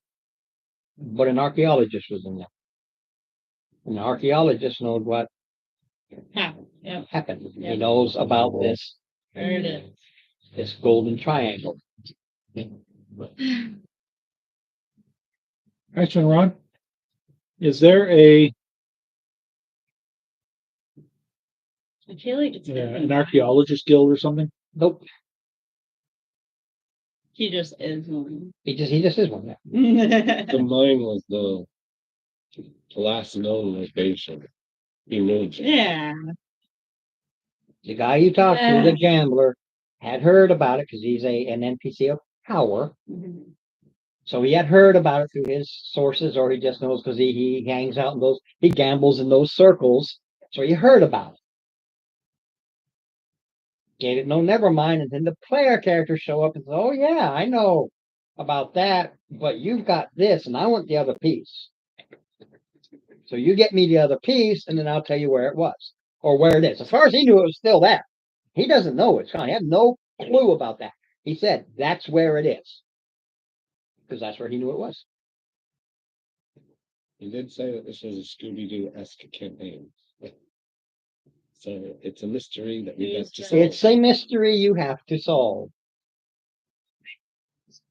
but an archaeologist was in there. An archaeologist knows what Yep, happened. He Yep. knows about there it is. this golden triangle. Question, Ron. Is there a I feel like it's an archaeologist guild or something? Nope. He just is one. He just is one. The mine was the last known location. He moved. Yeah. The guy you talked to, the gambler, had heard about it because he's an NPC of power. Mhm. So he had heard about it through his sources, or he just knows because he hangs out in those, he gambles in those circles. So he heard about it. Gave it no, never mind. And then the player characters show up and say, oh, yeah, I know about that, but you've got this, and I want the other piece. So you get me the other piece, and then I'll tell you where it was or where it is. As far as he knew, it was still there. He doesn't know it's gone. He had no clue about that. He said, that's where it is. Because that's where he knew it was. He did say that this was a Scooby-Doo-esque campaign. So it's a mystery that we have to solve. It's a mystery you have to solve.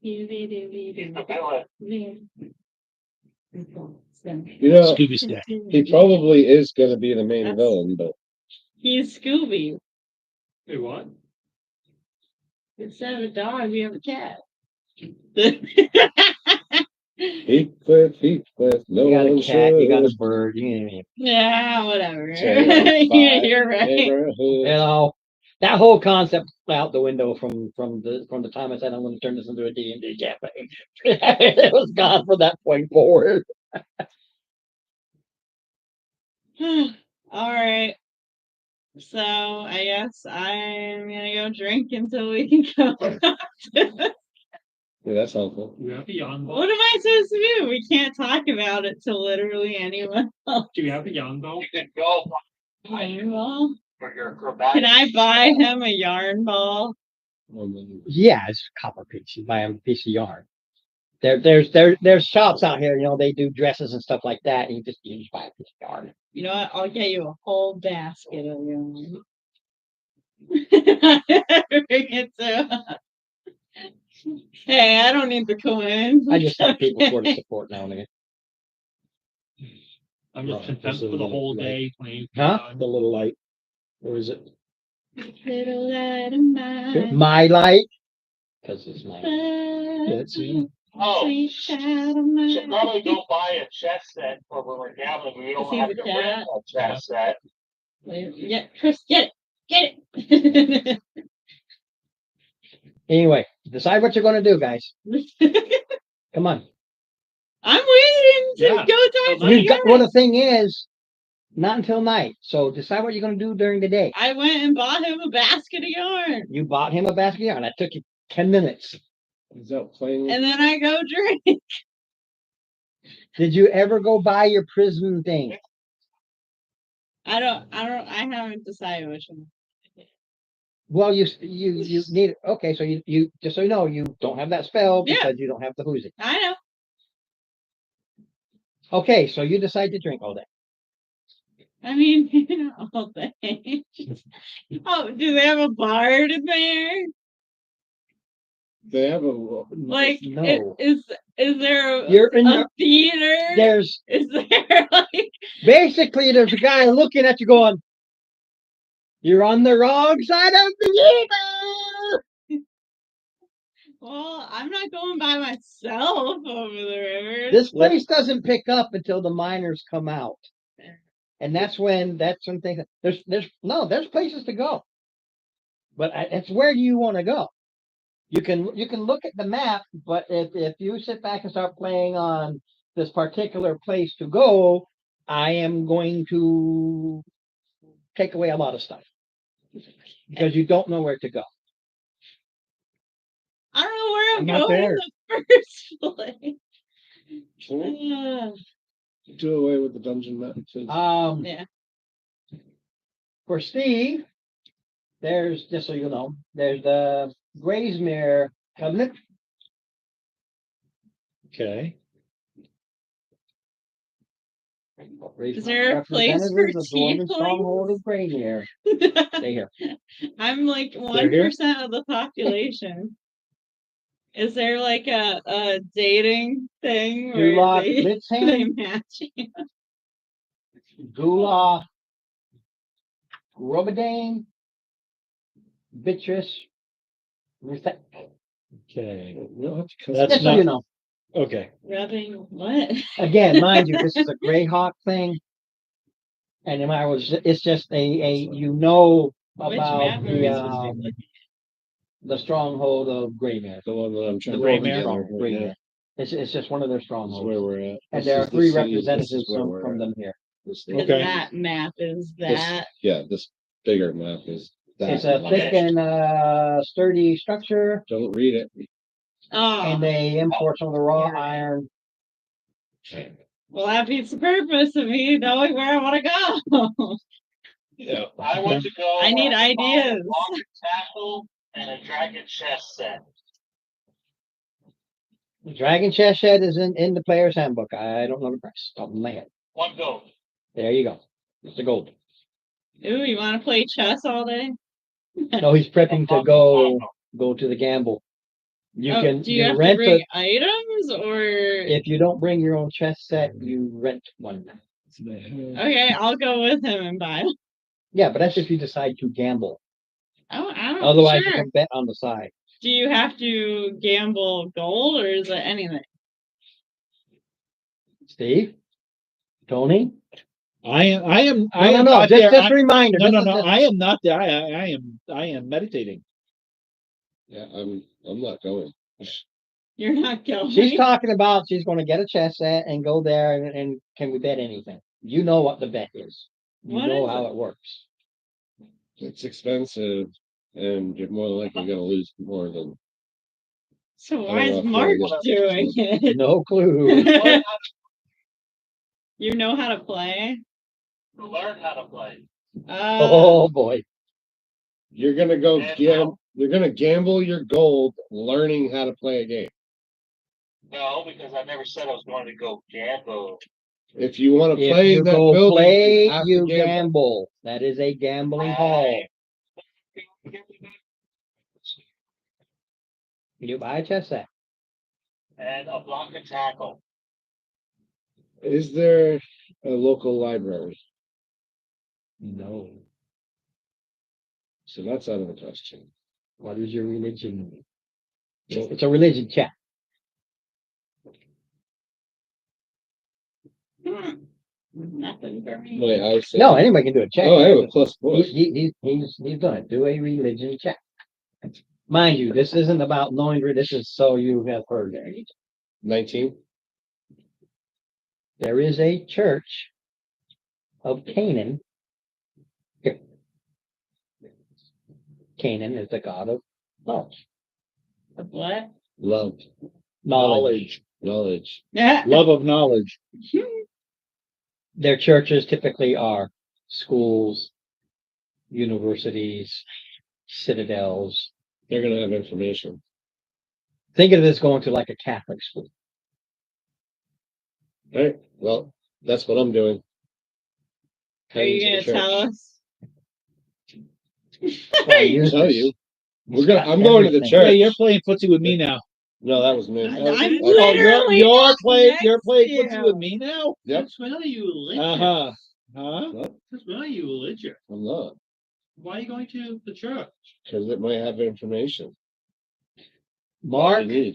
You know, Scooby Snack. he probably is going to be the main villain, but He's Scooby. Hey, what? Instead of a dog, we have a cat. Heathcliff, no You got a one cat, you got a should. bird, you Yeah, whatever. Terrified You're right. neighborhood. know, that whole concept out the window from the time I said I'm going to turn this into a D&D campaign. It was gone from that point forward. All right. So I guess I'm gonna go drink until we can go. Yeah, that's helpful. Do we have a yawn ball? What am I supposed to do? We can't talk about it to literally anyone else. Do we have a yawn ball? You could go Yarn ball? for your acrobatic. Can I buy him a yarn ball? Yeah, it's a copper piece. You buy a piece of yarn. There's shops out here, they do dresses and stuff like that, and you just buy a piece of yarn. You know what? I'll get you a whole basket of yarn. Bring it to. Hey, I don't need the coins. I just have people sort of support now and again. I'm just Right, content this is for the whole like- day playing. Huh? The little light. Or is it? Little light of mine. My light, because it's my Yeah, it's Oh, Sweet child of mine. should probably go buy a chess set for when we're gambling. We don't See have the to chat? rent a chess set. Yeah, Chris, get it. Anyway, decide what you're gonna do, guys. Come on. I'm waiting to Yeah. go talk to You you got, well, the guys. thing is, not until night. So decide what you're gonna do during the day. I went and bought him a basket of yarn, You bought him a basket of yarn. That took you 10 minutes. Is that playing? and then I go drink. Did you ever go buy your prison thing? I haven't decided which one. Well, you need it. Okay, so you just so you know, you don't have that spell Yeah. because you don't have the whoozing. I know. Okay, so you decide to drink all day. I mean, all day. Oh, do they have a bard in there? They have a Like, No. is there You're in a the, theater? there's Is there like? basically there's a guy looking at you going, "You're on the wrong side of the river." Well, I'm not going by myself over the river. This place doesn't pick up until the miners come out, and that's when things. There's places to go, but it's where do you want to go? You can look at the map, but if you sit back and start playing on this particular place to go, I am going to take away a lot of stuff because you don't know where to go. I don't know where I'm I'm not going there. in the first place. do away with the dungeon map. Yeah. For Steve, there's just so you know, there's the Graysmere Covenant. Okay. Is there a place for Representatives of Dwarven Stronghold of Graymere. Stay here. I'm like They're here? 1% of the population. Is there like a dating thing where Dulak they Blitzhand, match you? Gula Robadane, Beatrice, Ruthek. Okay. You'll have to That's Just so not- you know. Okay. Rubbing what? Again, mind you, this is a Greyhawk thing. And it's just a you know Which about map are we supposed to be looking the stronghold of Greymere. the one that I'm trying The to put Greymere? together Stronghold, right now. Greymere. It's just one of their This is strongholds. where we're at. And This there are is the three city, this is representatives where we're from at. them here. This And thing. Okay. that map is This- that. Yeah, this bigger map is that. It's a map. thick and sturdy structure, Don't read it. Oh, and they import some of the raw iron. well, that beats the purpose of me knowing where I want to go. Yeah. I want to go. I need buy ideas. A rocket tackle and a dragon chess set. The Dragon Chest Shed is in the player's handbook. I don't know the price. Top of my head. One gold. There you go. It's the gold. Ooh, you want to play chess all day? No, he's prepping to go to the gamble. You Oh, can do you have to rent bring it. items or? If you don't bring your own chess set, you rent one. Okay, I'll go with him and buy. Them. Yeah, but that's if you decide to gamble. I don't. Otherwise, Sure. you can bet on the side. Do you have to gamble gold or is it anything? Steve, Tony. I am No, am no. not Just there. just a reminder. No, This no, is no. just- I am not there. I am meditating. Yeah, I'm not going. You're not going. She's talking about she's going to get a chess set and go there and can we bet anything? You know what the bet is. You What know is how it? it works. It's expensive, and you're more likely going to lose more than. So I why don't is know if Mark I doing it? No clue. You know how to play? To learn how to play. Oh boy. You're going to go And You're going to gamble your gold learning how to play a game. No, because I never said I was going to go gamble. If you want to If play you that go building, play, you have to you gamble. gamble. That is a gambling hall. You buy a chess set. And a block of tackle. Is there a local library? No. So that's out of the question. What is your religion? It's a religion chat. Nothing for me. Wait, I was saying. No, anybody can do a check. Oh, I have a plus four. He's done it. Do a religion check. Mind you, this isn't about knowing. This is so you have heard. 19. There is a church of Canaan. Here. Canaan is the god of knowledge. What? Love. Knowledge. Knowledge. Yeah. Love of knowledge. Their churches typically are schools, universities, citadels. They're gonna have information. Think of this going to like a Catholic school. Right. Well, that's what I'm doing. Are you Heading gonna to the tell church. us? Well, you- Tell you. He's I'm got going to the everything. Hey, church. you're playing footsie with me now. No, that was me. I'm Oh, literally you're up playing. next You're playing to footsie you. with me now. Yep. That's why you religion. Huh? What? That's why you religion. I'm not. Why are you going to the church? Because it might have information. Mark, You need.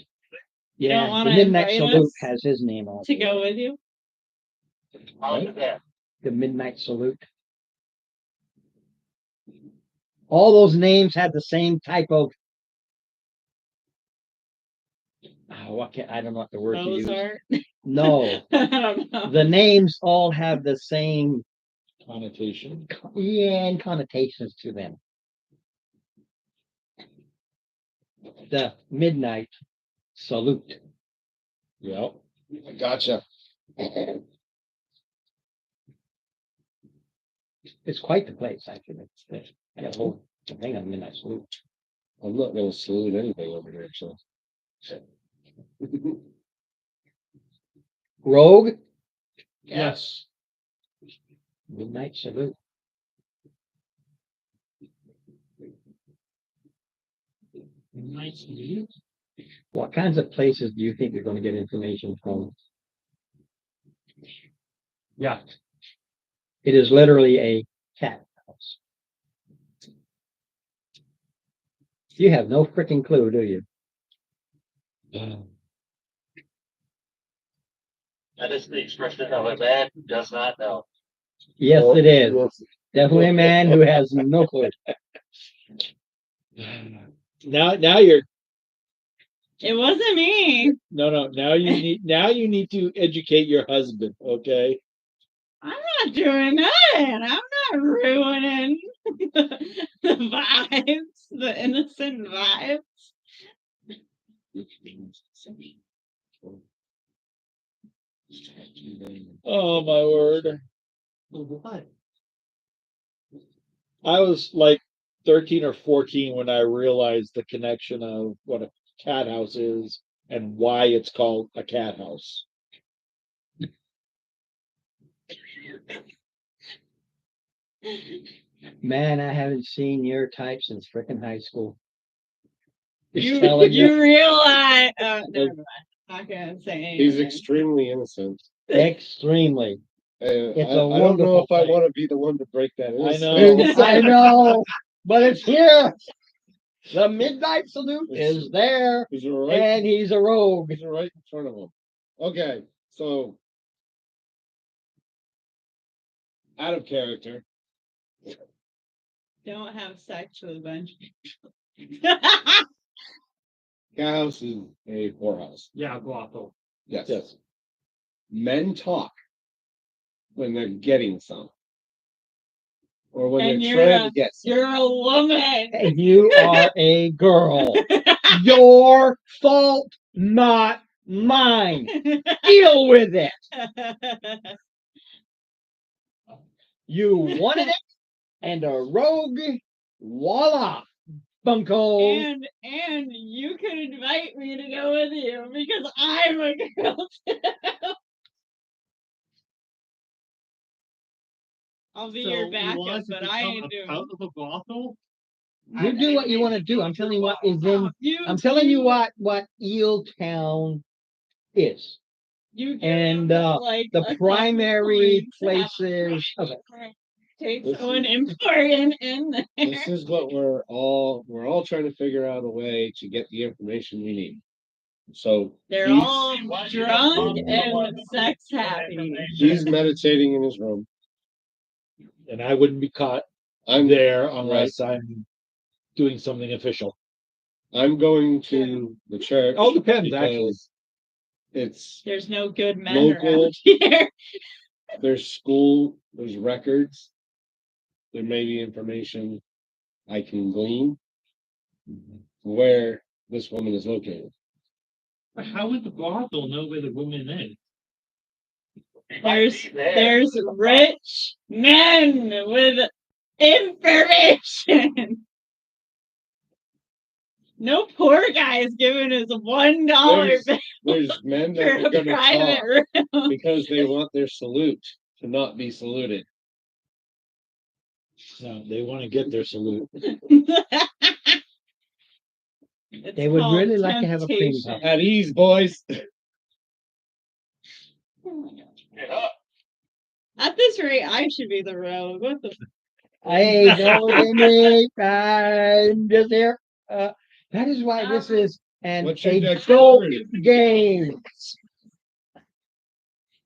You yeah, don't the wanna Midnight invite Salute us has his name on to it. go with you? I'll do that. The Midnight Salute. All those names have the same type of. I don't know what the word to use. Mozart? No, I don't know. the names all have the same Connotation. and connotations to them. The Midnight Salute. Yep. Gotcha. It's quite the place, actually. I got a whole thing on Midnight Salute. I'm not gonna salute anything over here, so. Rogue, Yes. Midnight Salute. Nice meeting. What kinds of places do you think you're going to get information from? Yeah. It is literally a cat house. You have no freaking clue, do you? That is the expression of a man who does not know. Yes, it is. Yes. Definitely a man who has no clue. Now you're It wasn't me. no. Now you need to educate your husband. Okay. I'm not doing nothing. I'm not ruining the vibes, the innocent vibes. Oh my word. What? I was like 13 or 14 when I realized the connection of what a cat house is and why it's called a cat house. Man, I haven't seen your type since freaking high school. You, telling you. you realize, never mind. Not gonna say anything. He's extremely innocent. Extremely. It's I a don't know if I wonderful want to be the one to break that. I know. innocence. I know, but it's here. The Midnight Salute is there, He's right. and he's a rogue. He's right in front of him. Okay, so out of character. Don't have sex with a bunch of people. Cat house is a whorehouse. Yeah, brothel. Yes. Yes. Men talk when they're getting some. Or when And they're you're trying a- to get some. You're a woman. And you are a girl. Your fault, not mine. Deal with it. You wanted it, and a rogue, voila, bunko. and you can invite me to go with you because I'm a girl too. I'll be your backup, but I ain't doing. Out of a brothel? You do what you want to do. I'm telling you what is in. I'm telling you what Eel Town is. You and, like The a primary couple points to have places of it. take This someone important in there. This is what we're all trying to figure out a way to get the information we need. So They're he's- all Why don't you drunk talk to and someone sex with happy. information? he's meditating in his room. And I wouldn't be caught I'm there unless I'm doing something official. I'm going to the church. All depends, because actually. It's There's no good men Local. around here. there's school, there's records. There may be information I can glean where this woman is located. But how would the brothel know where the woman is? There's rich men with information. No poor guy is giving us $1 There's men that for are a going to private talk room. because they want their salute to not be saluted. No, they want to get their salute. They would really like to have a cream temptation. puff. At ease, boys. Oh my gosh. Yeah. At this rate, I should be the rogue. What the? Hey, no, Jimmy, I'm just here. That is why this is an What's your adult dexterity? game.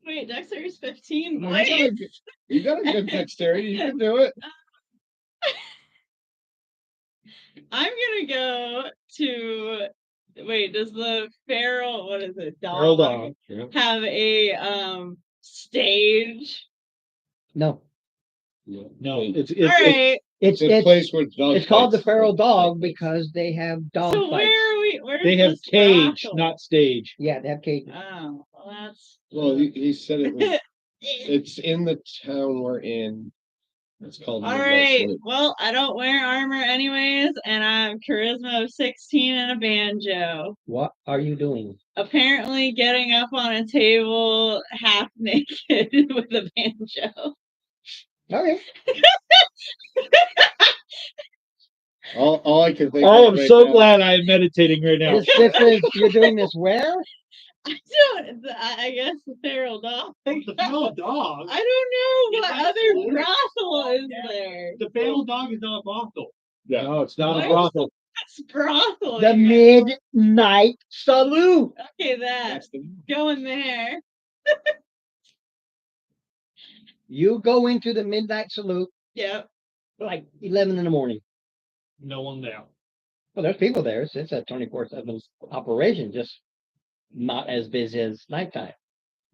Wait, Dexter's 15. Well, What? you got a good dexterity. You can do it. I'm gonna go to. Wait, does the feral, what is it, Feral dog, dog. have a stage? No, No, it's All right. It's a place where dogs. it's called the feral dog because they have dog So fights. where are we? Where's they have this cage, brothel? not stage. Yeah, they have cages. Oh, well, that's. Well, he said it was. It's in the town we're in. It's called. All Midnight right. Salute. Well, I don't wear armor anyways, and I'm charisma of 16 and a banjo. What are you doing? Apparently, getting up on a table half naked with a banjo. Okay. All I can think. Oh, of I'm right so now- glad I'm meditating right now. This is you're doing this where? I guess the feral dog. The feral dog. I don't know It's what not other cool. brothel is there. The feral dog is not a brothel. Yeah. No, it's not What? a brothel. It's brothel. The you midnight salute. guys. Okay, that. That's the- Going there. You go into the midnight salute Yep. like 11 in the morning. No one there. Well, there's people there. It's a 24/7 operation, just not as busy as nighttime.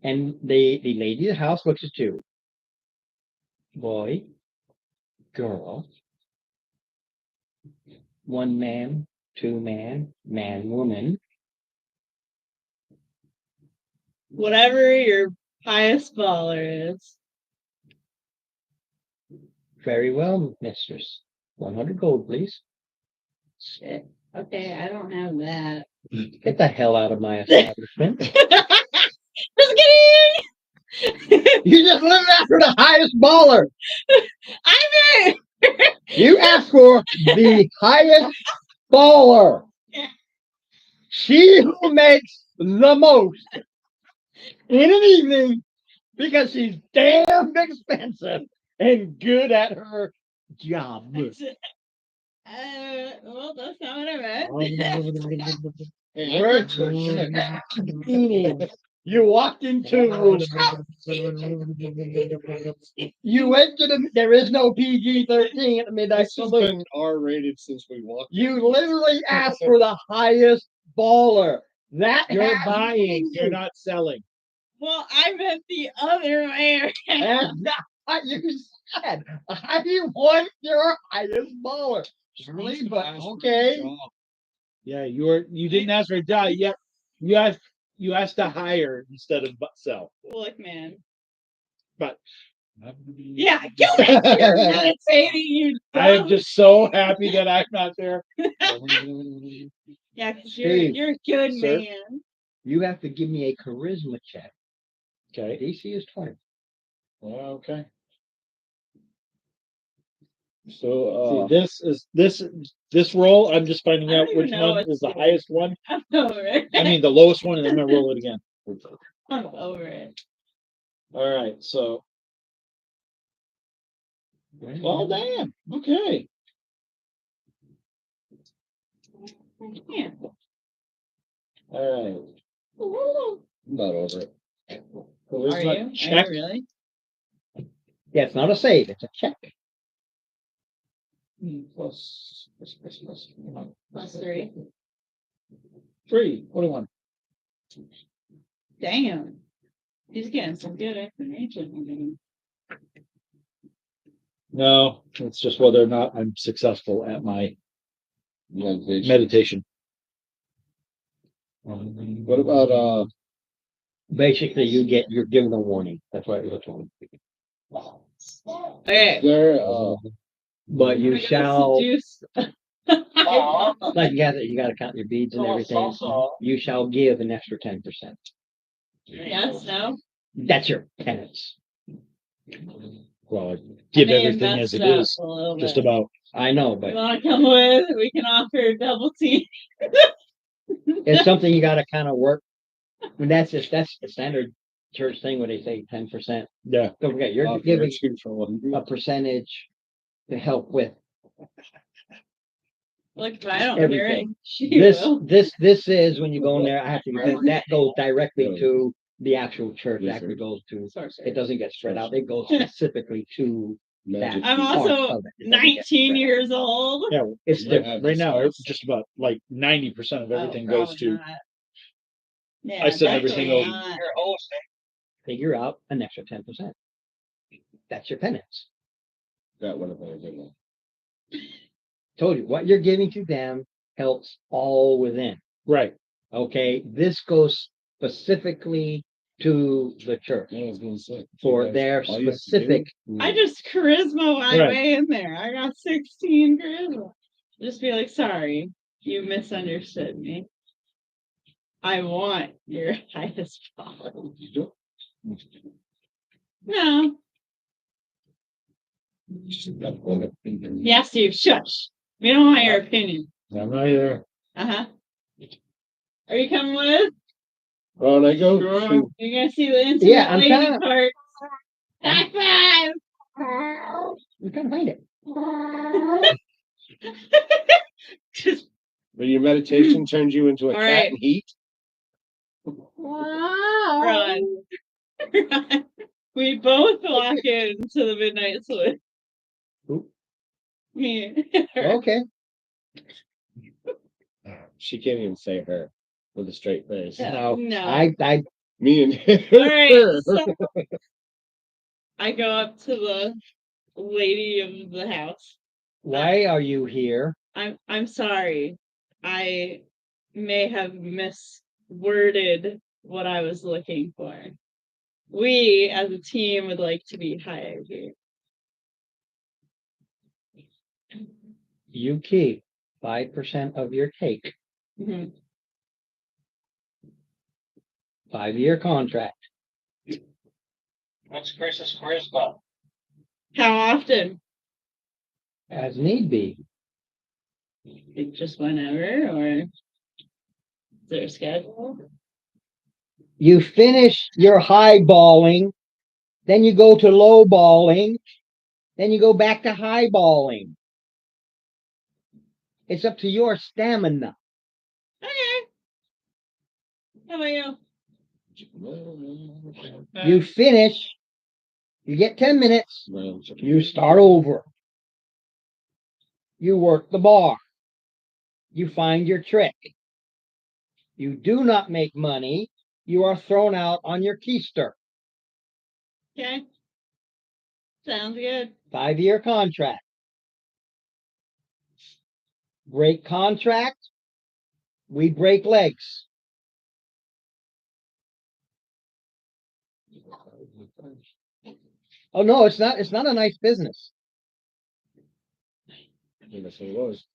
And the lady of the house looks at you. Boy, girl, one man, two man, man, woman. Whatever your highest baller is. Very well, mistress. 100 gold, please. Shit. Okay, I don't have that. Get the hell out of my establishment. Just kidding! You just live after the highest baller. I'm it! You asked for the highest baller. She who makes the most in an evening because she's damn expensive and good at her job. Well, that's not what I meant. Hey, Work. You walked into. You went to the. There is no PG-13 at the midnight This has salute. been R-rated since we walked. You literally asked for the highest baller. That You're has buying, meaning. you're not selling. Well, I meant the other way around. That's not what you said. I want your highest baller. Really, but okay. Yeah, you didn't ask for a job. You asked to hire instead of sell. Look, man. But Yeah, go back to your meditating, you I am dumb. just so happy that I'm not there. Yeah, because Steve, you're a good sir. man. You have to give me a charisma check. Okay. DC is 20. Well, okay. So, See, this roll. I'm just finding I don't out even which know one what's is the going highest one. I'm over it. I mean, the lowest one, and I'm gonna roll it again. I'm over it. All right. So, well, damn. Okay. Yeah. All right. I'm about over it. Where's Are my you? Are check? you really? Yeah, it's not a save, it's a check. Plus. Plus 3. 3, 41. Damn. He's getting some good information. No, it's just whether or not I'm successful at my Meditation. meditation. What about Basically, you're given a warning. That's why it was on. Okay. there But you shall, Juice. like you gotta count your beads and everything. You shall give an extra 10%. Yes, no? That's your penance. Well, I give may everything mess as it up is, a little just bit. about. I know, You but want to come with? We can offer double tea. it's something you gotta kind of work. I mean, that's a standard church thing where they say 10%. Yeah. Don't forget, you're giving for what he a percentage to help with Look, if I don't hear it, everything. she This will. this is when you go in there. I have to that goes directly to the actual church. Yes, Actually sir. goes to. Sorcerer. It doesn't get spread out. It goes specifically to that. magic. I'm part also of it. It doesn't get 19 spread. years old. Yeah. It's Yeah. different. Right now, just about like 90% of everything goes probably to. not. Yeah, I send definitely everything over. not. Your host, Figure out an extra 10%. That's your penance. That would have been a good one. Told you what you're giving to them helps all within. Right. Okay, this goes specifically to the church Yeah, I was gonna say for you guys- their all you have to specific. do- I just charisma my Right. way in there. I got 16 charisma. Just be like, sorry, you misunderstood me. I want your highest power. No. Yes, you shush. We don't want your opinion. I'm not either. Uh-huh. Are you coming with? On I go. Sure. You're gonna see the intimate Yeah, I'm lady kinda- part. High five! You can find it. Just But your meditation turns you into a All cat right. in heat. run. Run. We both walk into the midnight saloon. Who? Me. Okay. She can't even say her with a straight face. No, No. I Me and All right. So I go up to the lady of the house. why are you here? I'm sorry. I may have misworded what I was looking for. We as a team would like to be hired here. You keep 5% of your cake. Mhm. 5-year contract. what's Chris's charisma? How often? As need be. Like just whenever, or is there a schedule? You finish your highballing, then you go to lowballing, then you go back to highballing. It's up to your stamina. Okay. How about you? You finish, you get 10 minutes, you start over. You work the bar. You find your trick. You do not make money. You are thrown out on your keister. Okay. Sounds good. 5-year contract. Break contract, we break legs. Oh no, it's not a nice business. Yes, it was.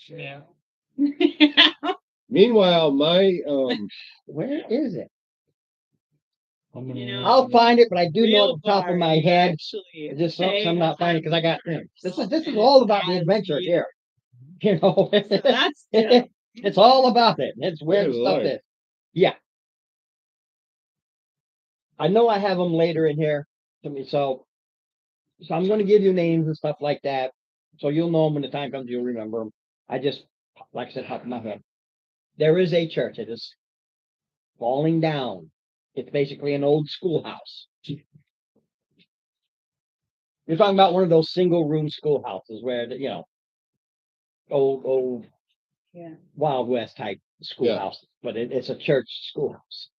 Yeah. Meanwhile, my Where is it? You know, I'll find it, but I do know Real at the top of bar, my you head. actually It's just pay something I'm not finding because I got $100 this is all about the as adventure you- here. You know, So that's good. it's all about it. It's where Good the stuff Lord. is. Yeah. I know I have them later in here to me, so I'm going to give you names and stuff like that, so you'll know them when the time comes. You'll remember them. I just, like I said, top of my head. there is a church. It is falling down. It's basically an old schoolhouse. You're talking about one of those single room schoolhouses where, old Yeah. Wild West type schoolhouse, but it's a church schoolhouse.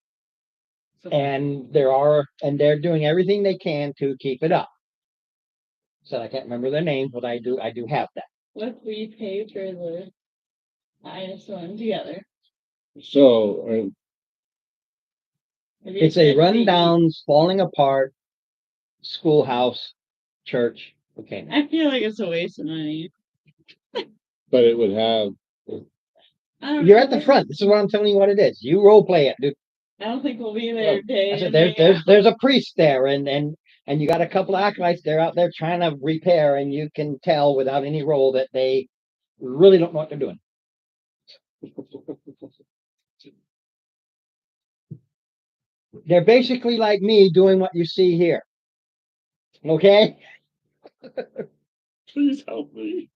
So- And they're doing everything they can to keep it up. So I can't remember their names, but I do have that. What if we pay for the highest one together? So, Maybe It's a said we- rundown, falling apart schoolhouse, church. Okay. I feel like it's a waste of money. but it would have, I don't You're know. at the front. This is what I'm telling you what it is. You role play it, dude. I don't think we'll be there Well, day. I said, in, there's day out. there's a priest there, and you got a couple of acolytes. They're out there trying to repair, and you can tell without any role that they really don't know what they're doing. They're basically like me doing what you see here. Okay? Please help me.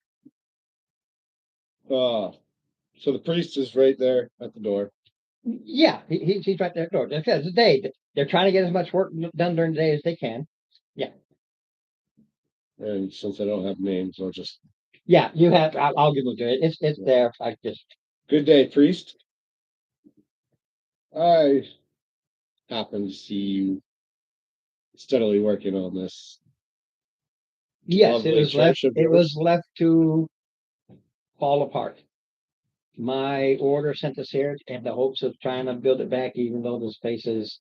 so the priest is right there at the door. Yeah, he's right there at the door. Because it's day. They're trying to get as much work done during the day as they can. And since I don't have names, I'll just, Yeah, you have. I'll give them to it. It's there. I just. good day, priest. I happen to see you steadily working on this. Yes, Lovely it was left. church of It was yours. left to fall apart. My order sent us here in the hopes of trying to build it back, even though the space is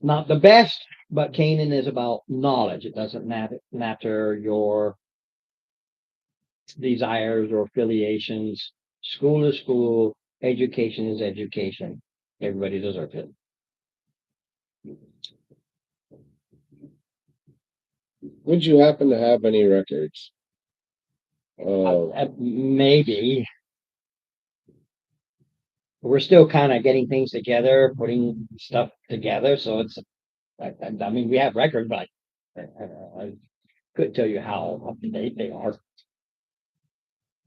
not the best. But Canaan is about knowledge. It doesn't matter your desires or affiliations. School is school. Education is education. Everybody deserves it. Would you happen to have any records? Maybe. We're still kind of getting things together, putting stuff together. So it's, I mean, we have records, but I couldn't tell you how up to date they are.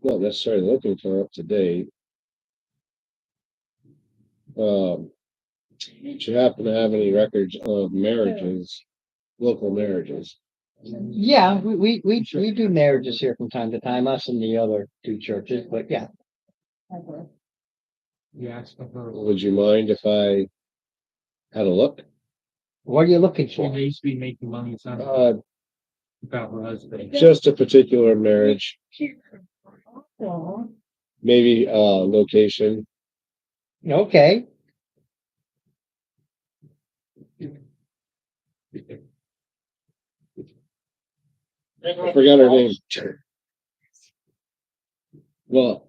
Not necessarily looking for up to date. Do you happen to have any records of marriages, local marriages? Yeah, we do marriages here from time to time, us and the other two churches, but yeah. Yes, her. Would you mind if I had a look? What are you looking She for? may be making money some Uh, about her husband. just a particular marriage, Aw. maybe location. Okay, I forgot her name. Well,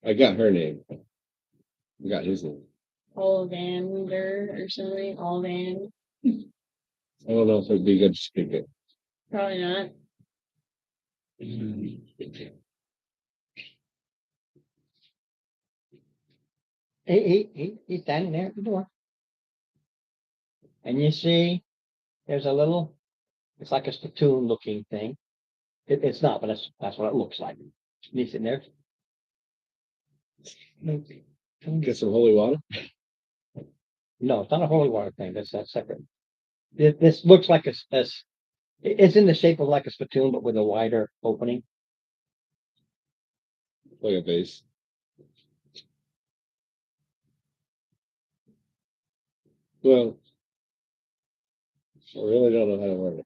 I got her name. I got his name. Ollivander or something. Ollivan. I don't know if it'd be good to speak it. Probably not. he's standing there at the door. And you see, there's a little, it's like a spittoon looking thing. It's not, but that's what it looks like. He's sitting there. Get some holy water. No, it's not a holy water thing. That's separate. This looks like it's in the shape of like a spittoon, but with a wider opening. Like a vase. Well, I really don't know how to word it.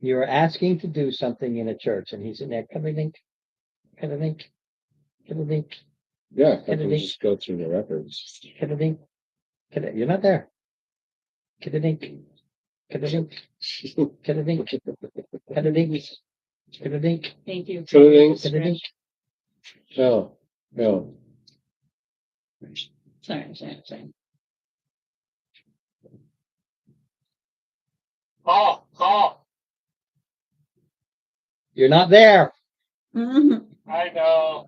You're asking to do something in a church, and he's in there. Kadadink, kadadink, kadadink, Yeah, if I can just go through the records. kadadink, kadadink. You're not there. Kadadink, kadadink, kadadink, kadadink, kadadink, Thank you. So things, kadadink. no, no. Sorry. Oh, You're not there. I know.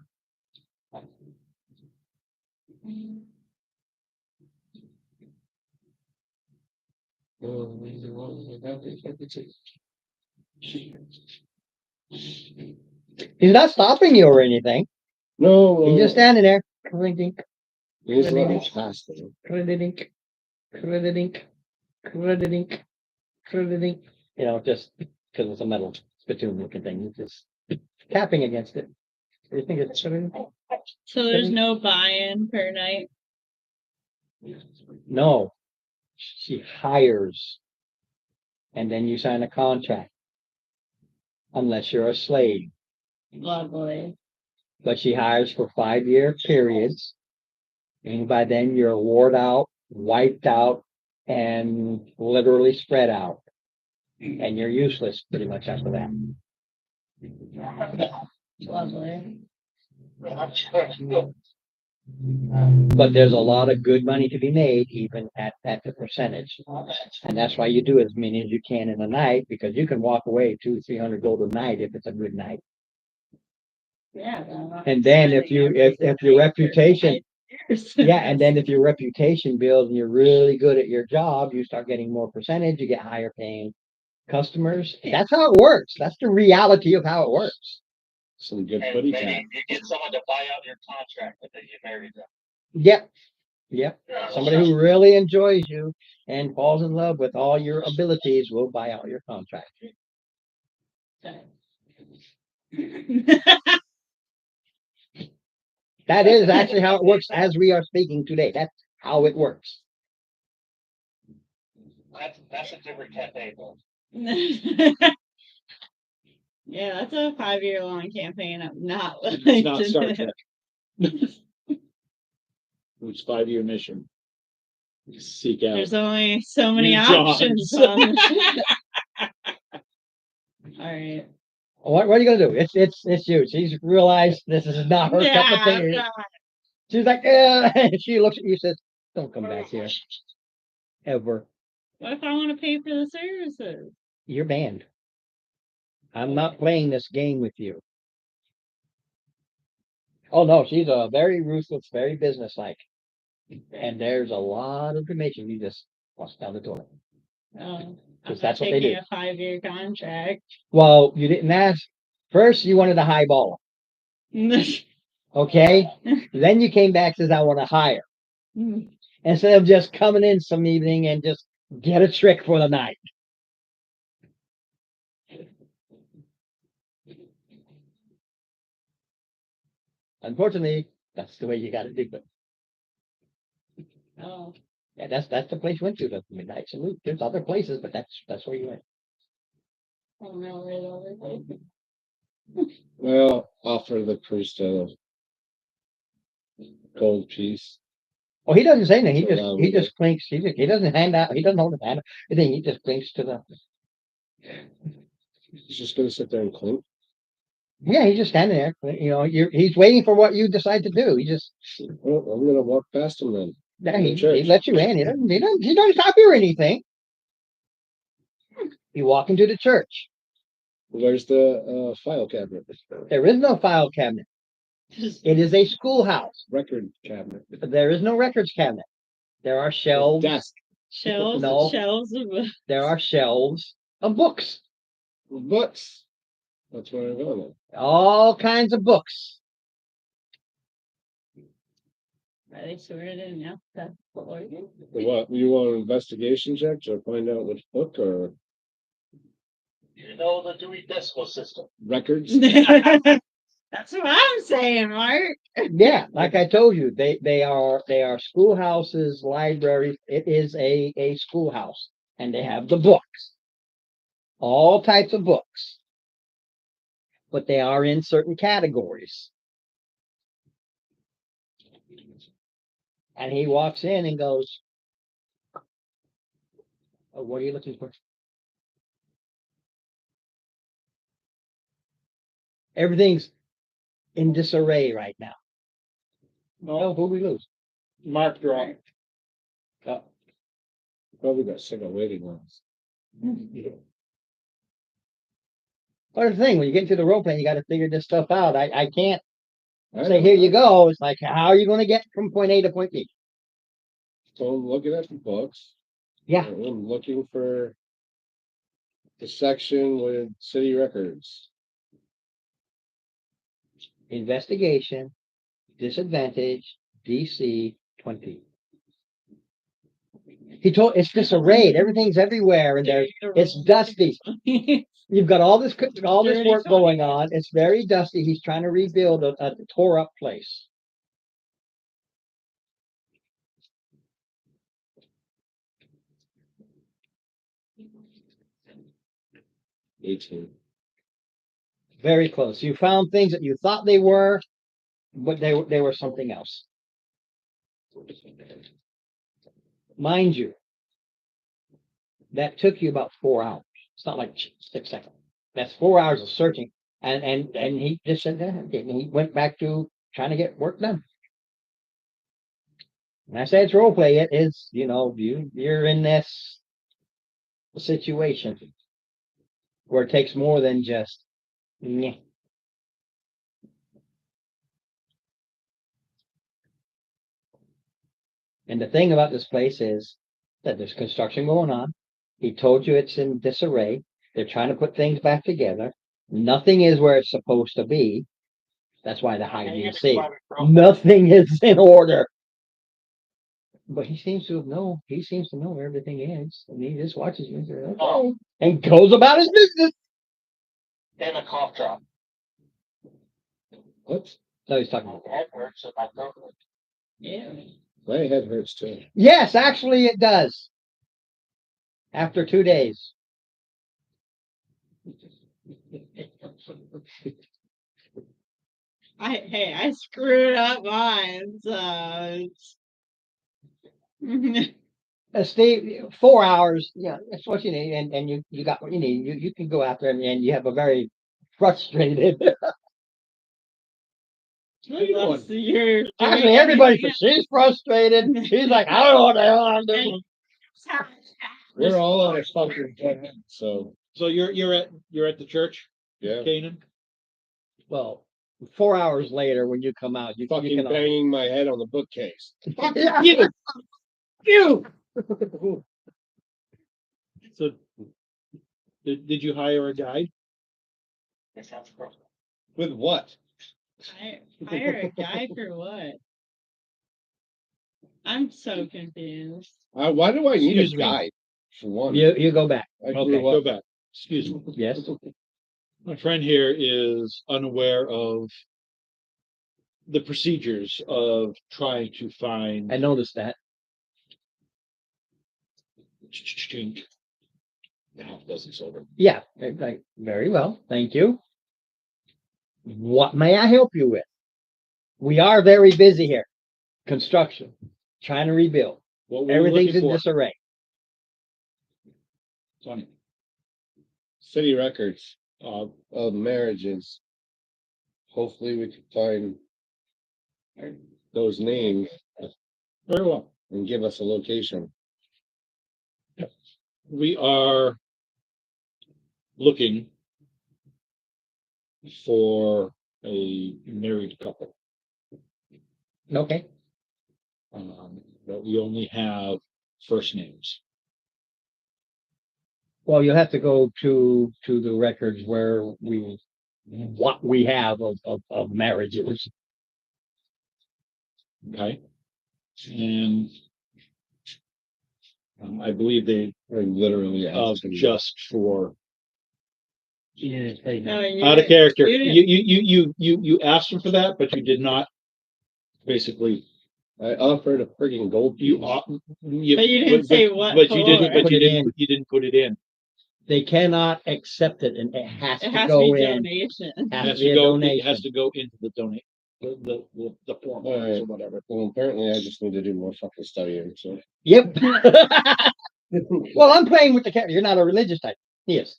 He's not stopping you or anything. No, He's just standing there. Crudink, he's letting me pass them. crudink, crudink, crudink, crudink. You know, just because it's a metal spittoon looking thing. He's just tapping against it. You think it's So there's no buy-in per night. no. She hires, and then you sign a contract. Unless you're a slave. Lovely. But she hires for 5-year periods. And by then you're wore out, wiped out, and literally spread out. And you're useless pretty much after that. Lovely. But there's a lot of good money to be made even at the percentage. And that's why you do as many as you can in a night, because you can walk away $200-300 gold a night if it's a good night. Yeah. And then if your reputation, yeah, and then if your reputation builds and you're really good at your job, you start getting more percentage, you get higher paying customers. That's how it works. That's the reality of how it works. Some good And footy maybe tap. you get someone to buy out your contract and then you marry them. Yep. Yep. Somebody who really enjoys you and falls in love with all your abilities will buy out your contract. That is actually how it works as we are speaking today. That's how it works. That's a different campaign. Yeah, that's a 5-year long campaign. I'm not It's like not Star Trek. It's 5-year mission. Seek out. There's only so many New options jobs. on this. All right. What are you gonna do? It's you. She's realized this is not her cup of Yeah, tea. God. She's like, and she looks at you and says, "Don't come back here ever. What if I want to pay for the services? You're banned. I'm not playing this game with you." Oh no, she's a very ruthless, very businesslike, and there's a lot of information you just flush down the toilet. Oh, Because I'm that's not what they taking do. a 5-year contract. Well, you didn't ask. First, you wanted a high ball. Okay. Then you came back and says, "I want to hire." Instead of just coming in some evening and just get a trick for the night. Unfortunately, that's the way you got to do it. Oh, Yeah, that's the place you went to, the Midnight Salute. There's other places, but that's where you went. I don't know where the other place is. Well, offer the priest a gold piece. Oh, he doesn't say anything. He So just that he would just clinks. He doesn't hand out. He doesn't hold his hand out. He just clinks to the. He's just gonna sit there and clink. Yeah, he's just standing there. You know, he's waiting for what you decide to do. He just Oh, I'm gonna walk past him then. yeah, In he church. lets you in. He doesn't stop you or anything. You walk into the church. Where's the file cabinet? There is no file cabinet. It is a schoolhouse. Record cabinet. There is no records cabinet. There are shelves. Desk. Shelves, No. shelves of There are shelves of books. Books. That's where I'm going. All kinds of books. Are they sorted in alphabetical order? What, you want an investigation check to find out which book or You know the Dewey Decimal System. records? That's what I'm saying, Mark. Yeah, like I told you, they are schoolhouses, libraries. It is a schoolhouse, and they have the books, all types of books, but they are in certain categories. And he walks in and goes, "Oh, what are you looking for?" Everything's in disarray right now. Oh, who we lose? Mark draw. Oh, Probably got sick of waiting ones. But the thing, when you get into the role play, you got to figure this stuff out. I can't say, "Here you go." It's like, how are you going to get from point A to point B? So I'm looking at the books. Yeah. I'm looking for the section with city records. investigation, disadvantage, DC 20. He told it's disarrayed. Everything's everywhere, and there it's dusty. You've got all this work going on. It's very dusty. He's trying to rebuild a tore up place. Very close. You found things that you thought they were, but they were something else. Mind you, that took you about 4 hours. It's not like 6 seconds. That's 4 hours of searching. And he just said that. And he went back to trying to get work done. And I say it's role play. It is, you're in this situation where it takes more than just meh. And the thing about this place is that there's construction going on. He told you it's in disarray. They're trying to put things back together. Nothing is where it's supposed to be. That's why the hide and seek. Nothing is in order. But he seems to know. He seems to know where everything is, and he just watches you and says, "Okay," and goes about his business. And a cough drop. Whoops. No, he's talking about. My head hurts and my throat hurts. Yeah. My head hurts too. Yes, actually, it does. After 2 days. I screwed up mine, so Steve, 4 hours, yeah, that's what you need, and you got what you need. You can go out there and you have a very frustrated. you're Actually, everybody, she's frustrated. She's like, I don't know what the hell I'm doing. We're all on a fucking dead, so So you're at the church, yeah. Canaan? Well, 4 hours later, when you come out, you Fucking can. banging my head on the bookcase. Yeah. You. So did you hire a guide? That sounds gross. With what? hire a guy for what? I'm so confused. Why do I need Excuse a me. guide? For one, You go back. I Okay, grew go up. back. Excuse me. Yes. My friend here is unaware of the procedures of trying to find I noticed that. half dozen silver. Yeah. Like, very well. Thank you. What may I help you with? We are very busy here. Construction. Trying to rebuild. What were you Everything's looking in for? disarray. Sonny? City records of marriages. Hopefully we can find those names Very well. and give us a location. We are looking for a married couple. Okay. But we only have first names. Well, you'll have to go to the records where what we have of marriages. Okay. And I believe they I literally of asked him just for No, out of character. you didn't- You asked him for that, but you did not basically. I offered a friggin' gold You, piece. But you didn't say what But you didn't. for. But you Put it didn't. in. You didn't put it in. They cannot accept it, and it has It to has to go be in. donation. It Has has to be to a go. It donation. has to go into the donate the form All right. or whatever. Well, apparently I just need to do more fucking studying. So Yep. Well, I'm playing with the character. You're not a religious type. He is.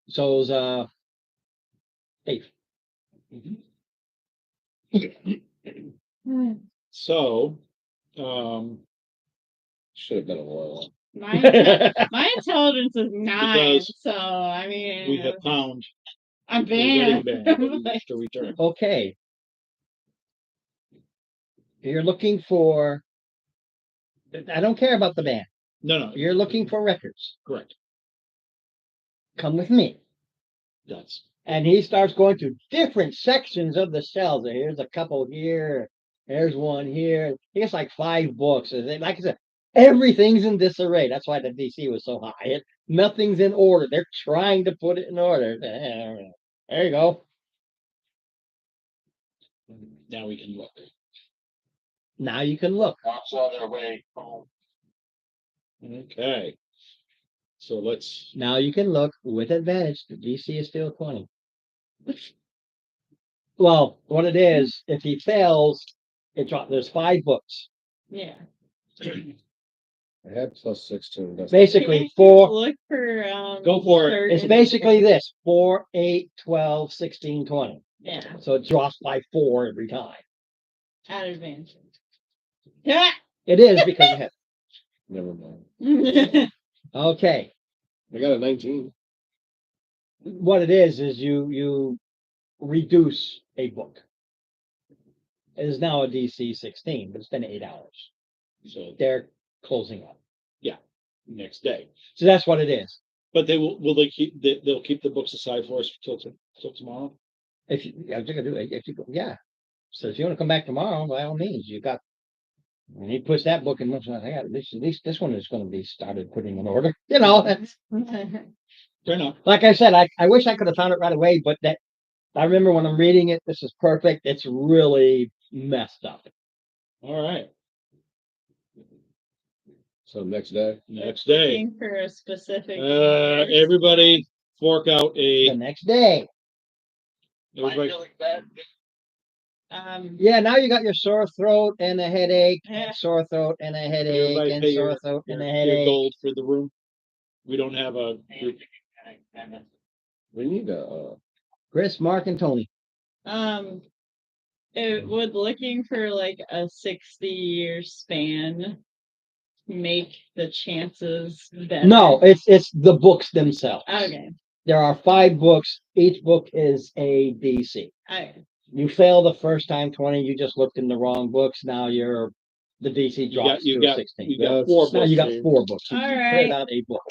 So is Dave. So, should have been a loyal. My intelligence is 9, Because so I we mean, have found I'm a wedding banned. band that we wish to return. Okay. You're looking for. I don't care about the band. No, You're looking for records. correct. Come with me. That's And he starts going to different sections of the shelves. Here's a couple here. There's one here. He has like 5 books. And like I said, everything's in disarray. That's why the DC was so high. Nothing's in order. They're trying to put it in order. There you go. Now we can look. Now you can look. Walks on their way home. Okay. So let's, Now you can look with advantage. The DC is still 20. Well, what it is, if he fails, there's 5 books. Yeah. I had plus 16. That's Basically, Can you 4. look for Go for it. It's certain- basically this 4, 8, 12, 16, 20. yeah, So it drops by 4 every time. at advantage. Yeah. It is because you have. never mind. Okay. I got a 19. What it is you reduce a book. It is now a DC 16, but it's been 8 hours. So They're closing up. next day. So that's what it is. But they will they keep they'll keep the books aside for us till tomorrow? If you, I was gonna do it. If you go, yeah. So if you want to come back tomorrow, by all means, you got. When he puts that book in, I got at least this one is going to be started putting in order. You know, that's, Fair enough. like I said, I wish I could have found it right away, but that I remember when I'm reading it, this is perfect. It's really messed up. All right. So next day. Next day. Looking for a specific. years. Everybody fork out The a next day, Am I everybody, feeling bad? yeah, now you got your sore throat and a headache, Yeah. and sore throat and a headache, everybody and pay sore your, throat and a your headache. gold for the room. We don't have a group. We need a, Chris, Mark, and Tony. It would looking for like a 60-year span make the chances better. No, it's the books themselves. Okay. There are 5 books. Each book is a DC. Okay. You fail the first time 20. You just looked in the wrong books. Now you're the DC drops you to got 16. you got Yeah, 4 Now books. you got 4 books. You All cleared right. out a book.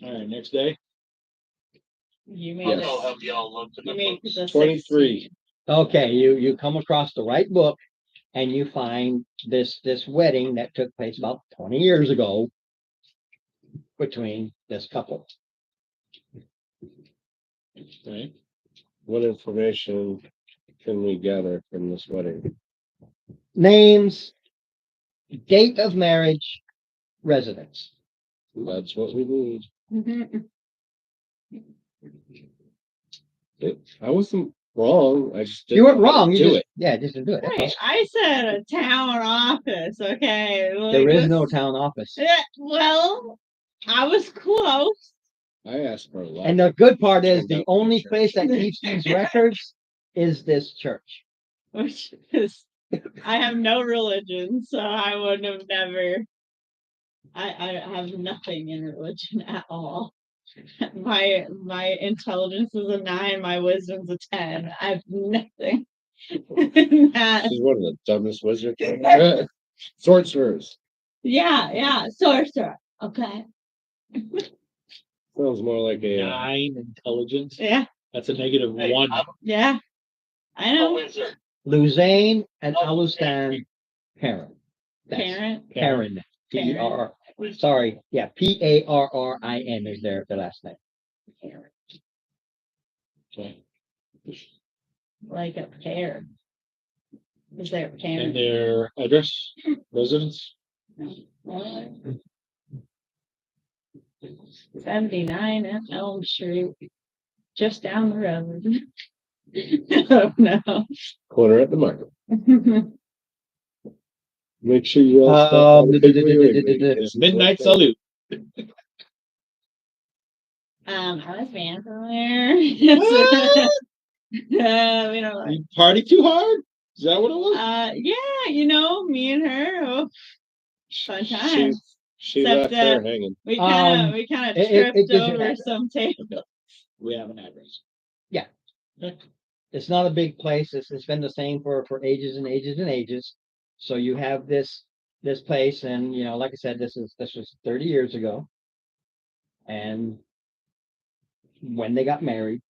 All right, next day. You make Yes. I'll help y'all look at you the make books. the 23. 16. Okay, you come across the right book, and you find this wedding that took place about 20 years ago between this couple. Okay. What information can we gather from this wedding? Names, date of marriage, residence. That's what we need. Mhm. I wasn't wrong. I just didn't You weren't know how to wrong. You do just, it. yeah, just to do it. That's all. Right. I said a town office. Okay. Like There is no this- town office. Yeah, well, I was close. I asked for a lot. And the good part is Turned the out only church. place that keeps these records is this church. Which is, I have no religion, so I would have never. I have nothing in religion at all. My intelligence is a 9. My wisdom's a 10. I have nothing. in that. She's one of the dumbest wizards. Sorcerers. Yeah, sorcerer. Okay. Sounds more like a 9 intelligence. Yeah, That's a negative Hey, 1. I'm yeah. I a know. wizard. Luzane and Oh, Alustan Parent. Parent. Perrin. P-E-R-R. Sorry. Yeah. P-A-R-R-I-N is their last name. Parent. Okay. Like a pear. Is there a And parent? their address, residence. 79 at Elm Street. Just down the road. Oh no. corner at the market. Make sure you all stop by the Big Wheel Wrigley, because Midnight it's right salute. I was banned from there. We don't like. You party too hard? Is that what it was? Yeah, me and her. Oh, fun there. times. She Except, left her hanging. We kind of it tripped gives you an over address. some table. We have an address. Yeah. Okay. It's not a big place. It's been the same for ages and ages and ages. So you have this place, and like I said, this was 30 years ago. And when they got married,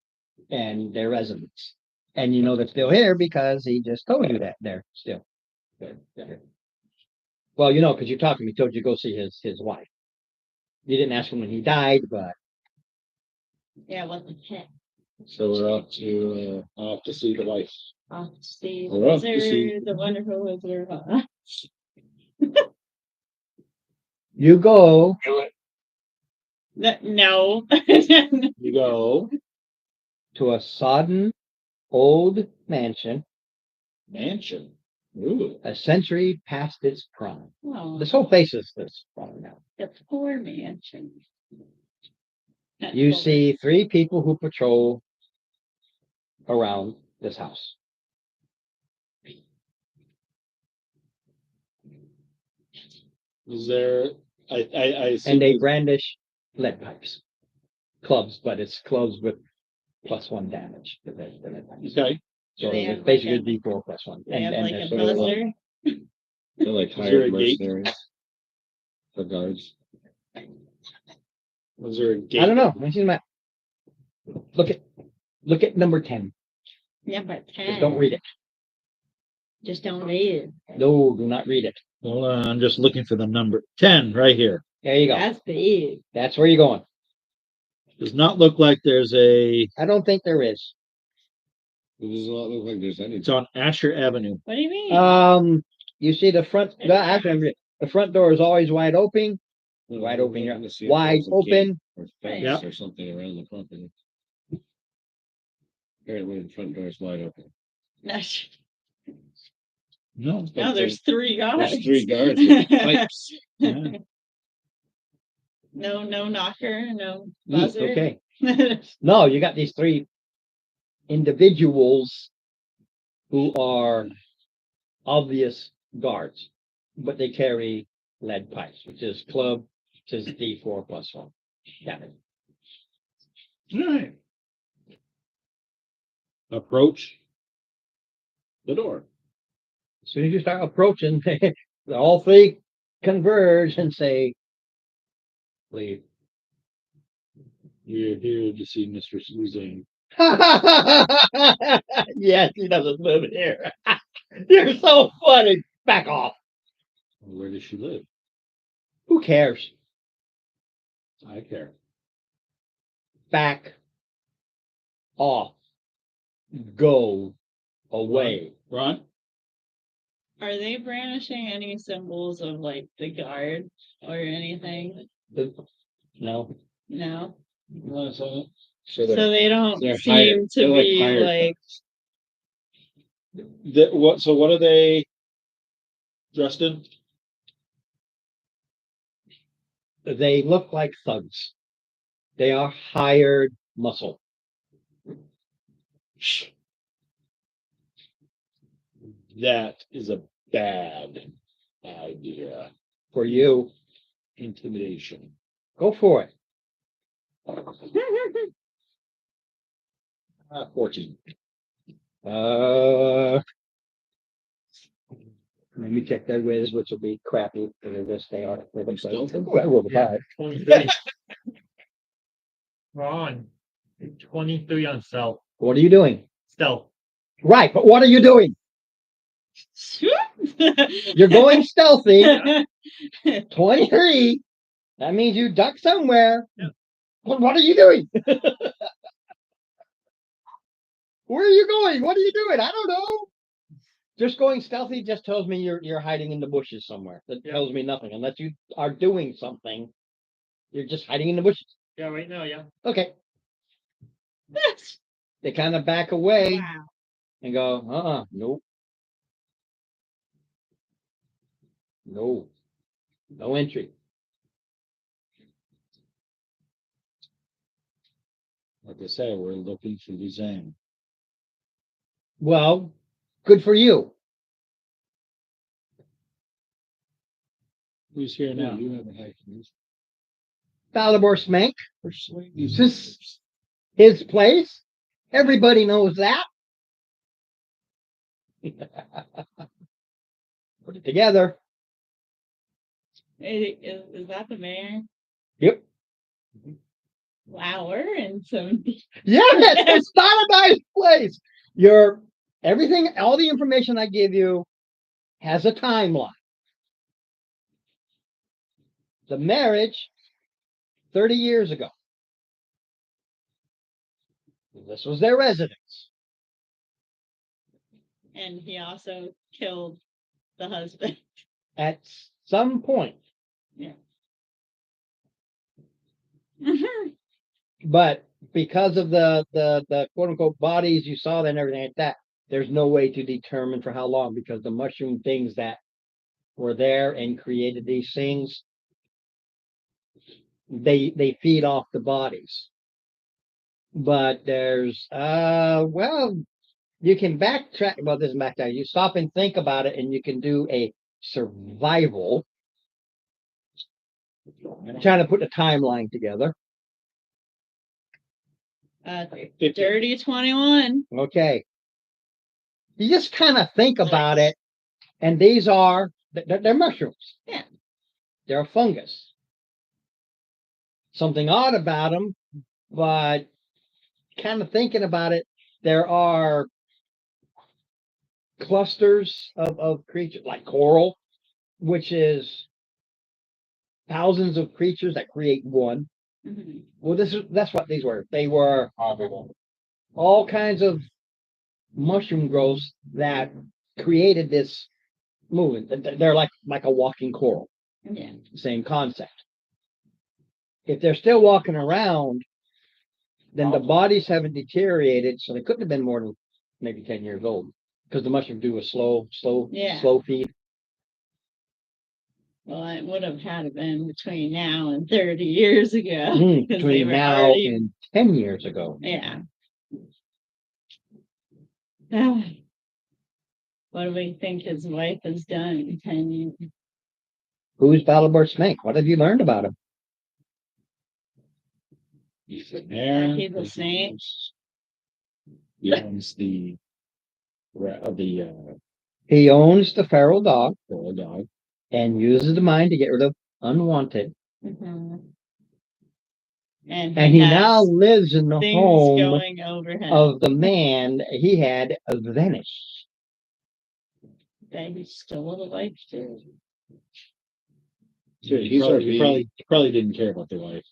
and their residents. And you know they're still here because he just told you that they're still. There. Well, you know, because you talked to me, told you to go see his wife. You didn't ask him when he died, but Yeah, it wasn't him. So we're off to see the wife. Off to see the We're off to wizard, see- the wonderful wizard. Huh? you go No. You go to a sodden old mansion, mansion. Ooh. a century past its prime. Oh, This whole place is this prime now. the poor mansion. Not You poor. see 3 people who patrol around this house. Is there? I assume And they there's- brandish lead pipes. Clubs, but it's clubs with +1 damage to the lead pipes. Okay. So They it's have basically like a D4 +1. They have like a there's- buzzer. They're like there hired a gate? mercenaries for guards. Was there a gate? I don't know. Let me see the map. Look at number 10. Yeah, but Just don't read it. Just don't read it. No, do not read it. Hold on, I'm just looking for the number 10 right here. There you go. That's big. That's where you're going. Does not look like there's a. I don't think there is. It does not look like there's any. It's on Asher Avenue. What do you mean? You see actually, the front door is always wide open. Wide open here. Wide open. Or fence Yep. or something around the property. Apparently the front door is wide open. No. No, there's 3 guards. There's 3 guards with pipes. Yeah. No knocker, no Yeet, buzzer. okay. No, you got these 3 individuals who are obvious guards, but they carry lead pipes, which is club, which is D4 +1 damage. All right. Approach the door. As soon as you start approaching, all 3 converge and say, leave. We're here to see Mr. Suzanne. Yes, he doesn't live here. You're so funny. Back off. Where does she live? Who cares? I care. Back off. Go away. Ron? Are they brandishing any symbols of like the guard or anything? No. No. Ron, so- So So they don't they're seem hired- to they're like be hired like So what are they dressed in? They look like thugs. They are hired muscle. That is a bad idea. For you, Intimidation. go for it. 14. Let me check that whiz, which will be crappy. They are. Stealth? I rolled a Yeah. 5. 23. Ron. 23 on stealth. What are you doing? Stealth. Right, but what are you doing? You're going stealthy. 23. That means you duck somewhere. Yeah. What are you doing? Where are you going? What are you doing? I don't know. Just going stealthy just tells me you're hiding in the bushes somewhere. That Yeah. tells me nothing. Unless you are doing something, you're just hiding in the bushes. Yeah, right now, yeah. Okay. They kind of back away Wow. and go, nope. No. No entry. Like I said, we're looking for Suzanne. Well, good for you. Who's here now? You have a high fuse. Dalibor Smank. Persuade This is his place. Everybody knows that. Put it together. Is that the mayor? Yep. Wow, we're in some. Yes, it's not a nice place. Everything, all the information I give you has a timeline. The marriage, 30 years ago. This was their residence. And he also killed the husband. At some point. Yeah. But because of the quote unquote bodies you saw and everything like that, there's no way to determine for how long, because the mushroom things that were there and created these things, they feed off the bodies. But there's well, you can backtrack. Well, this is back there. You stop and think about it, and you can do a survival. I'm trying to put the timeline together. Dirty 21. Okay. You just kind of think about it, and these are they're mushrooms. Yeah. They're a fungus. Something odd about them, but kind of thinking about it, there are clusters of creatures like coral, which is thousands of creatures that create one. Mhm. Well, that's what these were. They were all kinds of mushroom growths that created this movement. They're like a walking coral. Yeah. Same concept. If they're still walking around, then the bodies haven't deteriorated, so they couldn't have been more than maybe 10 years old, because the mushroom do a slow feed. Well, it would have had to been between now and 30 years ago. 'cause they Between were now already- and 10 years ago. Yeah. What do we think his wife has done in 10 years? Who's Battleborn Snake? What have you learned about him? He's He's a snake. He owns the He owns the feral dog dog. and uses the mind to get rid of unwanted. Mhm. And he has now lives in the things home going over him of the man he had vanished. that he stole the wife too. He probably didn't care about the wife.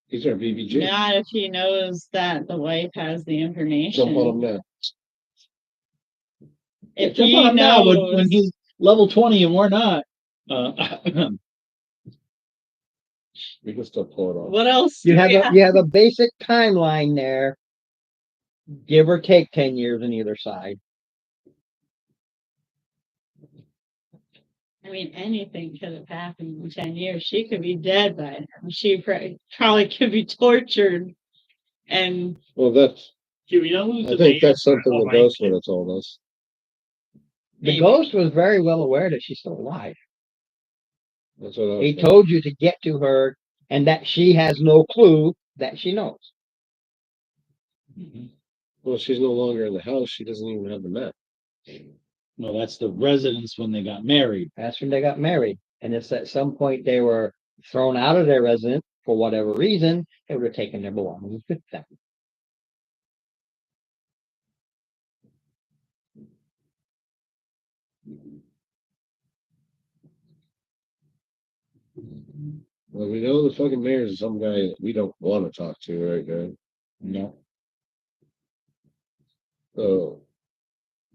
He's our BBG. Not if he knows that the wife has the information. Jump on him now. If Jump he on him now knows, when he's level 20 and we're not. We can still pull it off. what else? You do have we you have a basic timeline there, give or take 10 years on either side. I mean, anything could have happened in 10 years. She could be dead by now. She probably could be tortured. And Well, that's. Do we know who's I the think main that's something the Almighty? ghost would have told us. The maybe. ghost was very well aware that she's still alive. That's what I was He thinking. told you to get to her and that she has no clue that she knows. Well, she's no longer in the house. She doesn't even have the map. No, that's the residence when they got married. That's when they got married. And it's at some point they were thrown out of their residence for whatever reason, they would have taken their belongings with them. Well, we know the fucking mayor's is some guy that we don't want to talk to right now. No. So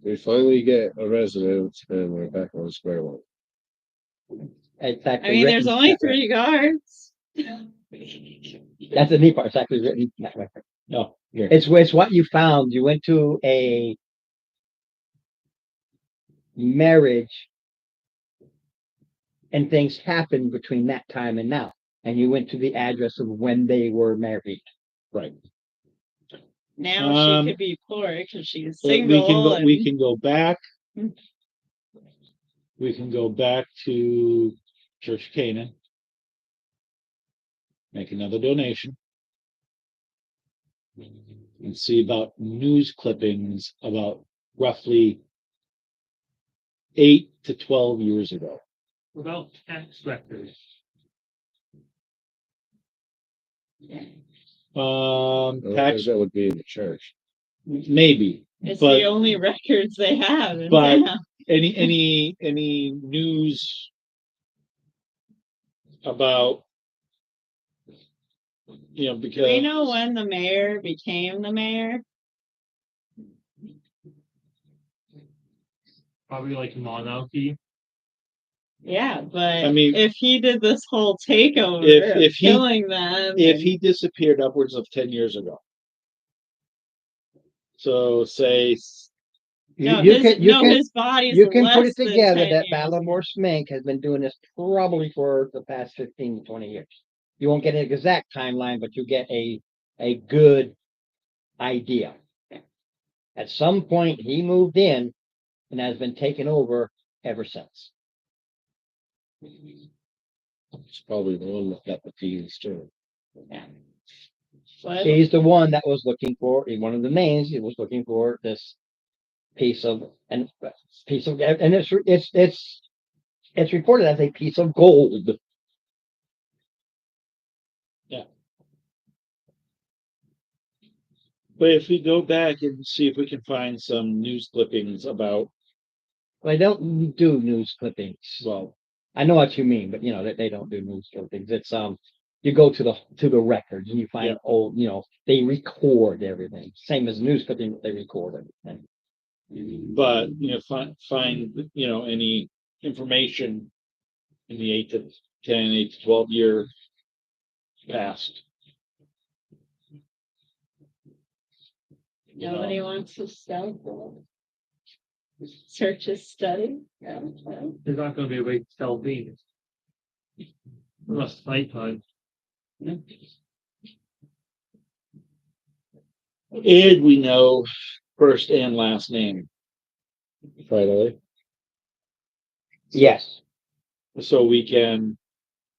we finally get a residence and we're back on square one. It's I actually mean, there's written only separate. 3 guards. That's the neat part. It's actually written that way. No. Here. It's what you found. You went to a marriage and things happened between that time and now. And you went to the address of when they were married. Right. Now she could be poor because she's So single. we can go back. We can go back to Church of Canaan. Make another donation. And see about news clippings about roughly 8 to 12 years ago. Without tax records. Yeah. Tax, That would be in the church. maybe, It's but the only records they have in but- town. any news about, Do because we know when the mayor became the mayor? Probably like monarchy. Yeah, but I mean, if he did this whole takeover if of he- killing them, if and- he disappeared upwards of 10 years ago. So say no, You his, can, you no, can, his body's you can put less it than together 10 that years Baltimore Smink has been doing this probably for the past 15 to 20 years. You won't get an exact timeline, but you get a good idea. At some point, he moved in and has been taken over ever since. It's probably the one that got the keys too. But He's the one that was looking for, in one of the names, he was looking for this piece of, and it's reported as a piece of gold. but if we go back and see if we can find some news clippings about, They don't do news clippings. well, I know what you mean, but they don't do news clippings. It's you go to the records and you find Yeah. old, they record everything. Same as news clipping, they record everything. but find any information in the 8 to 10, 8 to 12 year past. nobody wants to sell gold. Search a study. Yeah, well, There's not going to be a way to sell these. Unless it's nighttime. Ed, we know first and last name, Finally, Yes. so we can,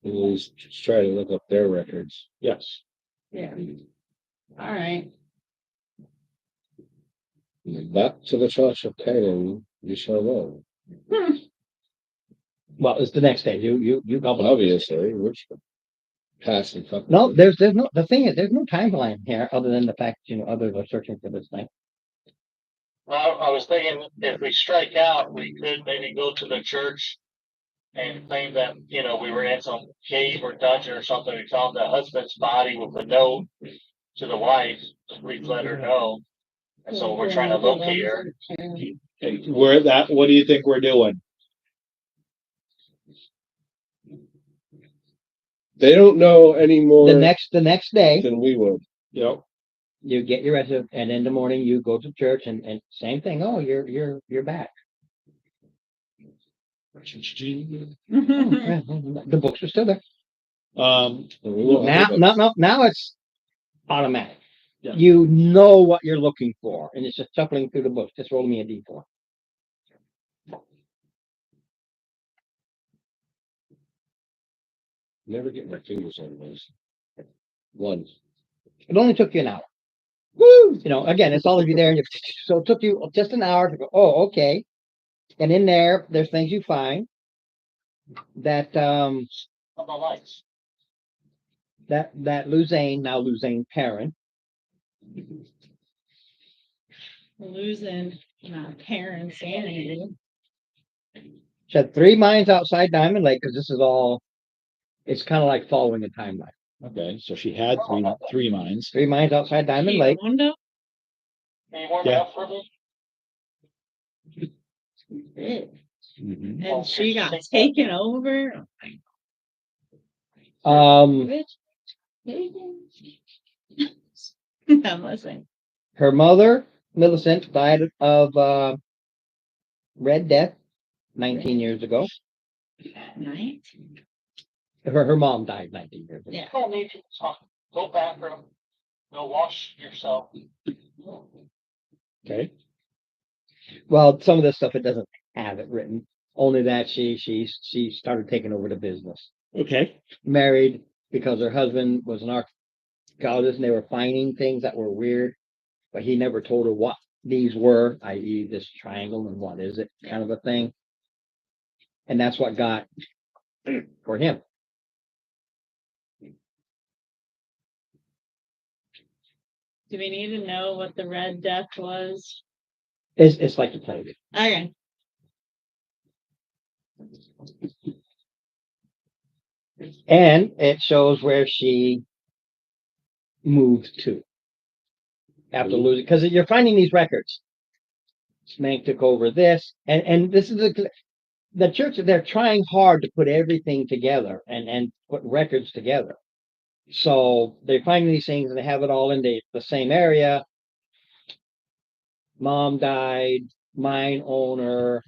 at least try to look up their records. yes. yeah. All right. Back to the Church of Canaan, you shall go. Well, it's the next day. You gobble. Obviously, which past and fuck. No, there's no. The thing is, there's no timeline here other than the fact others are searching for this thing. Well, I was thinking if we strike out, we could maybe go to the church and claim that, we were in some cave or dungeon or something. We found the husband's body with a note to the wife. Please let her know. And so we're trying to locate her. What do you think we're doing? They don't know any more The next day, than we would. Yep. you get your resident, and in the morning you go to church and same thing. Oh, you're back. The books are still there. Um, We won't have the books. Now it's automatic. Yeah. You know what you're looking for, and it's just shuffling through the books. Just roll me a d4. Never get my fingers on those. One. It only took you an hour. Woo! Again, it's all of you there, and so it took you just an hour to go. Oh, okay. And in there's things you find that On the lights. that Luzane, now Luzane parent, Losing my parents' sanity. she had 3 mines outside Diamond Lake because this is all. It's kind of like following a timeline. okay, so she had three mines. 3 mines outside Diamond She Lake. owned them? Can you warm Yeah. it up for me? Mhm. And she got taken over. Um, I'm listening. her mother, Millicent, died of Red Death 19 years ago. Night. Her mom died 19 years ago. Yeah. You don't need to talk. Go bathroom. Go wash yourself. Okay. Well, some of this stuff it doesn't have it written. Only that she started taking over the business. Okay. Married because her husband was an archaeologist, and they were finding things that were weird, but he never told her what these were, i.e., this triangle and what is it, kind of a thing. And that's what got for him. Do we need to know what the Red Death was? It's like the plague. Okay. And it shows where she moved to after losing, because you're finding these records. Smank took over this, and this is the church. They're trying hard to put everything together and put records together. So they're finding these things and they have it all in the same area. Mom died, mine owner,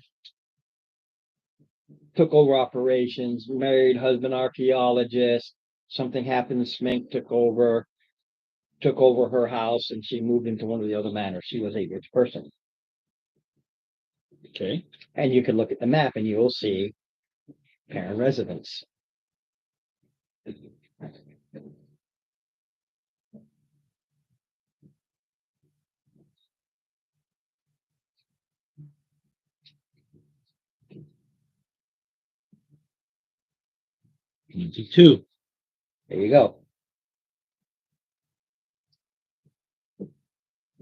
took over operations, married husband archaeologist. Something happened, Smink took over her house, and she moved into one of the other manors. She was a rich person. Okay. And you can look at the map and you'll see parent residence. Two. There you go.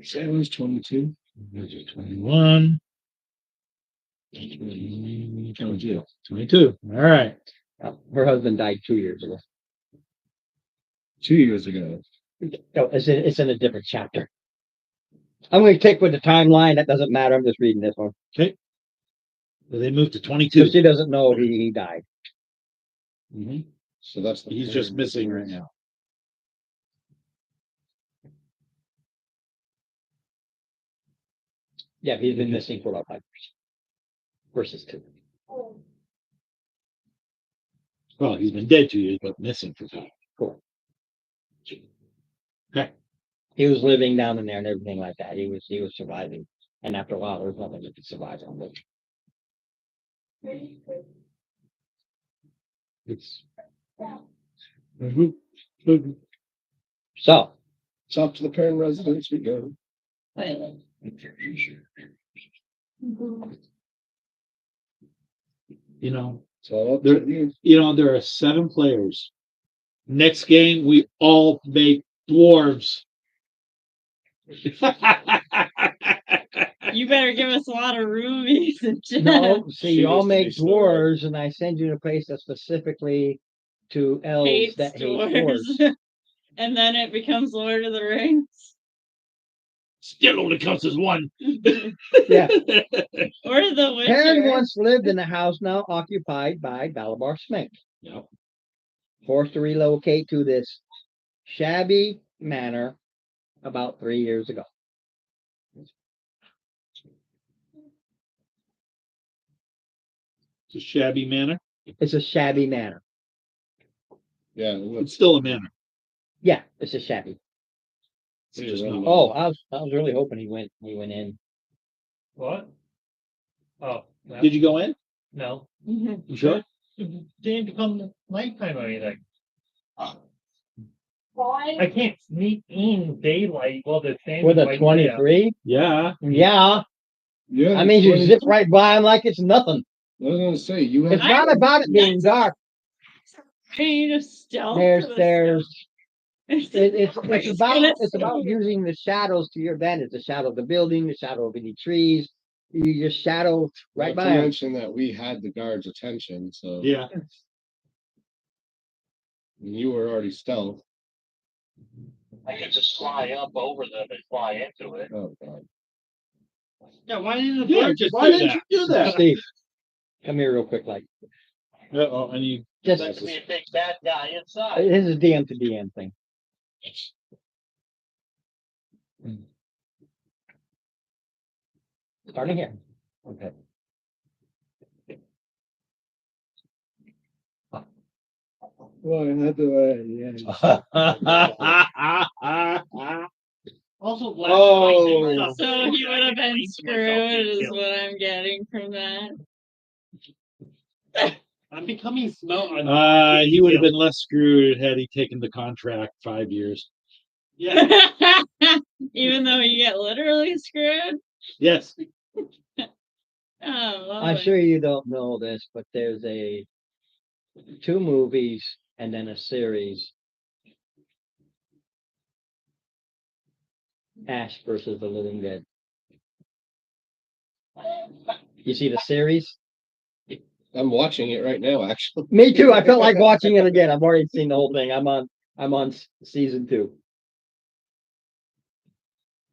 Salem's 22. 21. 22. All right. Her husband died 2 years ago. 2 years ago. No, it's in a different chapter. I'm going to take with the timeline. That doesn't matter. I'm just reading this one. Okay. So they moved to So 22. she doesn't know he died. Mm-hmm. So that's He's just missing right now. Yeah, he's been missing for about 5 years. Versus 2. Well, he's been dead 2 years, but missing for 5. Cool. Okay. He was living down in there and everything like that. He was surviving. And after a while, there was nothing that could survive on it. It's So, It's up to the parent residence we go. you know, It's all up there, to you. there are 7 players. Next game, we all make dwarves. You better give us a lot of rubies and no, see, She you all goes to make be slow. dwarves, and I send you to a place that's specifically to elves hates that hate dwarves. dwarves. And then it becomes Lord of the Rings. Still only counts as 1. Yeah. Or The Witcher. Karen once lived in a house now occupied by Balabar Smink. Yep. Forced to relocate to this shabby manor about 3 years ago. It's a shabby manor. It's a shabby manor. Yeah. It's still a manor. Yeah, it's a shabby. It's just not. Oh, I was really hoping he went in. What? Oh, no. Did you go in? No. You sure? It didn't become nighttime or anything. I can't sneak in daylight while the standing With a right 23? Yeah. Yeah. Yeah. I mean, you 22. zip right by him like it's nothing. I was gonna say you have. It's not about it being dark. Can you just stealth? There's to the it's about using the shadows to your advantage. The shadow of the building, the shadow of any trees. You just shadow right Not by to 'em. mention that we had the guards' attention, so Yeah. you were already stealth. I could just fly up over them and fly into it. Oh god. Yeah, why didn't Yeah, just why didn't you do that? Steve, come here real quick. Like, Uh-oh, and you just There could be a big bad guy inside. this is DM to DM thing. Starting here. Okay. Well, I had to. Also, Oh. So he would have been screwed, is what I'm getting from that. I'm becoming smell. He would have been less screwed had he taken the contract 5 years. Yeah. Even though you get literally screwed. Yes. Oh, I'm lovely. sure you don't know this, but there's 2 movies and then a series Ash versus the Living Dead. You see the series? I'm watching it right now, actually. Me too. I felt like watching it again. I've already seen the whole thing. I'm on season 2.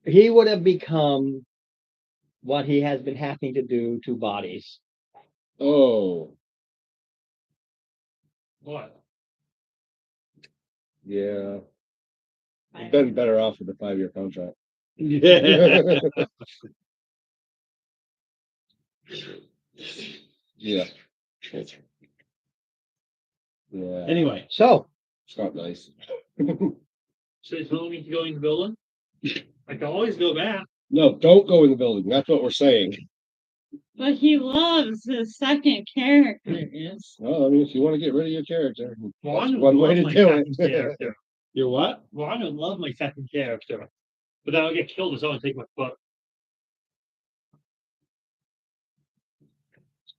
He would have become what he has been having to do to bodies. Oh, What? yeah. You've been better off with a 5-year contract. Yeah. Yeah. Yeah. Anyway, So It's not nice. So you telling me to go in the building? I can always go back. No, don't go in the building. That's what we're saying. But he loves his second characters. Well, I mean, if you want to get rid of your character, Well, I that's don't one way love to my do second it. character. you're what? Well, I don't love my second character. But then I'll get killed if someone take my foot.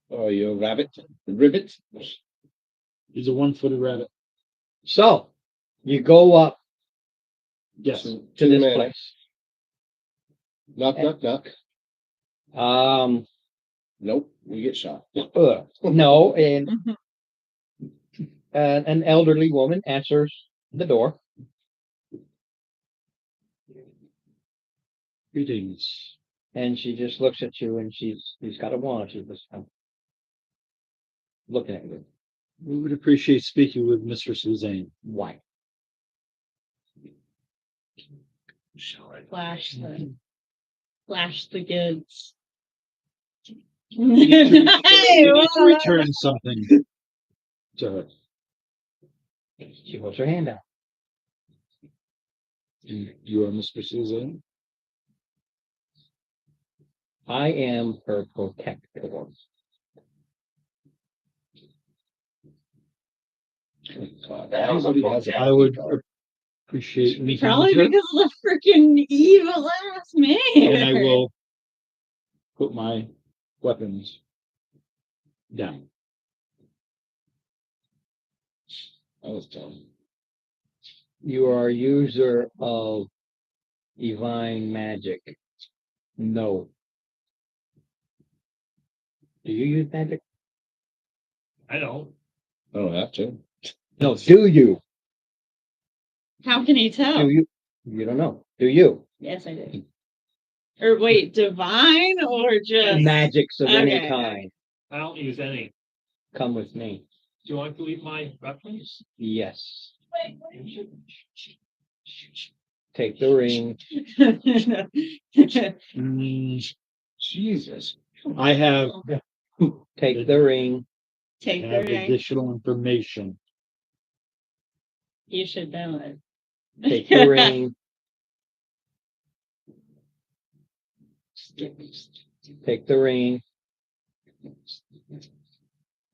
Oh, you a rabbit? Ribbit? He's a one-footed rabbit. so you go up Yes. to the this man. place. Knock, knock, knock. Nope, you get shot. No, and an elderly woman answers the door. Greetings. And she just looks at you, and she's got a wallet. She's just looking at you. We would appreciate speaking with Mr. Suzanne. Why? Flash the goods. You need to Hey, return something to her. She holds her hand out. You are Mr. Suzanne? I am her protector. Everybody has a I would appreciate meeting Probably with her, because of the freaking evil ass man. and I will put my weapons down. I was dumb. You are a user of divine magic. No. Do you use magic? I don't. I don't have to. No. Do you? How can he tell? Do you? You don't know. Do you? Yes, I do. Or wait, divine or just Magics of any Okay. kind. I don't use any. Come with me. Do you want to leave my reference? Yes. Take the ring. Jesus. I have Take the ring. Take the have ring. additional information. You should know it. Take the ring. Take the ring.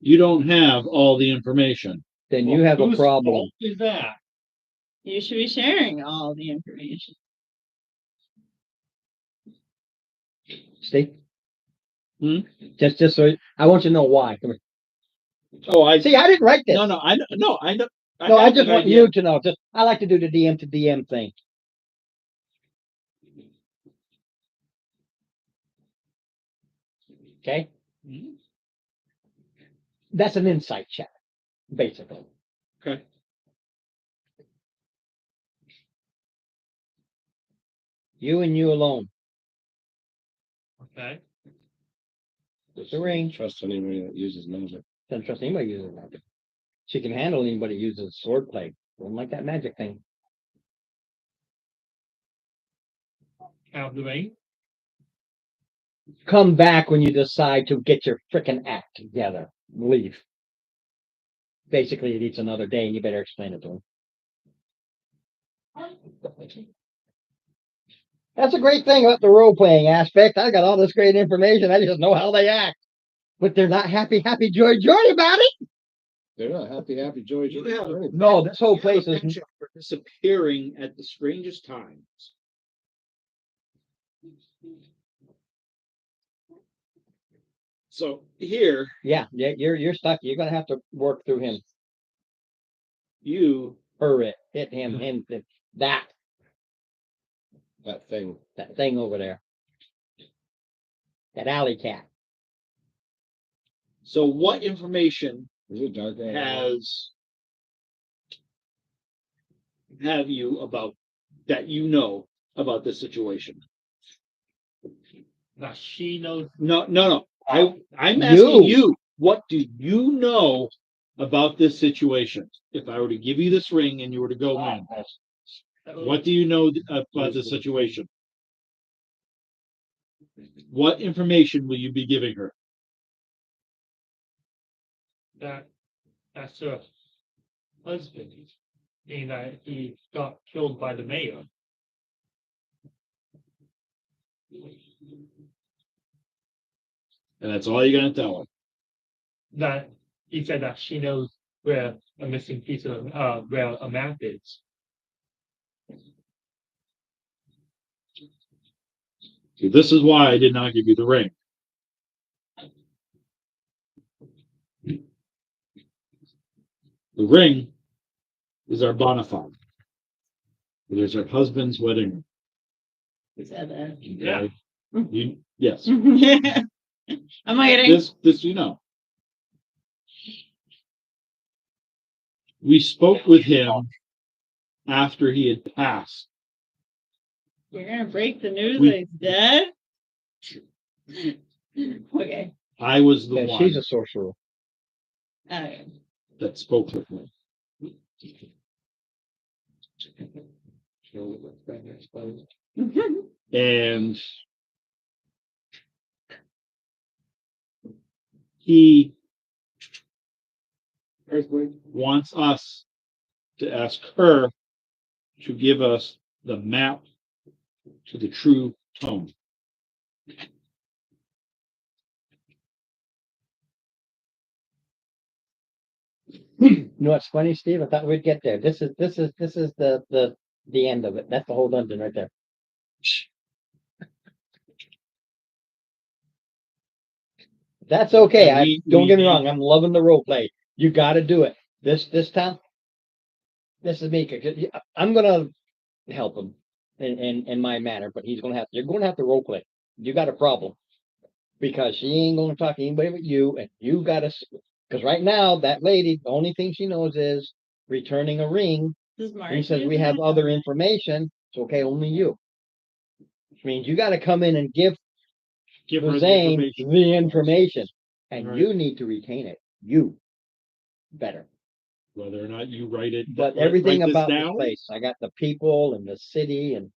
You don't have all the information. Then you have a Whose problem. fault is that? You should be sharing all the information. Steve? Hmm? Just so I want you to know why. Come here. Oh, I See, I didn't write this. no, I know. No, I have just an want idea. you to know. I like to do the DM to DM thing. Okay? Mhm. That's an insight check, basically. Okay. You and you alone. Okay. With the ring. Trust anybody that uses magic. Doesn't trust anybody using magic. She can handle anybody who uses swordplay. Don't like that magic thing. Have the ring. Come back when you decide to get your frickin' act together. Leave. Basically, it eats another day, and you better explain it to him. That's a great thing about the role-playing aspect. I got all this great information. I just know how they act. But they're not happy, joy about it. They're not happy, joy. No, this whole place is... Penchant for disappearing at the strangest times. So here, Yeah, you're stuck. You're gonna have to work through him. you Hit him, that. That thing. That thing over there. That alley cat. So what information Is it dark? have you about that you know about this situation? That she knows. No. I'm asking You. you, what do you know about this situation? If I were to give you this ring and you were to go in, what do you know about the situation? What information will you be giving her? That's her husband, and that he got killed by the mayor. And that's all you're gonna tell her. That he said that she knows where a missing piece of where a map is. See, this is why I did not give you the ring. The ring is our bona fide. It is her husband's wedding ring. Said that. Yeah. Yes. I'm waiting. This you know. We spoke with him after he had passed. You're gonna break the news We- that he's dead? Okay. I was the Yeah, one she's a sorcerer. Okay. that spoke with him. And he wants us to ask her to give us the map to the true tome. You know what's funny, Steve? I thought we'd get there. This is the end of it. That's the whole dungeon right there. That's okay. Don't get me wrong. I'm loving the role play. You got to do it. This time, this is me. 'Cause I'm gonna help him in my manner, but he's gonna have. You're gonna have to role play. You got a problem because she ain't gonna talk to anybody but you, and you got to. Because right now, that lady, the only thing she knows is returning a ring. Does He Mark says use we have that? other information. It's okay, only you. Which means you got to come in and give her the Zane information. the information, and Right. you need to retain it. You better. Whether or not you write it, But write everything this about this down, place, I got the people and the city, and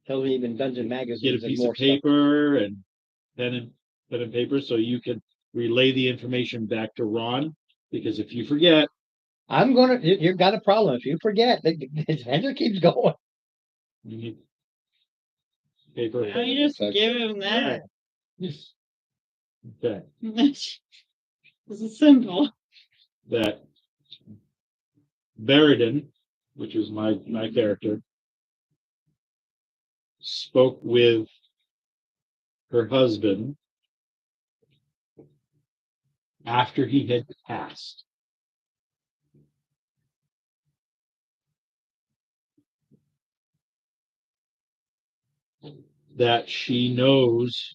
tell me even Dungeon get a magazines and piece more of stuff. paper and pen and paper so you can relay the information back to Ron. Because if you forget, I'm gonna. You've got a problem if you forget. The adventure keeps going. you need paper. Why don't you just give him that? Okay. This is simple. That Beridan, which is my character, spoke with her husband after he had passed. That she knows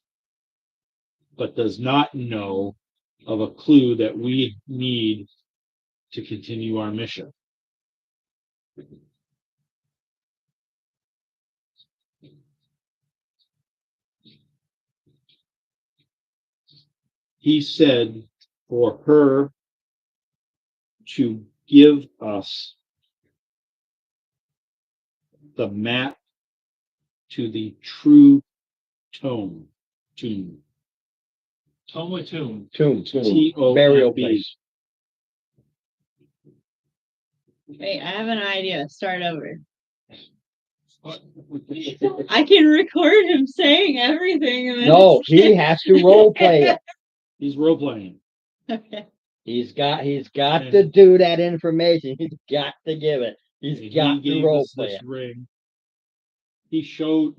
but does not know of a clue that we need to continue our mission. He said for her to give us the map to the true tomb. Tome or tomb? Tomb. Tomb. Burial place. Wait, I have an idea. Start over. I can record him saying everything. And then No, he has to role play it. He's role playing. Okay. He's got to do that information. He's got to give it. He's got to role play this it. ring. He showed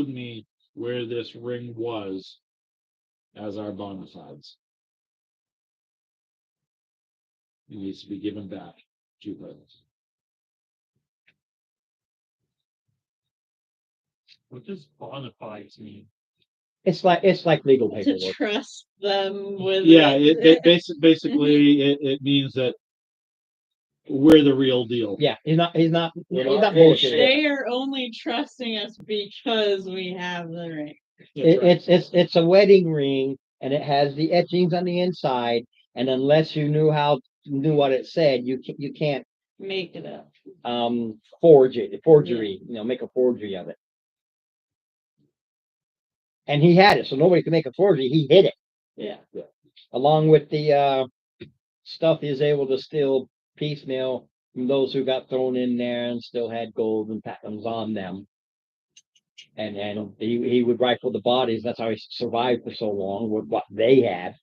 me where this ring was as our bona fides. It needs to be given back to her. What does bona fides mean? It's like legal To paperwork. trust them with Yeah, it. basically it means that we're the real deal. Yeah, he's not They bullshitting. are only trusting us because we have the ring. It's a wedding ring, and it has the etchings on the inside. And unless you knew what it said, you can't Make it up. forgery. Make a forgery of it. And he had it, so nobody could make a forgery. He hid it. Yeah. Along with the stuff he was able to steal piecemeal from those who got thrown in there and still had gold and patterns on them. And he would rifle the bodies. That's how he survived for so long with what they had.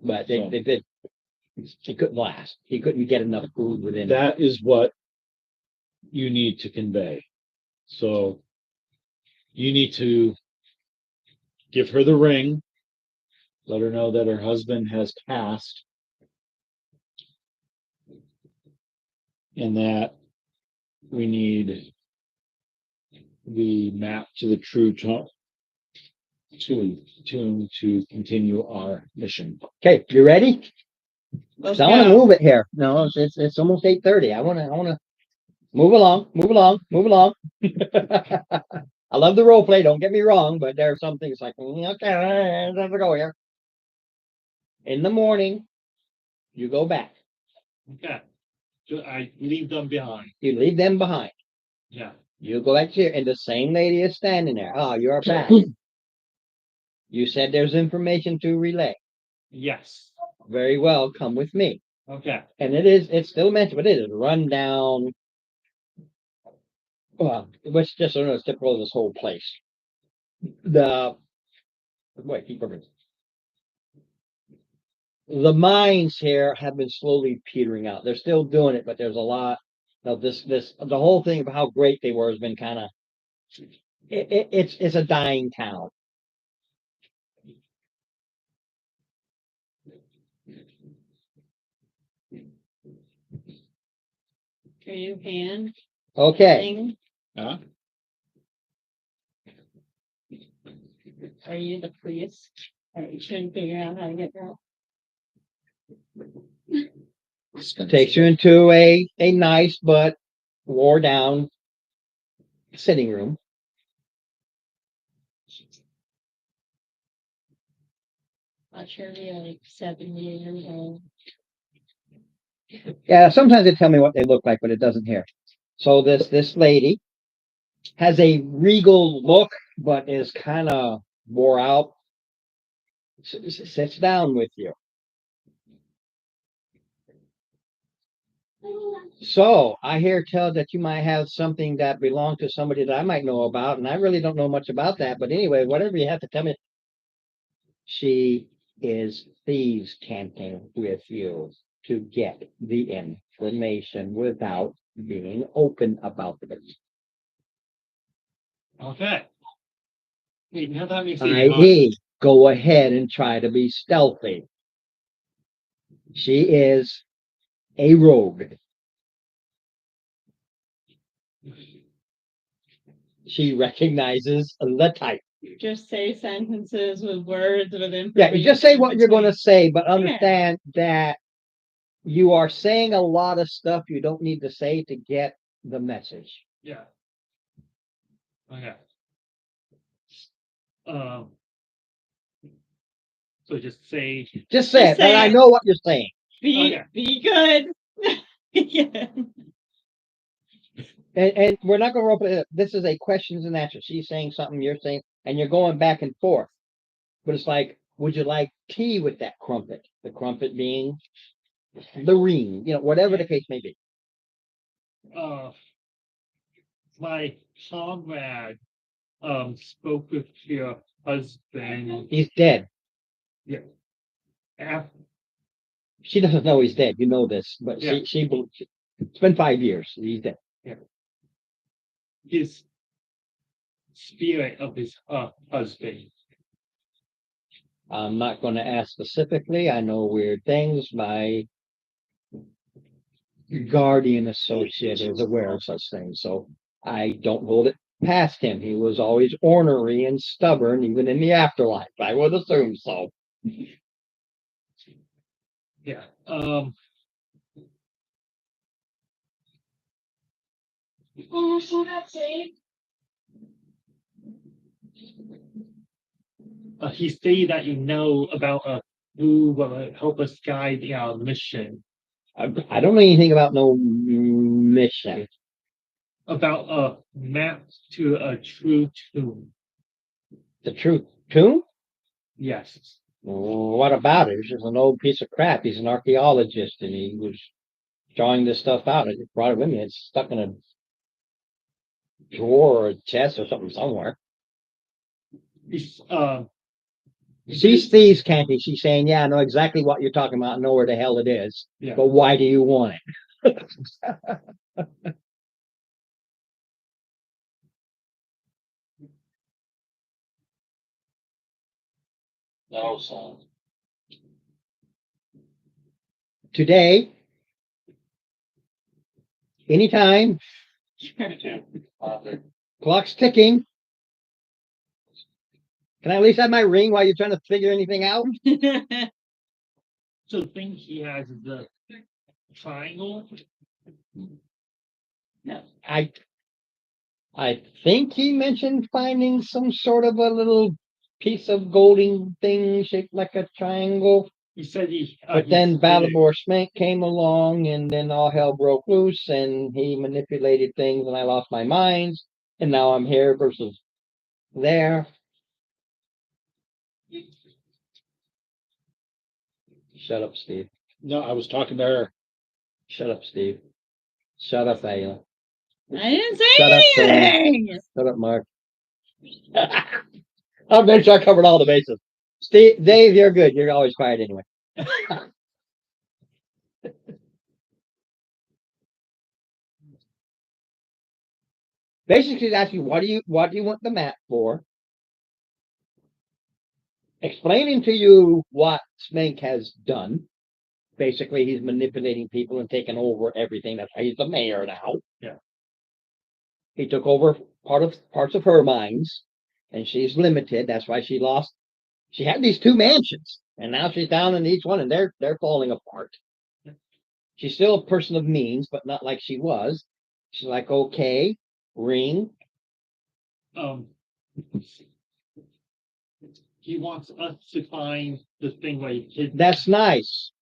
But he couldn't last. He couldn't get enough food within. That is what you need to convey. So you need to give her the ring, let her know that her husband has passed, and that we need the map to the true tune to continue our mission. Okay, you ready? Let's I want to go. move it here. No, it's almost 8:30. I want to move along. I love the role play. Don't get me wrong, but there are some things like okay, let's go here. In the morning, you go back. Okay. So I leave them behind. You leave them behind. Yeah. You go back here, and the same lady is standing there. Oh, you're back. You said there's information to relay. Yes. Very well, come with me. Okay. And it's still mentioned, but it is run down. Well, which just so you know, it's typical of this whole place. Keep working. The mines here have been slowly petering out. They're still doing it, but there's a lot of the whole thing of how great they were has been kind of it's a dying town. Are you hand? Okay. Thing? Huh? Are you the priest? Are you trying to figure out how to get that? Takes you into a nice but wore down sitting room. Not sure if you're like 70 years old. Yeah, sometimes they tell me what they look like, but it doesn't here. So this lady has a regal look, but is kind of wore out. Sits down with you. So I hear tell that you might have something that belonged to somebody that I might know about, and I really don't know much about that. But anyway, whatever you have to tell me. She is thieves camping with you to get the information without being open about it. Okay. Hey, now that makes I.e., go ahead and try to be stealthy. She is a rogue. She recognizes the type. Just say sentences with words with information. Yeah, you just say what you're going to say, but Yeah. understand that you are saying a lot of stuff you don't need to say to get the message. Yeah. Okay. So just say Just say it, but I it. know what you're saying. Be good. Yeah. And we're not going to open it. This is a questions and answers. She's saying something, you're saying, and you're going back and forth. But it's like, would you like tea with that crumpet? The crumpet being the ring, whatever the case may be. My comrade spoke with your husband. He's dead. Yeah. After, She doesn't know he's dead. You know this, but Yeah. it's been 5 years. He's dead. his spirit of his husband. I'm not going to ask specifically. I know weird things. My guardian associate is aware of such things, so I don't hold it past him. He was always ornery and stubborn, even in the afterlife. I would assume so. Yeah. He stated that you know about who will help us guide our mission. I don't know anything about no mission. About a map to a true tomb. The true tomb? Yes. What about it? It's just an old piece of crap. He's an archaeologist, and he was drawing this stuff out. I just brought it with me. It's stuck in a drawer or a chest or something somewhere. He's, She's thieves, Canty. She's saying, yeah, I know exactly what you're talking about. I know where the hell it is. Yeah. But why do you want it? No, son. Today, anytime, clock's ticking. Can I at least have my ring while you're trying to figure anything out? So the thing he has is the triangle. I think he mentioned finding some sort of a little piece of golden thing shaped like a triangle. He said But then Balabor Smank came along, and then all hell broke loose, and he manipulated things, and I lost my mind, and now I'm here versus there. Shut up, Steve. No, I was talking to her. Shut up, Steve. Shut up, Ayla. I didn't say Shut up, Sam. anything. Shut up, Mark. I'll make sure I covered all the bases. Steve, Dave, you're good. You're always quiet anyway. Basically, he's asking, what do you want the map for? Explaining to you what Smank has done. Basically, he's manipulating people and taking over everything. That's why he's the mayor now. Yeah. He took over parts of her mines, and she's limited. That's why she lost. She had these 2 mansions, and now she's down in each one, and they're falling apart. She's still a person of means, but not like she was. She's like, okay, ring. He wants us to find the thing where he hid. That's nice.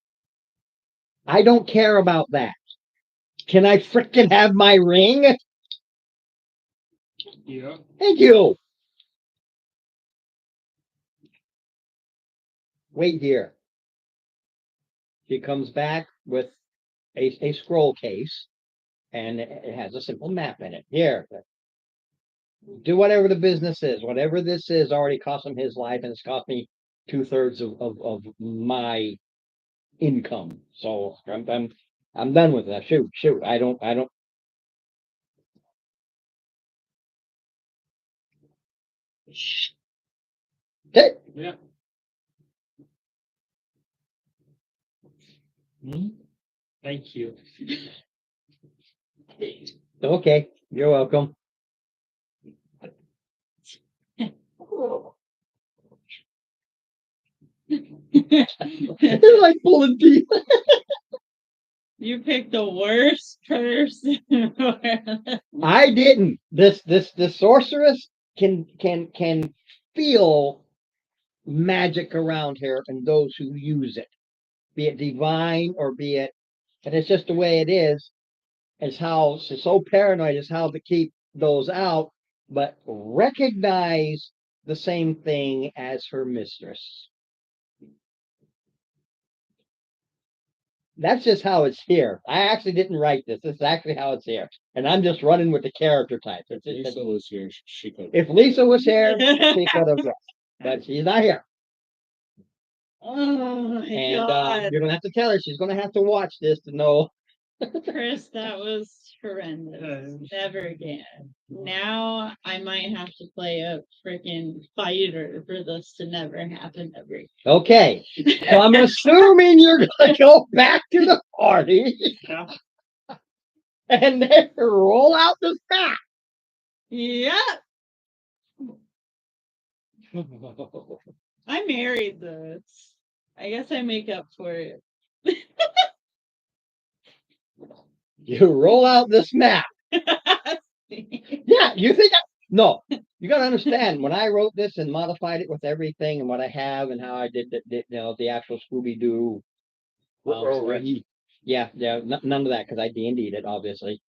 I don't care about that. Can I frickin' have my ring? Yeah. Thank you. Wait here. She comes back with a scroll case, and it has a simple map in it. Here. Do whatever the business is. Whatever this is already cost him his life, and it's cost me 2/3 of my income. So I'm done with that. Shoot. I don't. Okay. Yeah. Thank you. Okay. You're welcome. They're like pulling teeth. You picked the worst person. I didn't. This sorceress can feel magic around here and those who use it, be it divine or be it, and it's just the way it is. It's how she's so paranoid is how to keep those out, but recognize the same thing as her mistress. That's just how it's here. I actually didn't write this. This is actually how it's here. And I'm just running with the character type. If Lisa was here, she could. If Lisa was here, she could have. But she's not here. Oh my And god. you're going to have to tell her. She's going to have to watch this to know. Chris, that was horrendous. Never again. Now I might have to play a freaking fighter for this to never happen ever again. Okay. So I'm assuming you're going to go back to the party Yeah. and then roll out the stack. Yep. I married this. I guess I make up for it. You roll out this map. Yeah, you think no, you gotta understand, when I wrote this and modified it with everything and what I have and how I did the actual Scooby-Doo. Yeah, none of that, because I D&D'd it, obviously.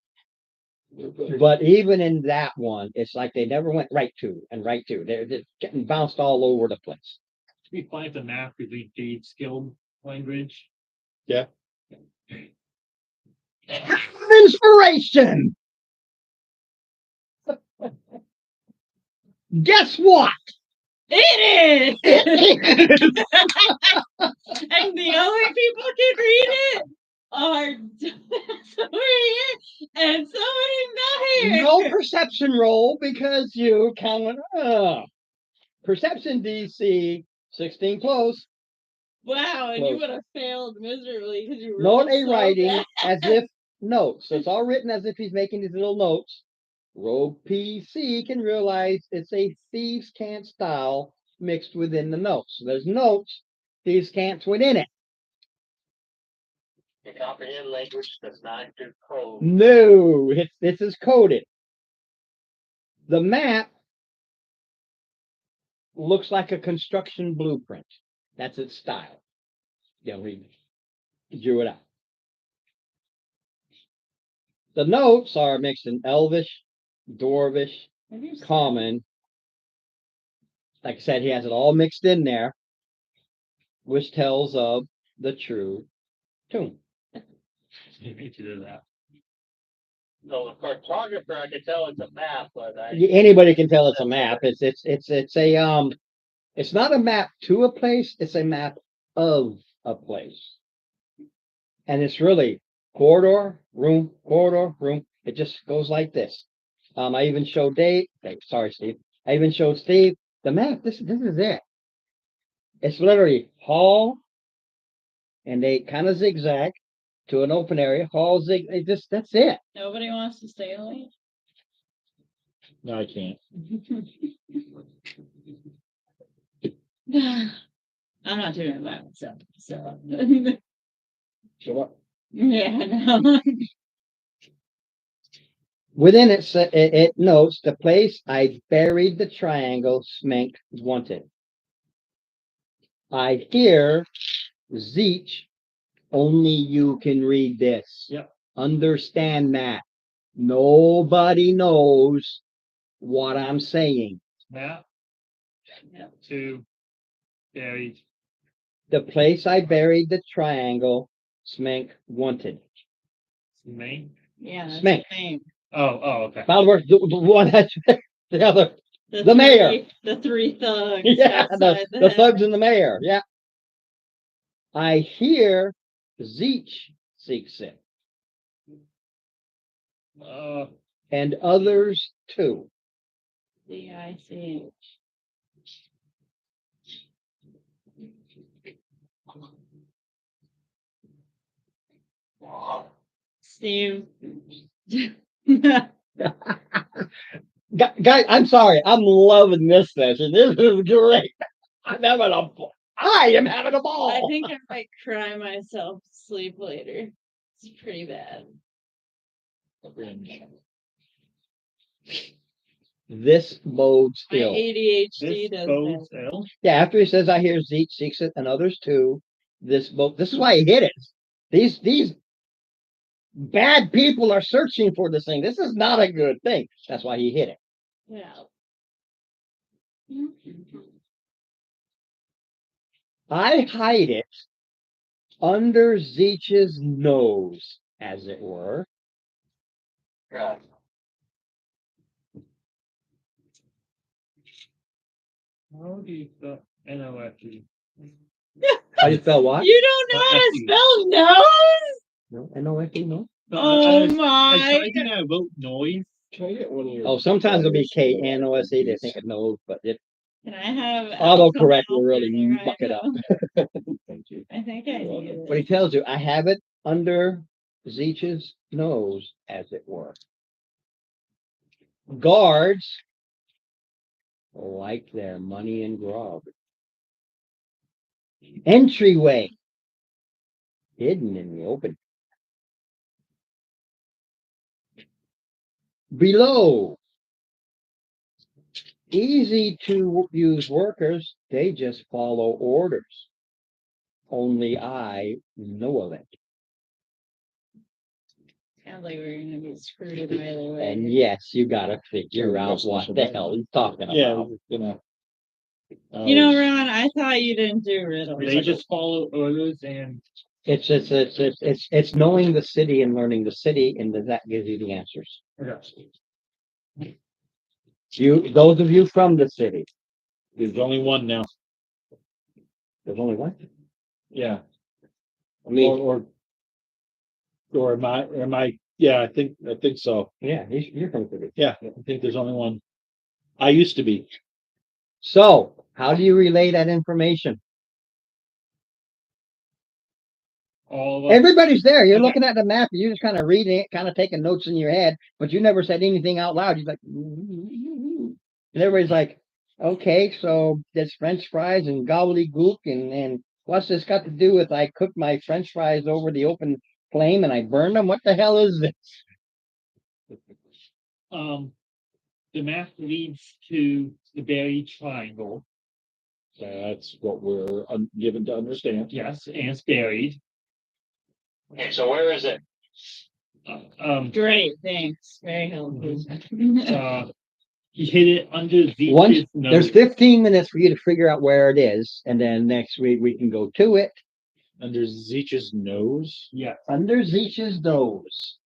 But even in that one, it's like they never went right to and right to. They're just getting bounced all over the place. We find the map really deep skill language. Inspiration! Guess what? It is! It is! And the only people can read it are somebody here and somebody not here. No perception roll because you counted. Perception DC 16 close. Wow, and Close. you would have failed miserably because you Note rolled a so writing bad. as if notes. So it's all written as if he's making these little notes. Rogue PC can realize it's a thieves' cant style mixed within the notes. So there's notes, thieves' cants within it. The comprehend language does not do code. No, this is coded. The map looks like a construction blueprint. That's its style. He drew it out. The notes are mixed in Elvish, Dwarvish, Common. Like I said, he has it all mixed in there, which tells of the true tune. You need to do that. So the cartographer, I can tell it's a map, but Anybody can tell it's a map. It's not a map to a place, it's a map of a place. And it's really corridor, room, corridor, room. It just goes like this. I even showed Dave. Sorry, Steve. I even showed Steve the map. This is it. It's literally hall, and they kind of zigzag to an open area. Hall zig. That's it. Nobody wants to stay late. No, I can't. I'm not doing it by myself. So So what? yeah, no. Within it, it notes the place I buried the triangle Smink wanted. I hear Zeech. Only you can read this. Yep. Understand that. Nobody knows what I'm saying. Map. Yep. To buried. The place I buried the triangle Smink wanted. Main. Yeah, that's Smink. the name. Oh, okay. By the way, the one that's the other. The three- mayor. The three thugs. Yeah, outside the thugs and the mayor. Yeah. I hear Zeech seeks it. And others too. CICH. Steve. Guys, I'm sorry. I'm loving this session. This is great. I'm having a ball. I am having a ball. I think I might cry myself to sleep later. It's pretty bad. This bodes My ill. ADHD does bodes that. ill. Yeah, after he says, I hear Zeke seeks it and others too. This is why he hit it. These bad people are searching for this thing. This is not a good thing. That's why he hit it. Yeah. I hide it under Zeech's nose, as it were. God. How do you spell NOFG? How do you spell what? You don't know how to spell nose? No, N-O-F-E, no. Oh I my. tried to know about noise. Try to get one of your. Oh, sometimes it'll be K-N-O-S-E. They think it knows, but it Can I have autocorrect will alcohol really in here? muck it up. Thank you. I think I need But he it. tells you, I have it under Zeech's nose, as it were. Guards like their money and grog. Entryway hidden in the open. Below, easy to use workers, they just follow orders. Only I know of it. Sounds like we're gonna be screwed either way. And yes, you gotta figure out what the hell he's talking Yeah, about. you know. You know, Ron, I thought you didn't do riddles. They just follow orders and It's knowing the city and learning the city, and that gives you the answers. Those of you from the city, There's only one now. there's only one. Yeah. I mean, Or am I, yeah, I think so. Yeah, you're from the city. Yeah, I think there's only one. I used to be. So, how do you relay that information? all of Everybody's there. You're Okay. looking at the map. You're just kind of reading it, kind of taking notes in your head, but you never said anything out loud. You're like, and everybody's like, okay, so there's French fries and gobbledygook, and what's this got to do with I cooked my French fries over the open flame and I burned them? What the hell is this? the map leads to the buried triangle. That's what we're given to understand. Yes, and it's buried. Okay, so where is it? Great, thanks. Very helpful. He hid it under the Once there's 15 minutes for you to figure out where it is, and then next week we can go to it. Under Zeech's nose. Yeah. Under Zeech's nose.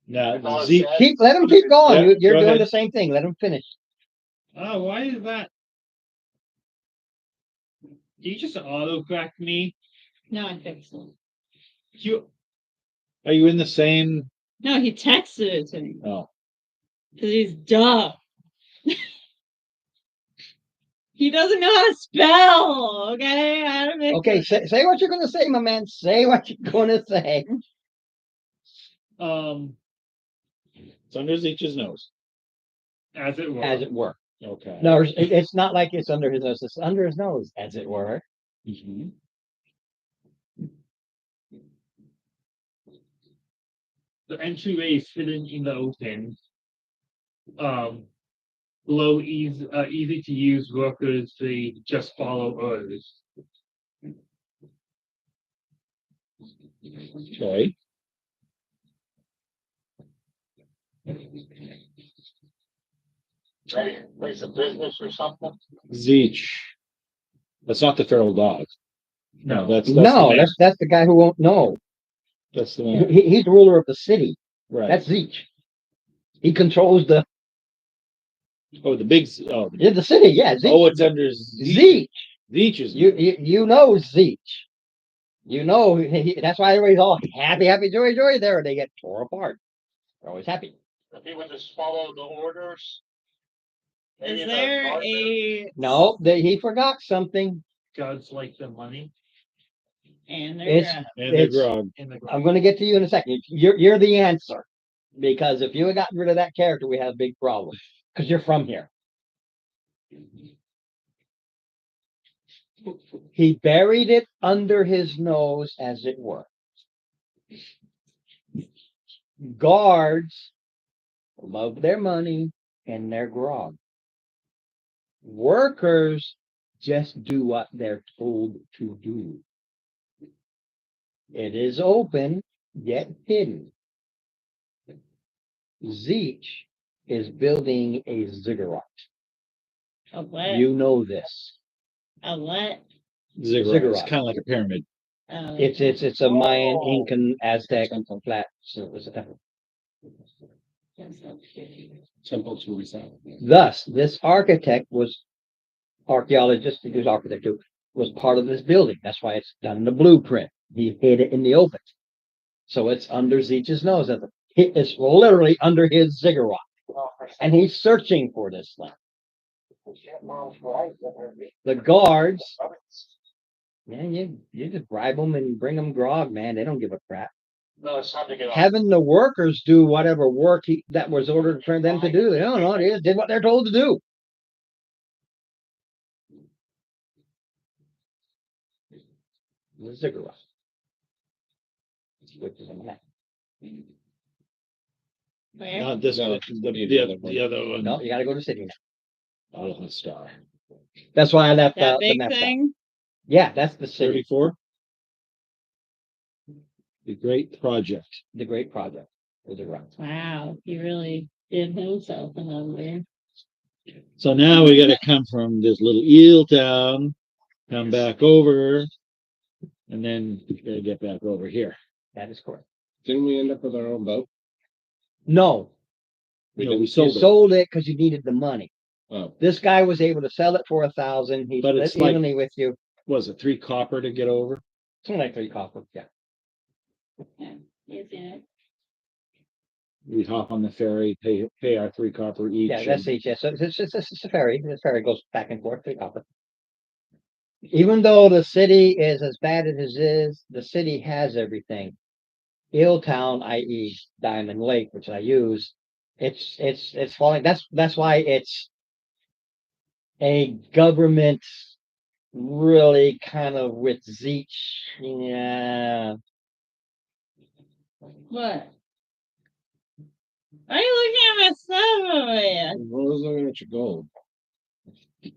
Now, Because Zeech, Let him keep going. Yeah, You're go doing ahead. the same thing. Let him finish. Oh, why is that? You just auto-correct me. No, I fixed it. You are you in the same? No, he texted it to me Oh, because he's dumb. He doesn't know how to spell. Okay, I don't make Okay, say what you're going to say, my man. Say what you're going to say. it's under Zeech's nose. as it were. As it were. Okay. No, it's not like it's under his nose. It's under his nose, as it were. Mhm. The entryway is hidden in the open. Below easy to use workers, they just follow orders. Okay. Place of business or something? Zeech. That's not the feral dog. No, that's the No, man. that's the guy who won't know. That's the man. He's the ruler of the city. Right. That's Zeech. He controls the Oh, the big. Oh, the city. Yeah, Zeech. oh, it's under Zeech. Zeech. Zeech's. You know Zeech. You know that's why everybody's all happy, joy there. They get tore apart. They're always happy. If he would just follow the orders. maybe Is the there gardener- a No, he forgot something. gods like the money and It's- they're and the it's- grog. in the I'm going to get to you in a second. You're the answer, because if you had gotten rid of that character, we have a big problem. Because you're from here. He buried it under his nose, as it were. Guards love their money and their grog. Workers just do what they're told to do. It is open, yet hidden. Zeech is building a ziggurat. a what? You know this. A what? Ziggurat. Ziggurat. It's kind of like a pyramid. It's a Mayan, Incan, Aztec, flat. temple to reset. Thus, this architect was archaeologist, he was architect too, was part of this building. That's why it's done in the blueprint. He hid it in the open. So it's under Zeech's nose. It's literally under his ziggurat. And he's searching for this thing. The guards, man, you just bribe them and bring them grog, man. They don't give a crap. No, it's time to get off. having the workers do whatever work that was ordered for them to do. They don't know. They just did what they're told to do. The ziggurat. Which is a map. Where? Not this No, one, the other one. No, you got to go to city. Oh, the star. That's why I left That the big map out. thing? Yeah, that's the city. 34. The Great Project. The great project. The ziggurat. Wow, he really did himself a number. So now we got to come from this little eel town, come back over, and then we got to get back over here. That is correct. Didn't we end up with our own boat? No, We didn't. you sold it. sold it because you needed the money. Oh, This guy was able to sell it for 1,000. He But split it's like- evenly with you. Was it 3 copper to get over? Something like 3 copper. Yeah. Yeah. We hop on the ferry, pay our 3 copper each. Yeah, that's and- each. Yeah. So it's a ferry. This ferry goes back and forth 3 copper. Even though the city is as bad as it is, the city has everything. Eel Town, i.e. Diamond Lake, which I use, it's falling. That's why it's a government really kind of with Zeech. Yeah. What? Why are you looking at my stuff over here? I was looking at your gold.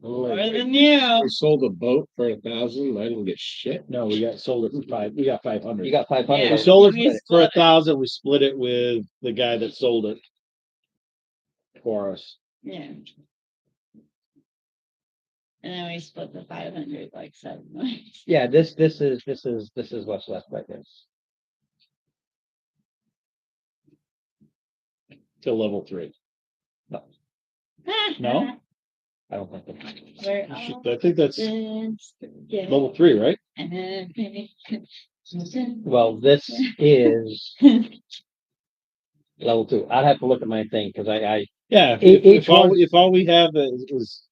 More Oh, than you. we sold a boat for 1,000. I didn't get shit. No, we got sold it for 5. We got 500. You got 500. Yeah. We sold We it for split it. 1,000. We split it with the guy that sold it for us. Yeah. And then we split the 500 like 7 ways. Yeah, this is what's left right there. To level 3. No? I don't think that. We're I think that's level 3, right? Well, this is level 2. I'd have to look at my thing because I Yeah. Each If all, one- if all we have is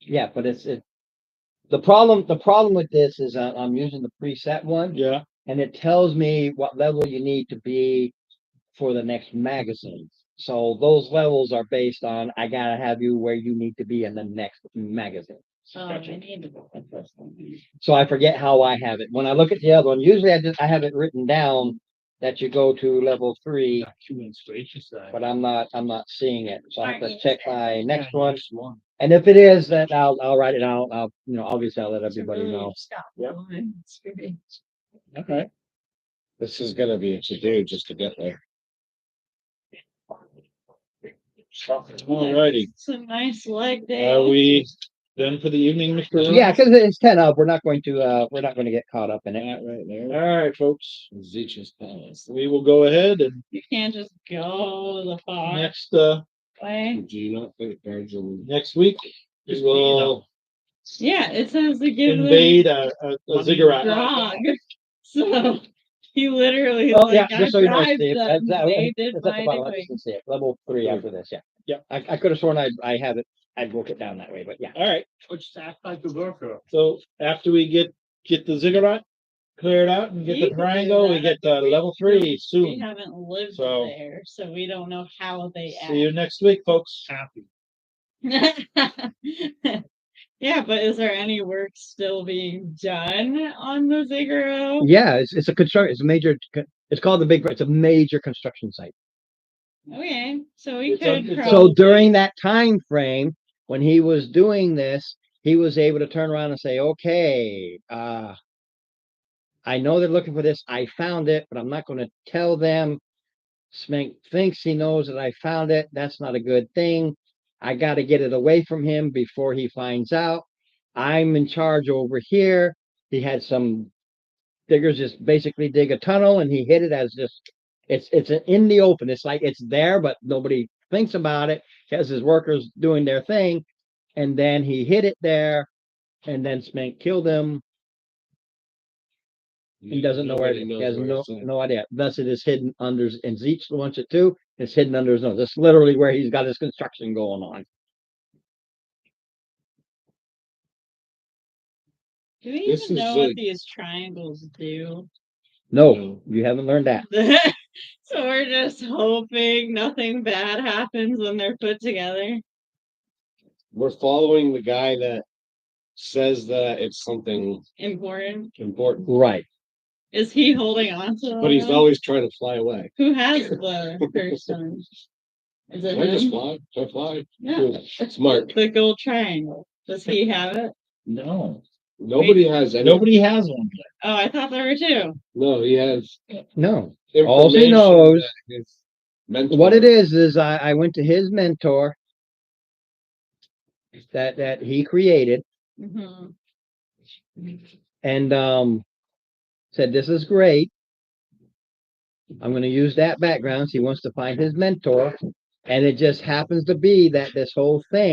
yeah, but the problem with this is I'm using the preset one yeah. and it tells me what level you need to be for the next magazine. So those levels are based on I gotta have you where you need to be in the next magazine. Oh, I need to look at this one. So I forget how I have it. When I look at the other one, usually I have it written down that you go to level 3, but I'm not seeing it. So I have to check my next one. And if it is, then I'll write it out. Obviously I'll let everybody know. Stop. Yep. It's great. Okay. This is gonna be a to-do just to get there. Alrighty. It's a nice leg day. Are we done for the evening, Mr. Ernst? Yeah, because it's 10 up. We're not going to get caught up in it. That right there. All right, folks. Zeech's Palace. We will go ahead and You can't just go the far next way. Do you not think guards will? next week we will Yeah, it says to give them invade a ziggurat. grog. So he literally Oh, like yeah, I just so you know, bribed Steve, them. They did it's at my the bottom. I doing. can see it. Level 3 after this. Yeah. Yep. I could have sworn I have it. I broke it down that way, but yeah. All right. Which act like a worker. So after we get the ziggurat cleared out and get You the can triangle, do we that. get level 3 We soon. haven't lived So- there, so we don't know how they See you next week, folks. Happy. act. Yeah, but is there any work still being done on the ziggurat? Yeah, it's a construction. It's a major. It's called the Big. It's a major construction site. Okay, so we It's could on- it's on- So probably. during that time frame, when he was doing this, he was able to turn around and say, "Okay, I know they're looking for this. I found it, but I'm not going to tell them. Smink thinks he knows that I found it. That's not a good thing. I got to get it away from him before he finds out. I'm in charge over here." He had some diggers just basically dig a tunnel and he hit it as just it's in the open. It's like it's there, but nobody thinks about it because his workers doing their thing. And then he hit it there, and then Smink killed him. He doesn't know where it is. He has no idea. Thus it is hidden under, and Zeech wants it too. It's hidden under his nose. That's literally where he's got his construction going on. Do we This even is know what the- these triangles do? No, you haven't learned that. So we're just hoping nothing bad happens when they're put together. We're following the guy that says that it's something Important. important, Right. Is he holding on to but he's them? always trying to fly away. Who has the first one? Is it I just him? fly, I fly. Yeah. It's Mark. The gold triangle. Does he have it? No, Nobody has any. nobody has one yet. Oh, I thought there were two. No, he has. No. All he information knows, that his mentor- what it is I went to his mentor that he created Mhm. and said, this is great. I'm going to use that background. So he wants to find his mentor. And it just happens to be that this whole thing